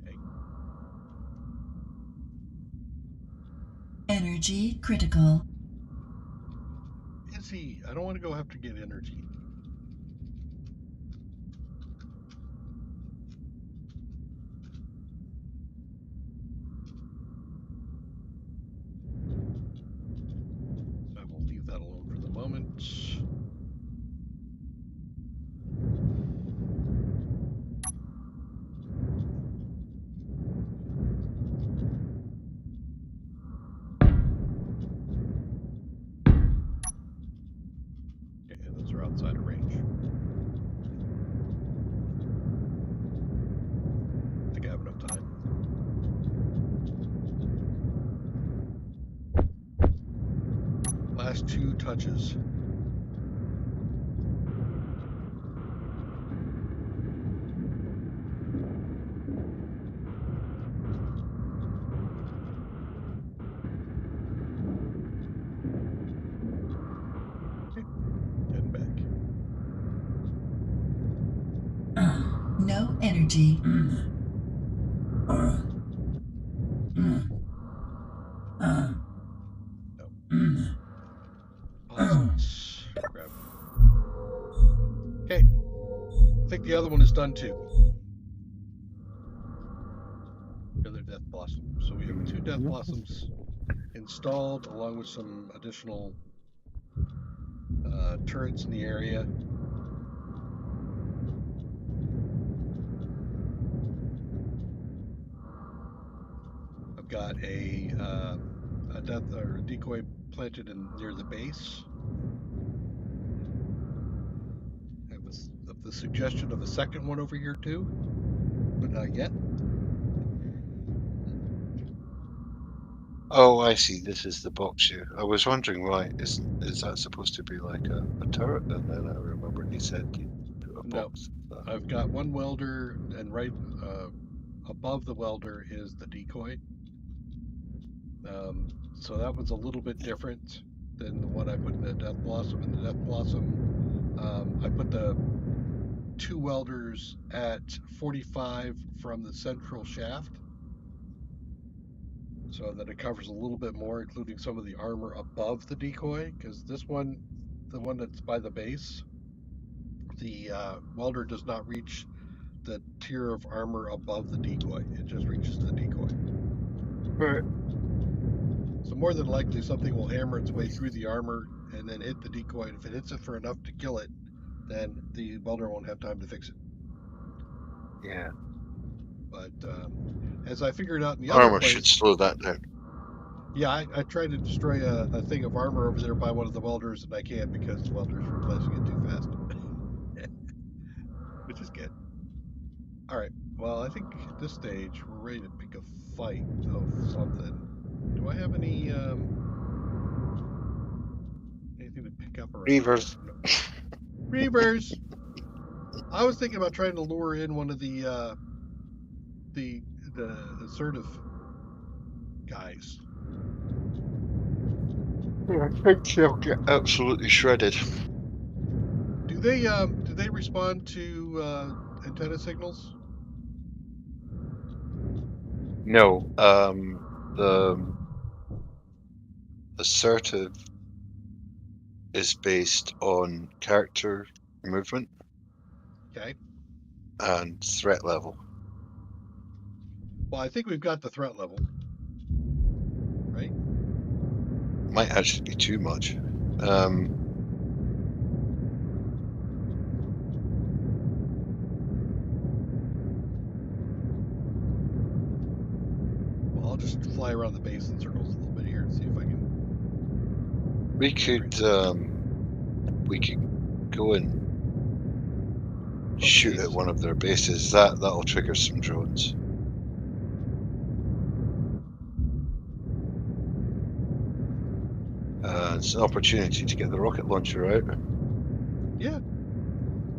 Okay. Energy critical. Is he? I don't want to go have to get energy. I will leave that alone for the moment. Okay, those are outside of range. I think I have enough time. Last 2 touches. Okay, heading back. No energy. Deposits. Grab. Okay. I think the other one is done too. The other death blossom. So we have 2 death blossoms installed, along with some additional turrets in the area. I've got a death or a decoy planted in near the base. I have the suggestion of a second one over here too, but not yet. Oh, I see. This is the box here. I was wondering why. Is that supposed to be like a turret? And then I remember he said you put a No, box. I've got one welder, and right above the welder is the decoy. So that was a little bit different than the one I put in the Death Blossom. In the Death Blossom, I put the 2 welders at 45 from the central shaft, so that it covers a little bit more, including some of the armor above the decoy. Because this one, the one that's by the base, the welder does not reach the tier of armor above the decoy. It just reaches the decoy. Right. So more than likely, something will hammer its way through the armor and then hit the decoy. And if it hits it for enough to kill it, then the welder won't have time to fix it. Yeah. But as I figured out in the other Armor should place, slow that down. yeah, I tried to destroy a thing of armor over there by one of the welders, and I can't because the welder's replacing it too fast. Which is good. All right. Well, I think at this stage we're ready to pick a fight of something. Do I have any anything to pick up around Reavers. here? No. Reavers. I was thinking about trying to lure in one of the assertive guys. Yeah, I think they'll get absolutely shredded. Do they respond to antenna signals? No, the assertive is based on character movement. Okay. and threat level. Well, I think we've got the threat level, right? Might actually be too much. Well, I'll just fly around the base in circles a little bit here and see if I can. We could go and the shoot base? at one of their bases. That'll trigger some drones. It's an opportunity to get the rocket launcher out. Yeah.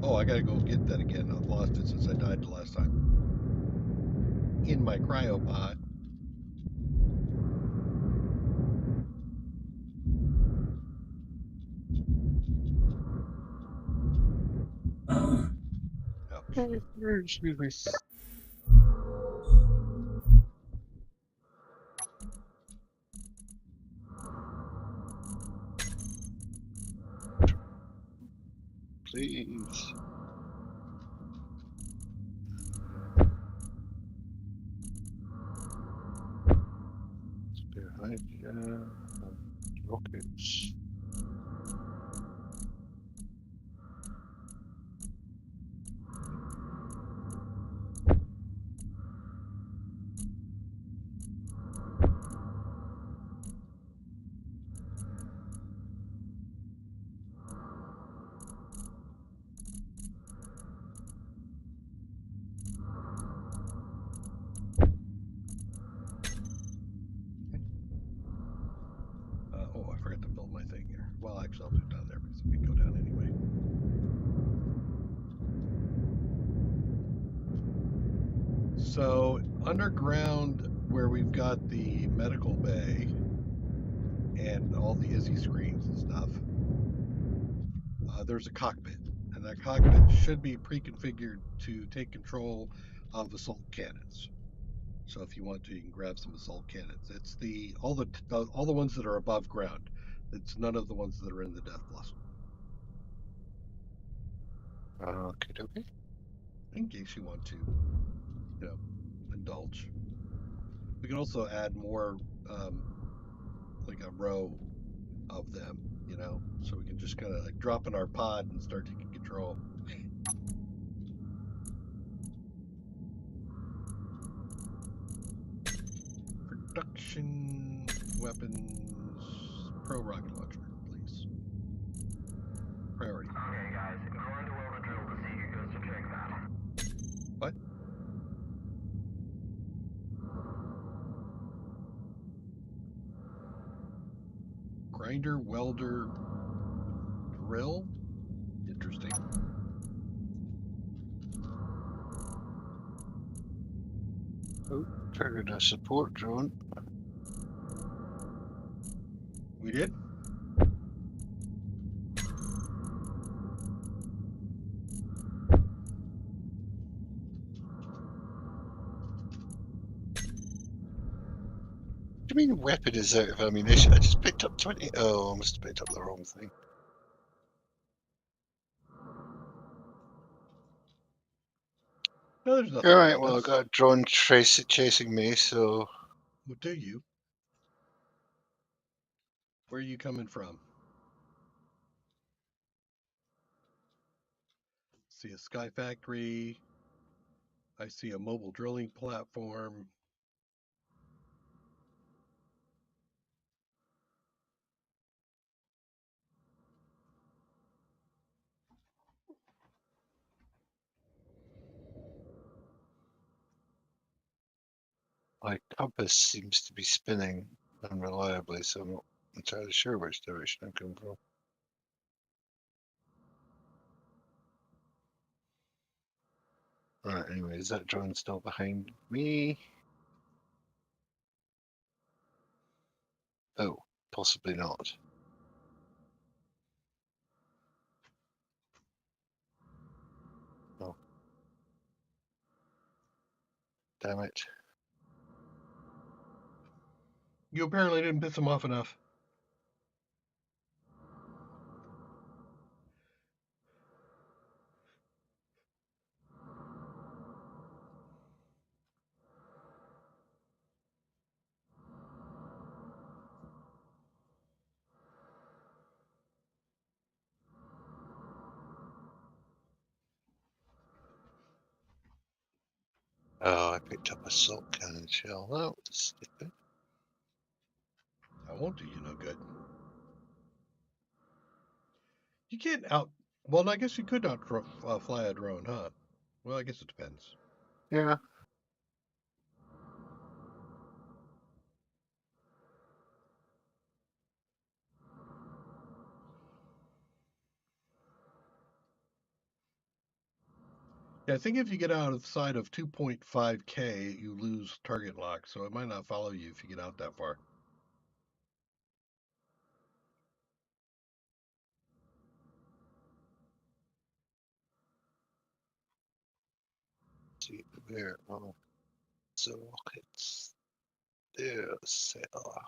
Oh, I gotta go get that again. I've lost it since I died the last time. In my cryopod. Ouch. Excuse me. Please. Behind rockets. Oh, I forgot to build my thing here. Well, actually, I'll do it down there because we can go down anyway. So, underground, where we've got the medical bay and all the ISI screens and stuff, there's a cockpit. And that cockpit should be pre-configured to take control of assault cannons. So if you want to, you can grab some assault cannons. It's all the ones that are above ground. It's none of the ones that are in the Death Blossom. Okay. In case you want to, indulge. We can also add more, like a row of them, so we can just kind of like drop in our pod and start taking control. Production weapons, pro rocket launcher, please. Priority. Okay, guys, go into Welder Drill to see who goes to check that. What? Grinder, welder, drill? Interesting. Oh, triggered a support drone. We did? What do you mean weapon is out of ammunition? I just picked up 20. Oh, I must have picked up the wrong thing. No, there's nothing. Alright, well, I've got a drone chasing me, so. What do you? Where are you coming from? See a sky factory. I see a mobile drilling platform. My compass seems to be spinning unreliably, so I'm not entirely sure which direction I'm coming from. Alright, anyway, is that drone still behind me? Oh, possibly not. Oh. Damn it. You apparently didn't piss him off enough. Oh, I picked up a salt cannon shell. That was stupid. That won't do you no good. You can't out. Well, I guess you could not fly a drone, huh? Well, I guess it depends. Yeah. Yeah, I think if you get out of sight of 2.5K, you lose target lock, so it might not follow you if you get out that far. See where? Oh, the rockets. There, sailor.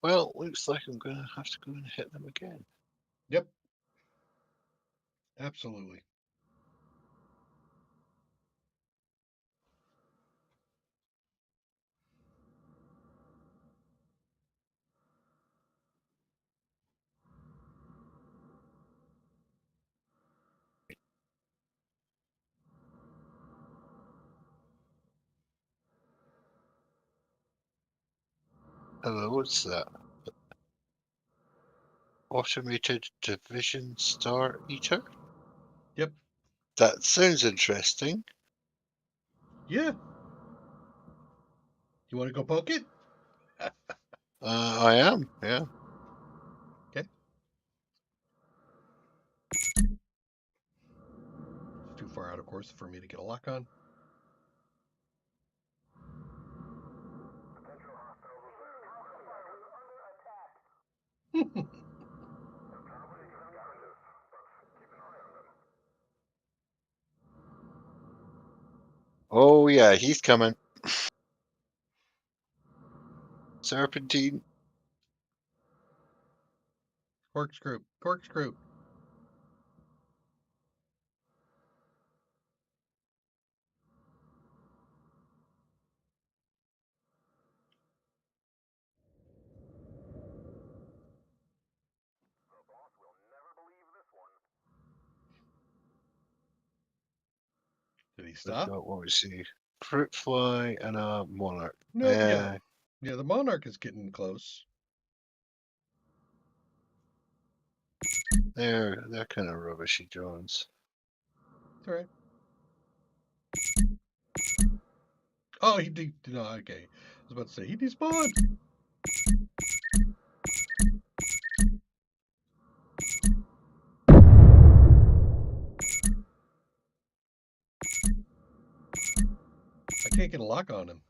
Well, looks like I'm going to have to go and hit them again. Yep. Absolutely. Hello, what's that? Automated division star eater? Yep. That sounds interesting. Yeah. You want to go poke it? I am, yeah. Okay. It's too far out of course for me to get a lock on. Potential hostiles Hmm. probably scavengers, but keep an eye on them. Oh, yeah, he's coming. Serpentine. Corkscrew. Corkscrew. The boss will never believe this one. Did he We've stop? got what we see. Fruit fly and a monarch. Nope. Yeah. Yeah, the monarch is getting close. They're kind of rubbishy drones. It's all right. Oh, he did. No, okay. I was about to say he despawned. I can't get a lock on him.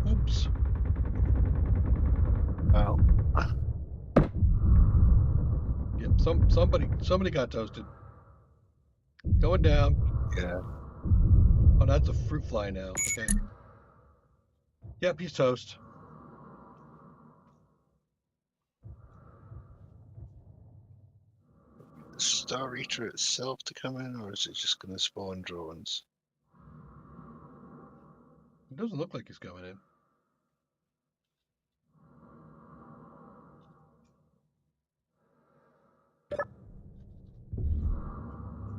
Oops. Well, Yep. Somebody got toasted. Going down. yeah. Oh, that's a fruit fly now. Okay. Yep, he's toast. The Star Eater itself to come in, or is it just going to spawn drones? It doesn't look like he's coming in.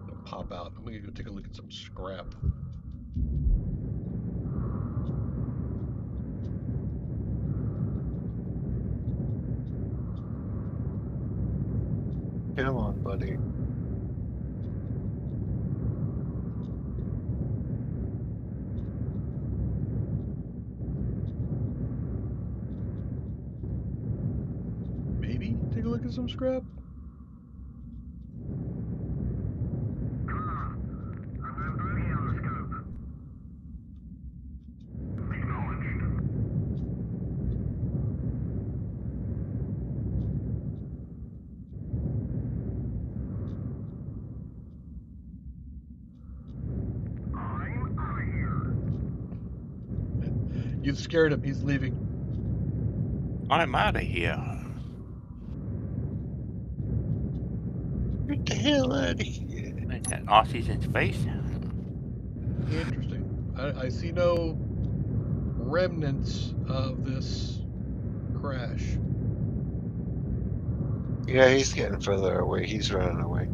Gonna pop out. I'm gonna go take a look at some scrap. Come on, buddy. Maybe take a look at some scrap. I'm boogie on the scope. Acknowledged. I'm out of here. You've scared him. He's leaving. I'm out of here. Get the hell out of here. Is that Aussies in space? Interesting. I see no remnants of this crash. Yeah, he's getting further away. He's running away.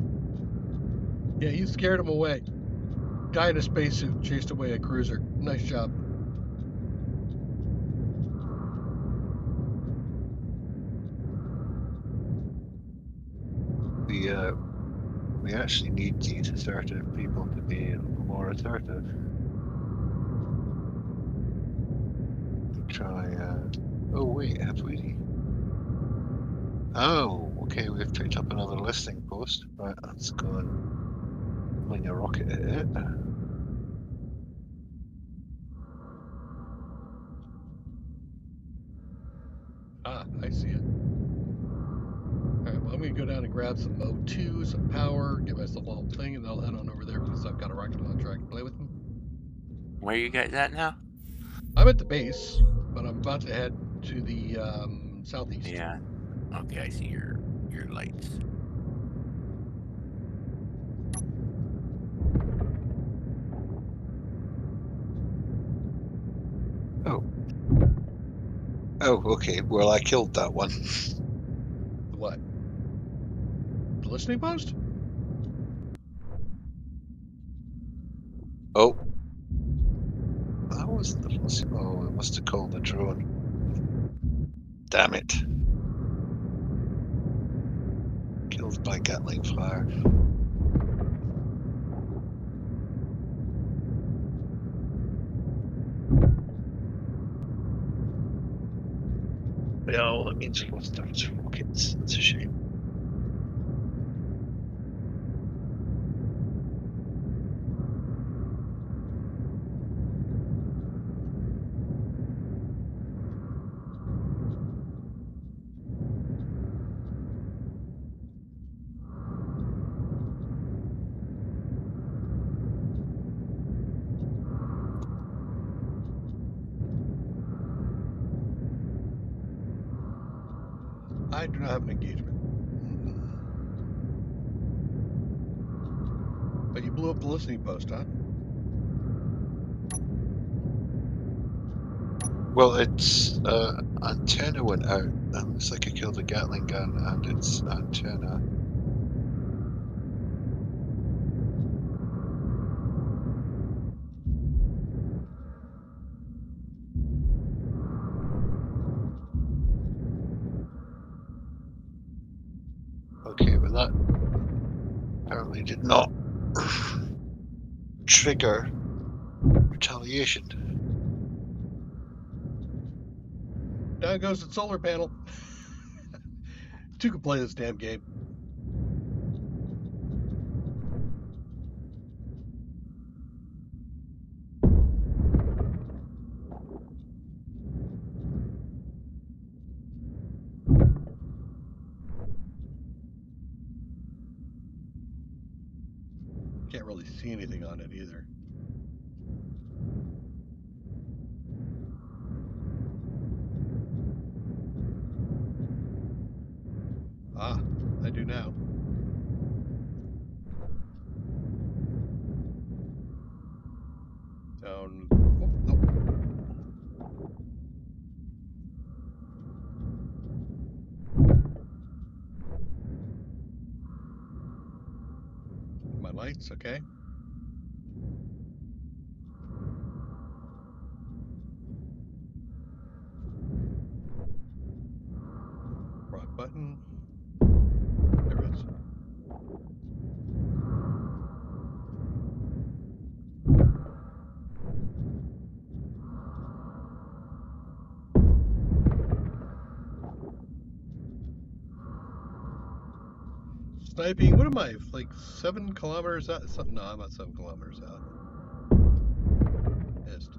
Yeah, you scared him away. Guy in a spacesuit chased away a cruiser. Nice job. We actually need these assertive people to be a little more assertive. Try. Oh wait, have we? Oh, okay. We've picked up another listening post. Right, let's go and fling a rocket at it. Ah, I see it. Alright, well, I'm going to go down and grab some O2, some power, get myself a whole thing, and I'll head on over there because I've got a rocket launcher I can play with them. Where you guys at now? I'm at the base, but I'm about to head to the southeast. Yeah. Okay, I see your lights. Oh, okay. Well, I killed that one. The what? The listening post? Oh. That wasn't the first. Oh, it must have called the drone. Damn it. Killed by Gatling fire. Well, that means we lost our rockets. That's a shame. I do not have an engagement. But you blew up the listening post, huh? Well, its antenna went out. It looks like I killed a Gatling gun and its antenna. Okay, but that apparently did not trigger retaliation. Down goes the solar panel. Two can play this damn game. Can't really see anything on it either. Ah, I do now. Down. Oh, nope. My lights, okay. Wrong button. There it is. Sniping, what am I, like 7 kilometers out? No, I'm not 7 kilometers out. Missed.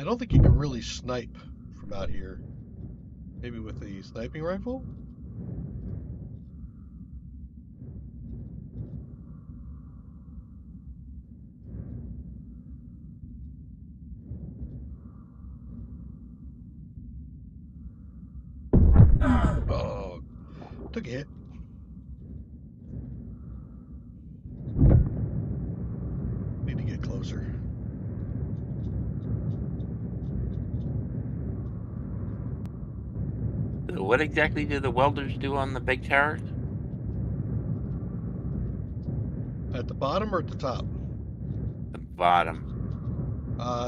I don't think you can really snipe from out here. Maybe with the sniping rifle? Oh, took a hit. Need to get closer. So what exactly do the welders do on the big towers? At the bottom or at the top? The bottom.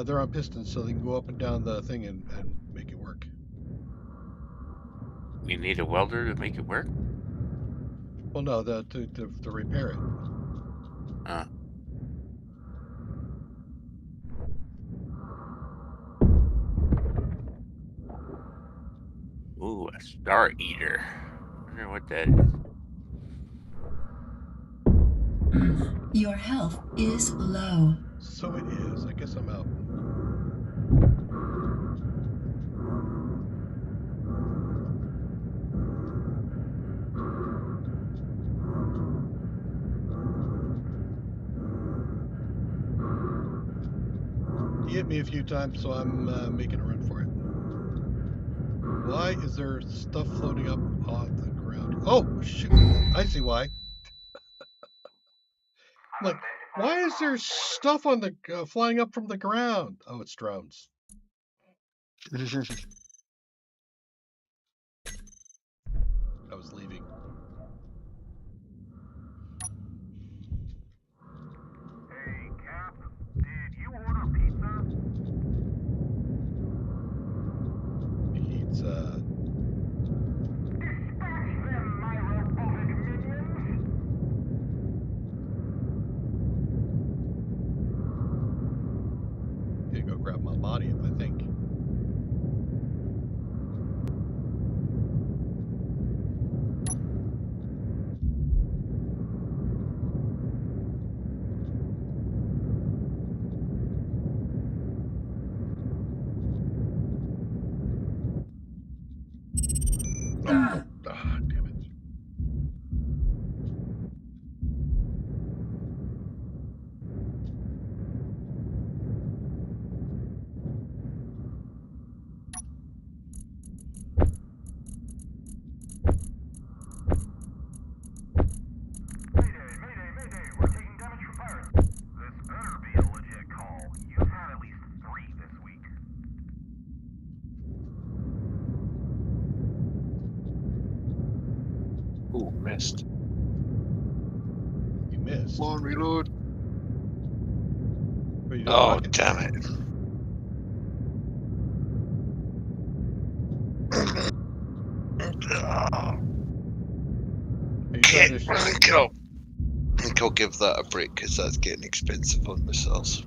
They're on pistons, so they can go up and down the thing and make it work. You need a welder to make it work? Well, no, to repair it. Uh. Ooh, a star eater. Wonder what that is. Your health is low. So it is. I guess I'm out. He hit me a few times, so I'm making a run for it. Why is there stuff floating up off the ground? Oh, shoot. I see why. I'm like, why is there stuff on the flying up from the ground? Oh, it's drones. I was leaving. Hey, Cap, did you order pizza? Pizza. Dispatch them, my robotic minions! Gonna go grab my body, I think. Oh, damn it. Mayday, we're taking damage from pirates. This better be a legit call. You've had at least 3 this week. Oh, missed. You missed. Come on, reload. What are you doing, Oh, Rocket? damn it. Are you trying to I think I'll give that a break because that's getting expensive on missiles.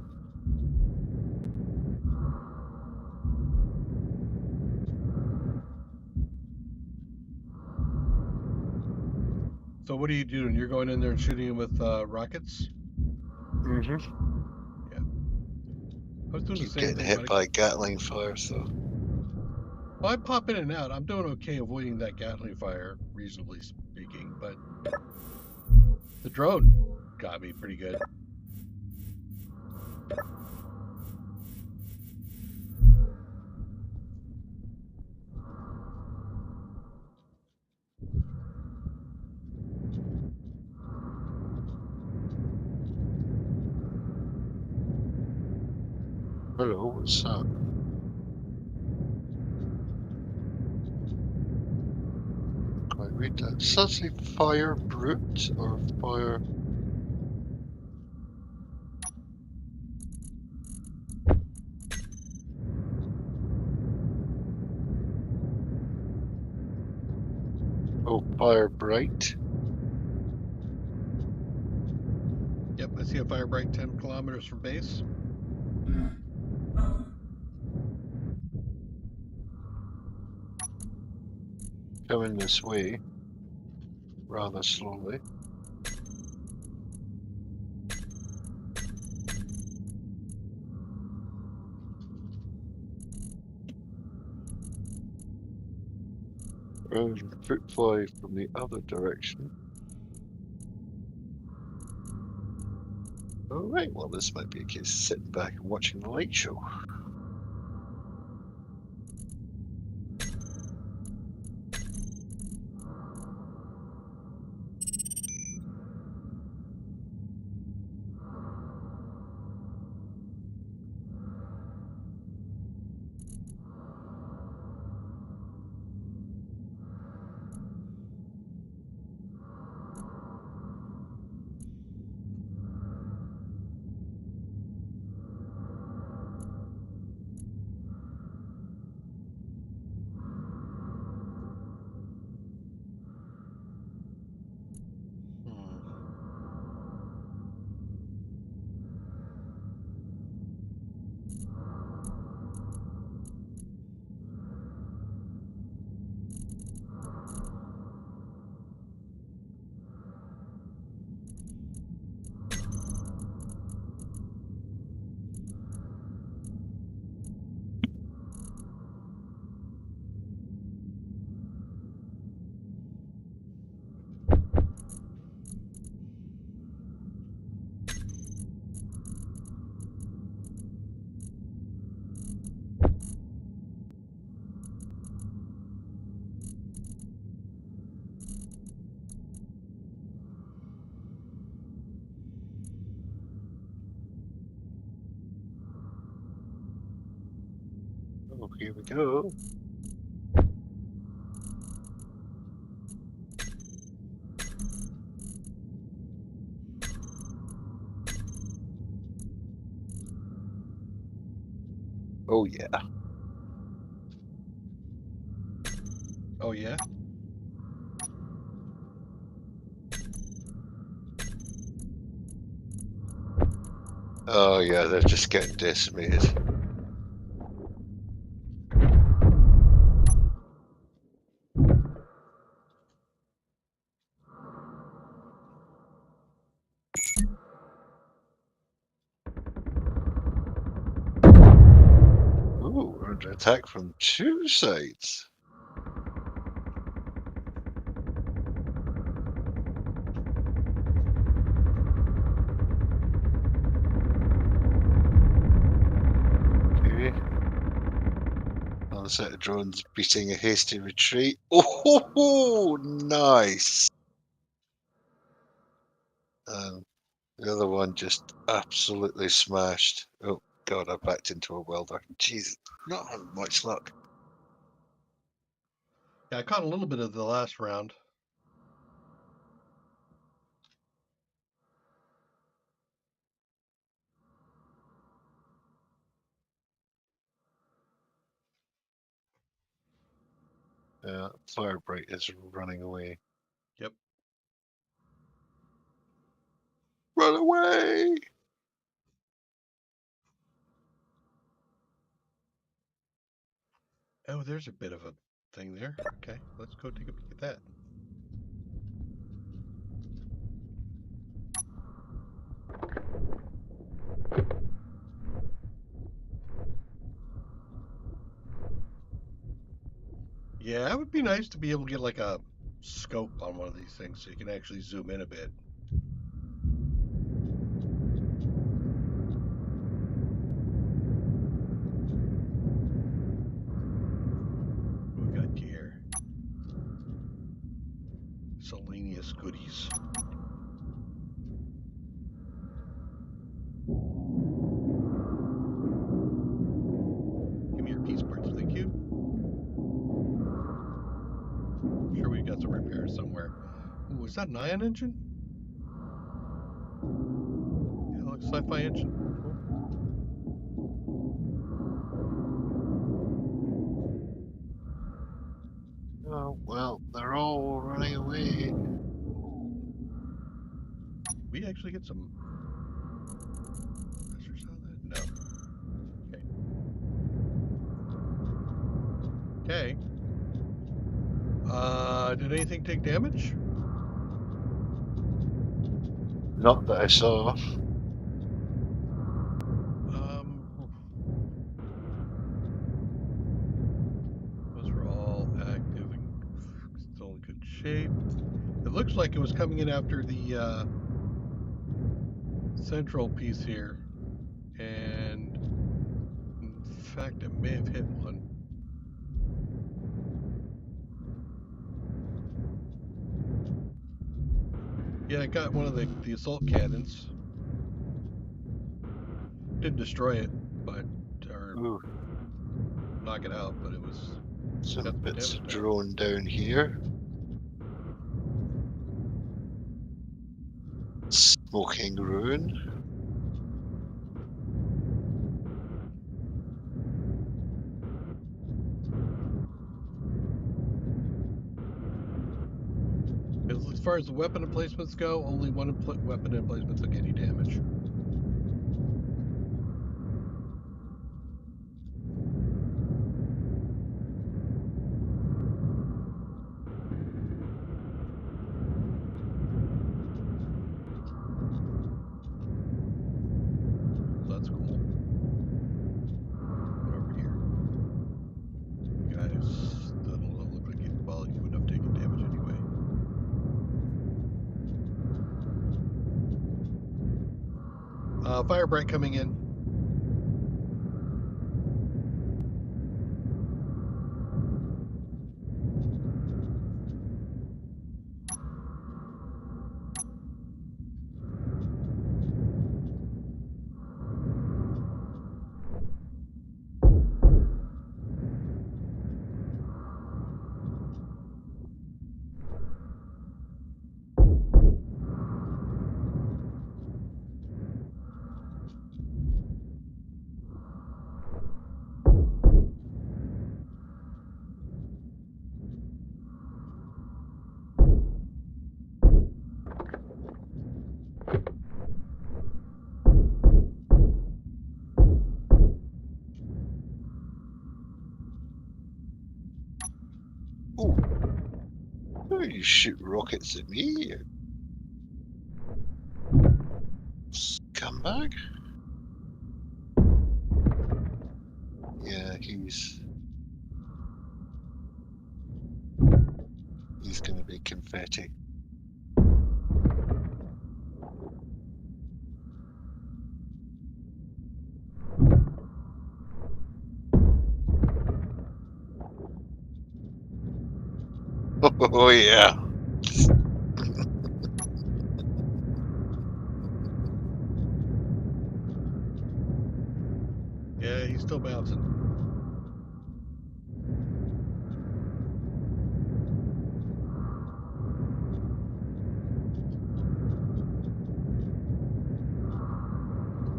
So what are you doing? You're going in there and shooting him with rockets? Mm-hmm. I was doing the Keep same getting thing. hit by Gatling fire, so. Well, I pop in and out. I'm doing okay avoiding that Gatling fire, reasonably speaking, but the drone got me pretty good. Hello, what's that? Quite read that. Does that say fire brute or fire? Oh, fire bright. Yep, I see a fire break 10 kilometers from base. Coming this way. Rather slowly. and fruit fly from the other direction. All right, well, this might be a case of sitting back and watching the light show. Oh, here we go. Oh, yeah. Oh, yeah? Oh, yeah, they're just getting decimated. Ooh, we're under attack from two sides. Okay. Another set of drones beating a hasty retreat. Oh, nice! And the other one just absolutely smashed. Oh, God, I backed into a welder. Jeez, not having much luck. Yeah, I caught a little bit of the last round. Firebright is running away. Yep. Run away! Oh, there's a bit of a thing there. Okay, let's go take a peek at that. Yeah, it would be nice to be able to get like a scope on one of these things so you can actually zoom in a bit. What we got here? Miscellaneous goodies. Give me your piece parts, thank you. I'm sure we got some repairs somewhere. Ooh, is that an ion engine? Yeah, looks sci-fi engine. Cool. Oh, well, they're all running away. We actually get some pressures on that? No. Okay. Did anything take damage? Not that I saw. Those were all active shape. It looks like it was coming in after the central piece here. And in fact, it may have hit one. Yeah, I got one of the assault cannons. Didn't destroy it, but or Ooh, knock it out, but it was some got some bits damage of now. drone down here. Smoking ruin. As far as the weapon emplacements go, only one weapon emplacement took any damage. That's cool. What over here? You guys, that don't look like it. Well, you wouldn't have taken damage anyway. Fire break coming in. Oh, you shoot rockets at me, you scumbag. Yeah, he's gonna be confetti. Oh yeah. Yeah, he's still bouncing.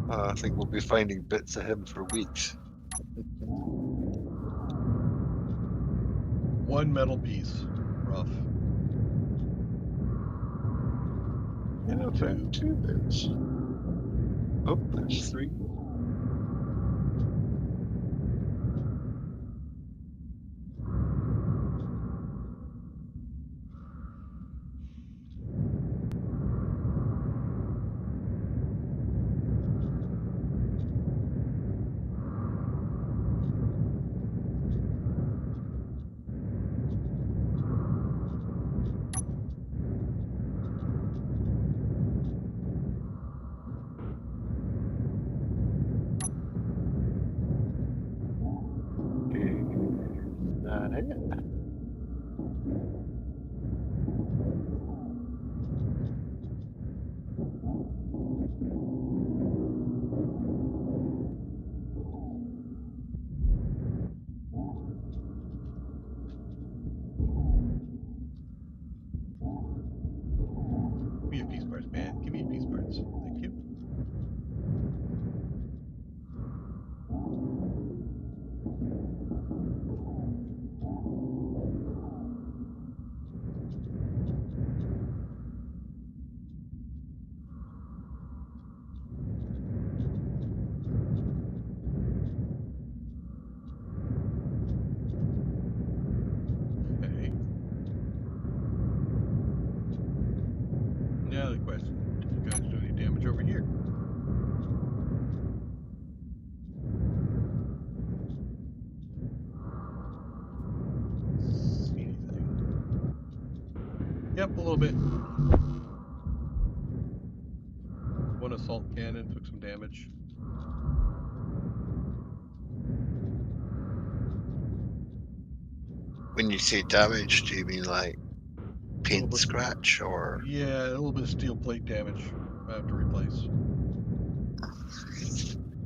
I think we'll be finding bits of him for weeks. One metal piece. Rough. And Yeah, a found two. 2 bits. Oh, there's 3. Yep, a little bit. One assault cannon took some damage. When you say damage, do you mean like paint bit. scratch or? Yeah, a little bit of steel plate damage I have to replace.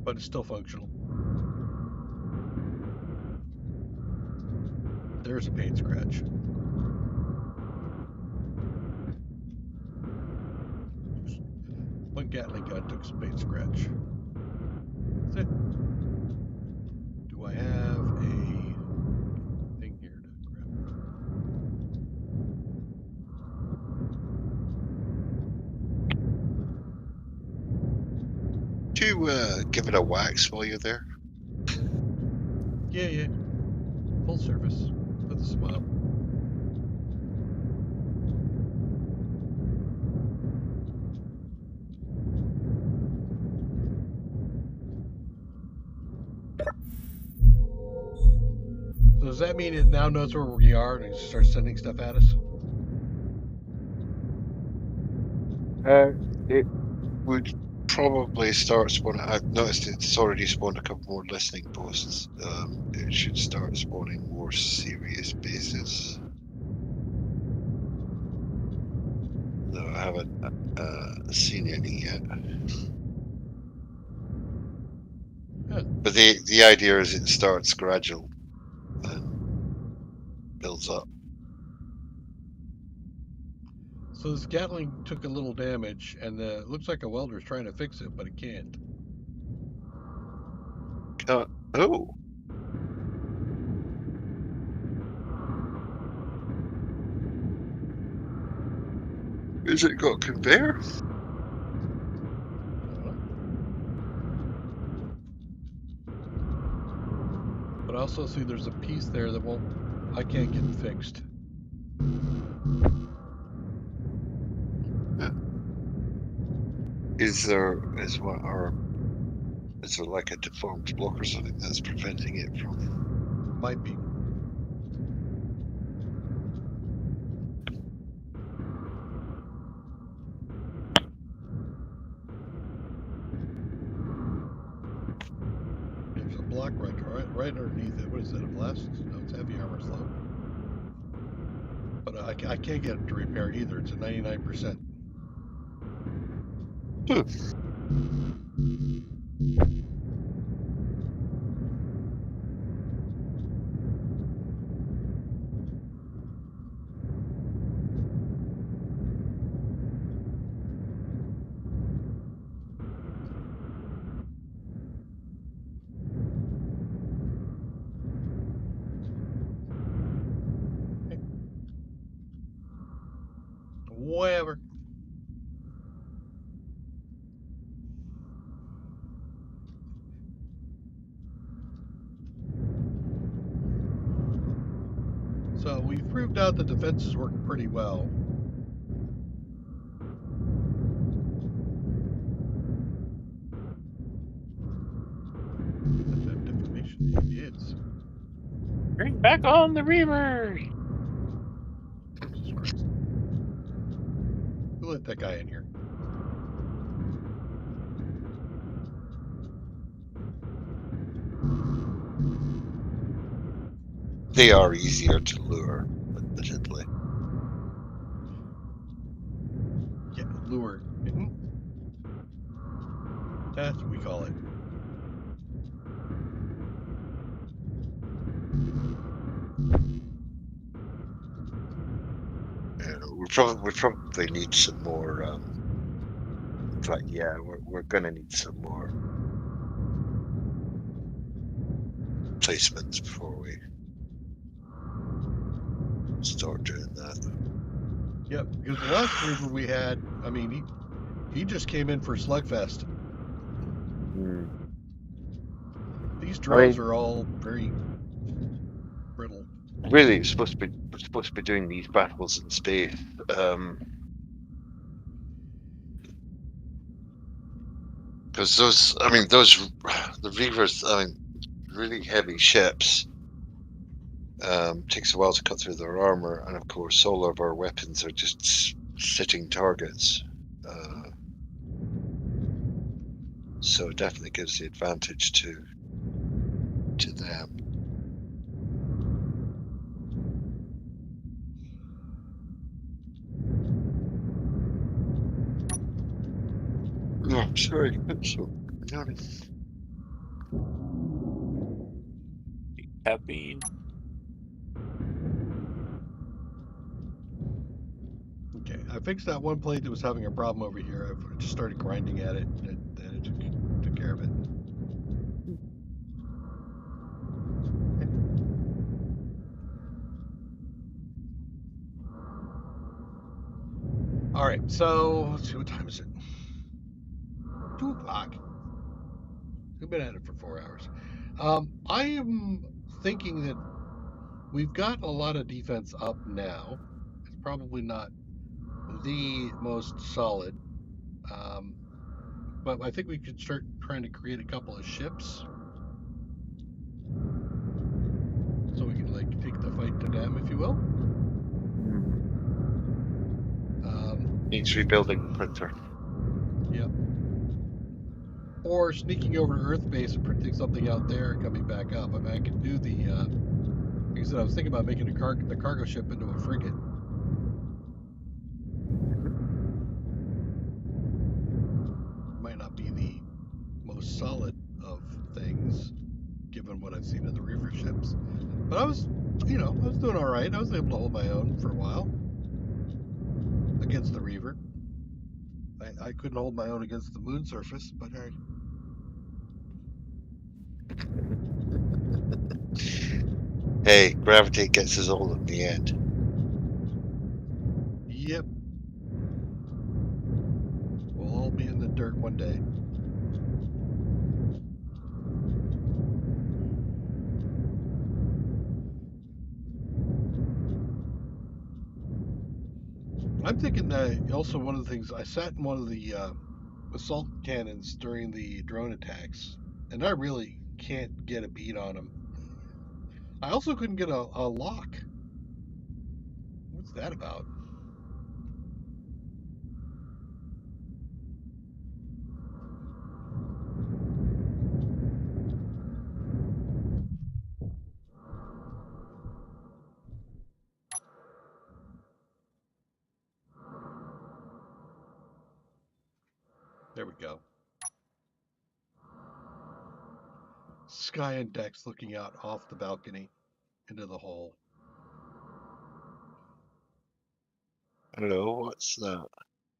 But it's still functional. There's a paint scratch. One Gatling gun took some paint scratch. That's it. Do I have a thing here to grab? Do you give it a wax while you're there? Yeah. Full service with a smile. So does that mean it now knows where we are and it starts sending stuff at us? It would probably start spawning. I've noticed it's already spawned a couple more listening posts. It should start spawning more serious bases. No, I haven't seen any yet. Huh. But the idea is it starts gradual and builds up. So this Gatling took a little damage, and it looks like a welder's trying to fix it, but it can't. Oh. Has it got conveyor? I don't know. But I also see there's a piece there that I can't get fixed. Is there like a deformed block or something that's preventing it from? Might be. There's a block right underneath it. What is that? A blast? No, it's heavy armor slope. But I can't get it to repair it either. It's a 99%. Whatever. So we've proved out the defenses work pretty well. That defamation is. Bring back on the Reavers! Jesus Christ. Who let that guy in here? They are easier to lure, admittedly. Yeah, lure. Mm-hmm. That's what we call it. We probably need some more. In fact, yeah, we're gonna need some more placements before we start doing that. Yep, because the last Reaver we had, I mean, he just came in for Slugfest. These drones are all very brittle. Really, we're supposed to be doing these battles in space. Because the Reavers, really heavy ships. Takes a while to cut through their armor, and of course, all of our weapons are just sitting targets. So it definitely gives the advantage to them. Oh, sorry. So, Caffeine. Okay, I fixed that one plate that was having a problem over here. I just started grinding at it, and it took care of it. All right, so let's see, what time is it? 2 o'clock. We've been at it for 4 hours. I am thinking that we've got a lot of defense up now. It's probably not the most solid, but I think we could start trying to create a couple of ships so we can like take the fight to them, if you will. Needs rebuilding printer. Yep. Or sneaking over to Earth base and printing something out there and coming back up. I mean, I could do the. Like I said, I was thinking about making the cargo ship into a frigate. Might not be the most solid of things, given what I've seen of the Reaver ships. But I was doing all right. I was able to hold my own for a while against the Reaver. I couldn't hold my own against the moon surface, but hey. Hey, gravity gets us all in the end. Yep. We'll all be in the dirt one day. I'm thinking that also one of the things I sat in one of the assault cannons during the drone attacks, and I really can't get a beat on them. I also couldn't get a lock. What's that about? There we go. Sky and Dex looking out off the balcony into the hole. Hello, what's that?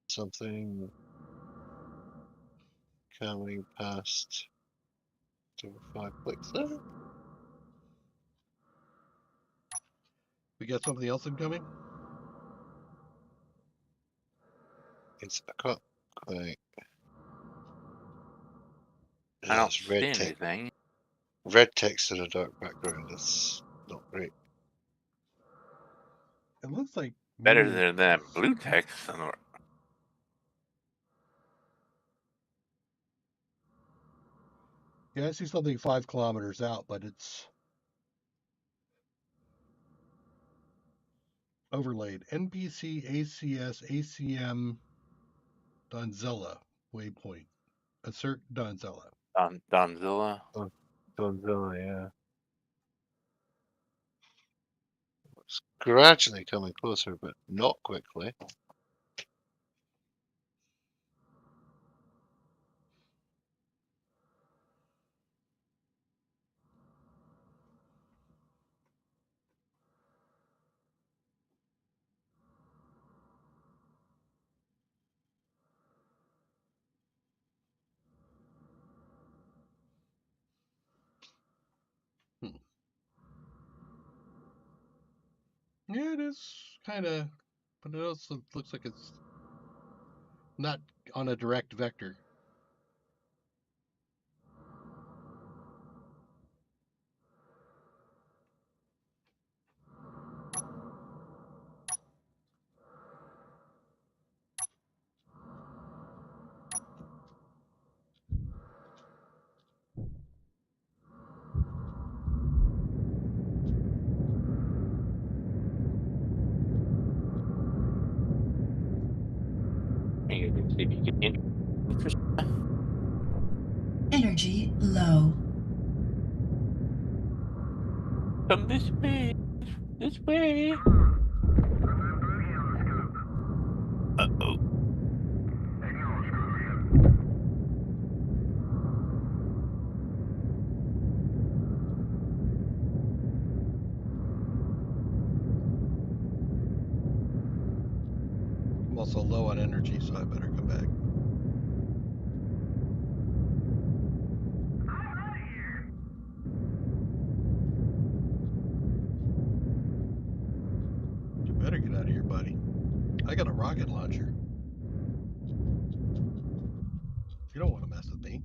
Something coming past 5 clicks there? We got something else incoming? I can't quite. I don't There's see anything. red text in a dark background. That's not great. It looks like Better maybe than that blue text. yeah, I see something 5 kilometers out, but it's overlaid. NPC ACS ACM Donzella waypoint. Assert Donzella. Donzilla. Oh, Donzilla, yeah. It's gradually coming closer, but not quickly. Hmm. Yeah, it is kind of, but it also looks like it's not on a direct vector. You can see if you can interest. Energy low. Come this way. This way. Confirmed booty on the scoop. Uh-oh. Acknowledge cruisership. I'm also low on energy, so I better come back. I'm out of here. You better get out of here, buddy. I got a rocket launcher. You don't want to mess with me.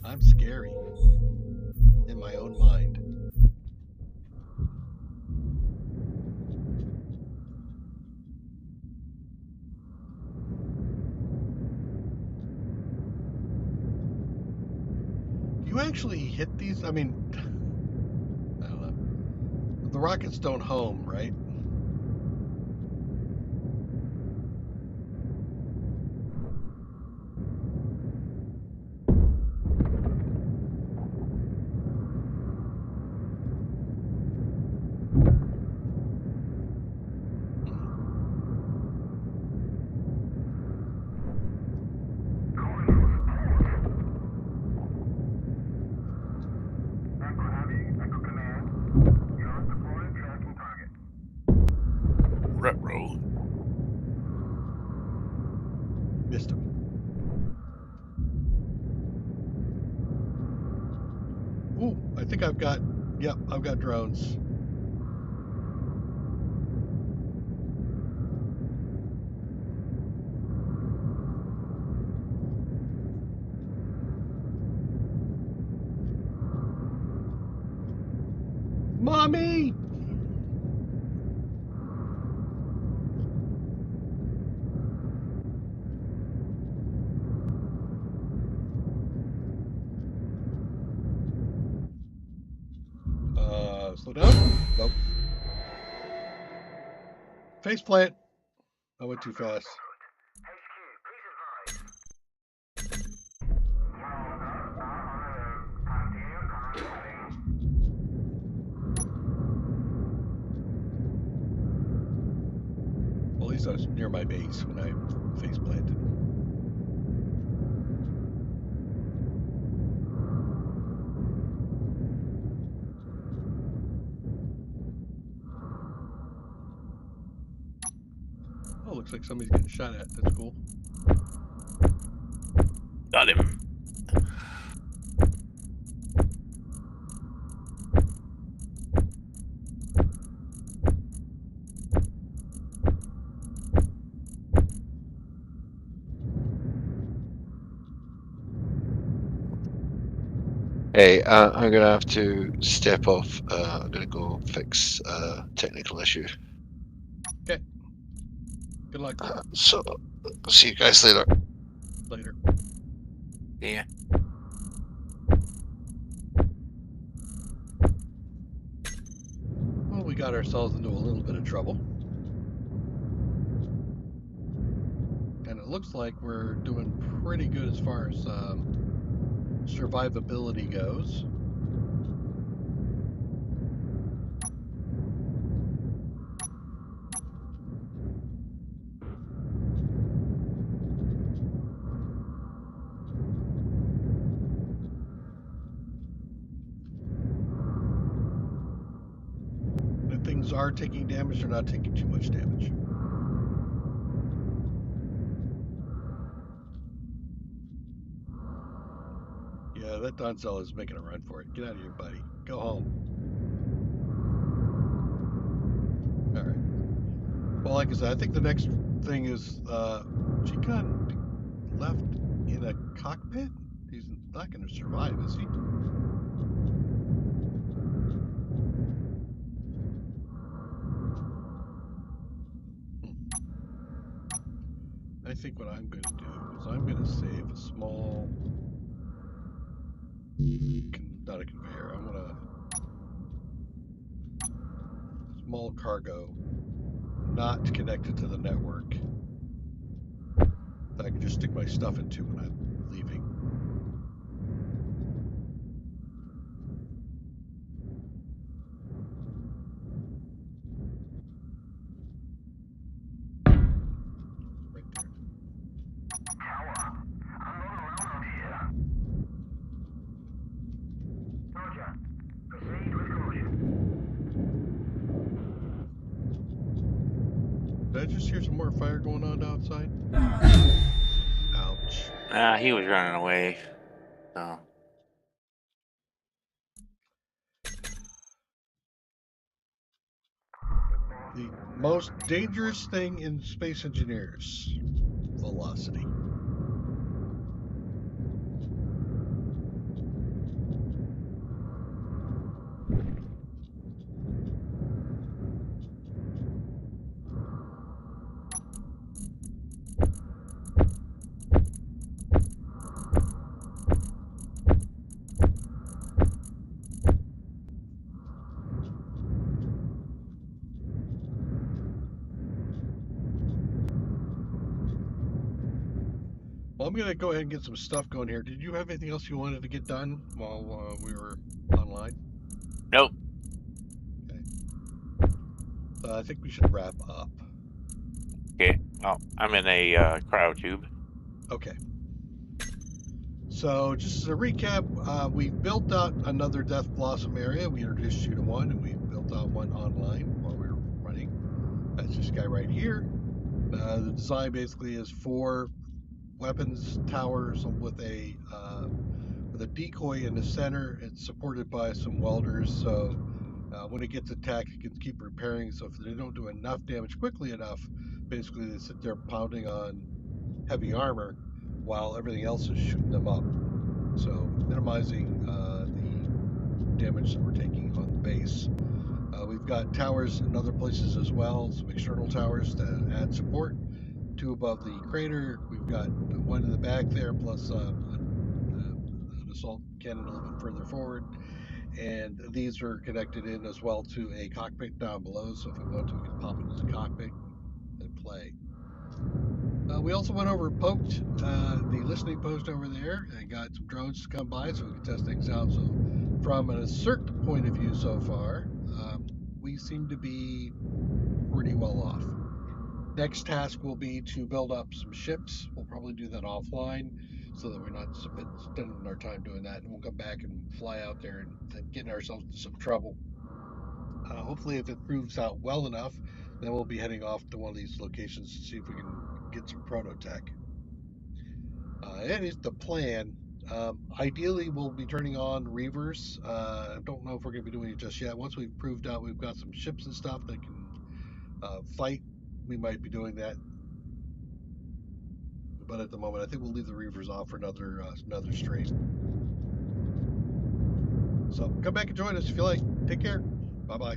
I'm scary in my own mind. You actually hit these? I mean, I don't know. The rockets don't home, right? Calling you support. Echo Heavy, Echo Command. Yours deployed, tracking target. Ruh-roh. Missed him. Ooh, I think I've got drones. Mommy! Slow down. Nope. Face plant. I went too fast. HQ, please advise. On a continuous command heading. Well, at least I was near my base when I face planted. Oh, looks like somebody's getting shot at. That's cool. Got him. Hey, I'm gonna have to step off. I'm gonna go fix a technical issue. Okay. Good luck. So, see you guys later. Later. Yeah. Well, we got ourselves into a little bit of trouble. And it looks like we're doing pretty good as far as survivability goes. If things are taking damage, they're not taking too much damage. Yeah, that Donzel is making a run for it. Get out of here, buddy. Go home. All right. Well, like I said, I think the next thing is G-Con left in a cockpit? He's not going to survive, is he? I think what I'm going to do is I'm going to save a small, not a conveyor, I'm going to, small cargo not connected to the network that I can just stick my stuff into when I'm leaving. Right there. Tower, I'm not around out here. Roger. Proceed with caution. Did I just hear some more fire going on outside? Ouch. He was running away. So The most dangerous thing in space engineers, velocity. Well, I'm going to go ahead and get some stuff going here. Did you have anything else you wanted to get done while we were online? nope. I think we should wrap up. Okay. Well, I'm in a cryo tube. Okay. So just as a recap, we built out another Death Blossom area. We introduced you to one, and we built out one online while we were running. That's this guy right here. The design basically is 4 weapons towers with a decoy in the center. It's supported by some welders, so when it gets attacked, it can keep repairing. So if they don't do enough damage quickly enough, basically they sit there pounding on heavy armor while everything else is shooting them up. So minimizing the damage that we're taking on the base. We've got towers in other places as well, some external towers to add support. 2 above the crater. We've got 1 in the back there, plus an assault cannon a little bit further forward. And these are connected in as well to a cockpit down below. So if we want to, we can pop into the cockpit and play. We also went over and poked the listening post over there and got some drones to come by so we could test things out. So from an assert point of view so far, we seem to be pretty well off. Next task will be to build up some ships. We'll probably do that offline so that we're not spending our time doing that. And we'll come back and fly out there and get ourselves into some trouble. Hopefully, if it proves out well enough, then we'll be heading off to one of these locations to see if we can get some prototech. That is the plan. Ideally, we'll be turning on reavers. I don't know if we're going to be doing it just yet. Once we've proved out we've got some ships and stuff that can fight, we might be doing that. But at the moment, I think we'll leave the reavers off for another stream. So come back and join us if you like. Take care. Bye-bye.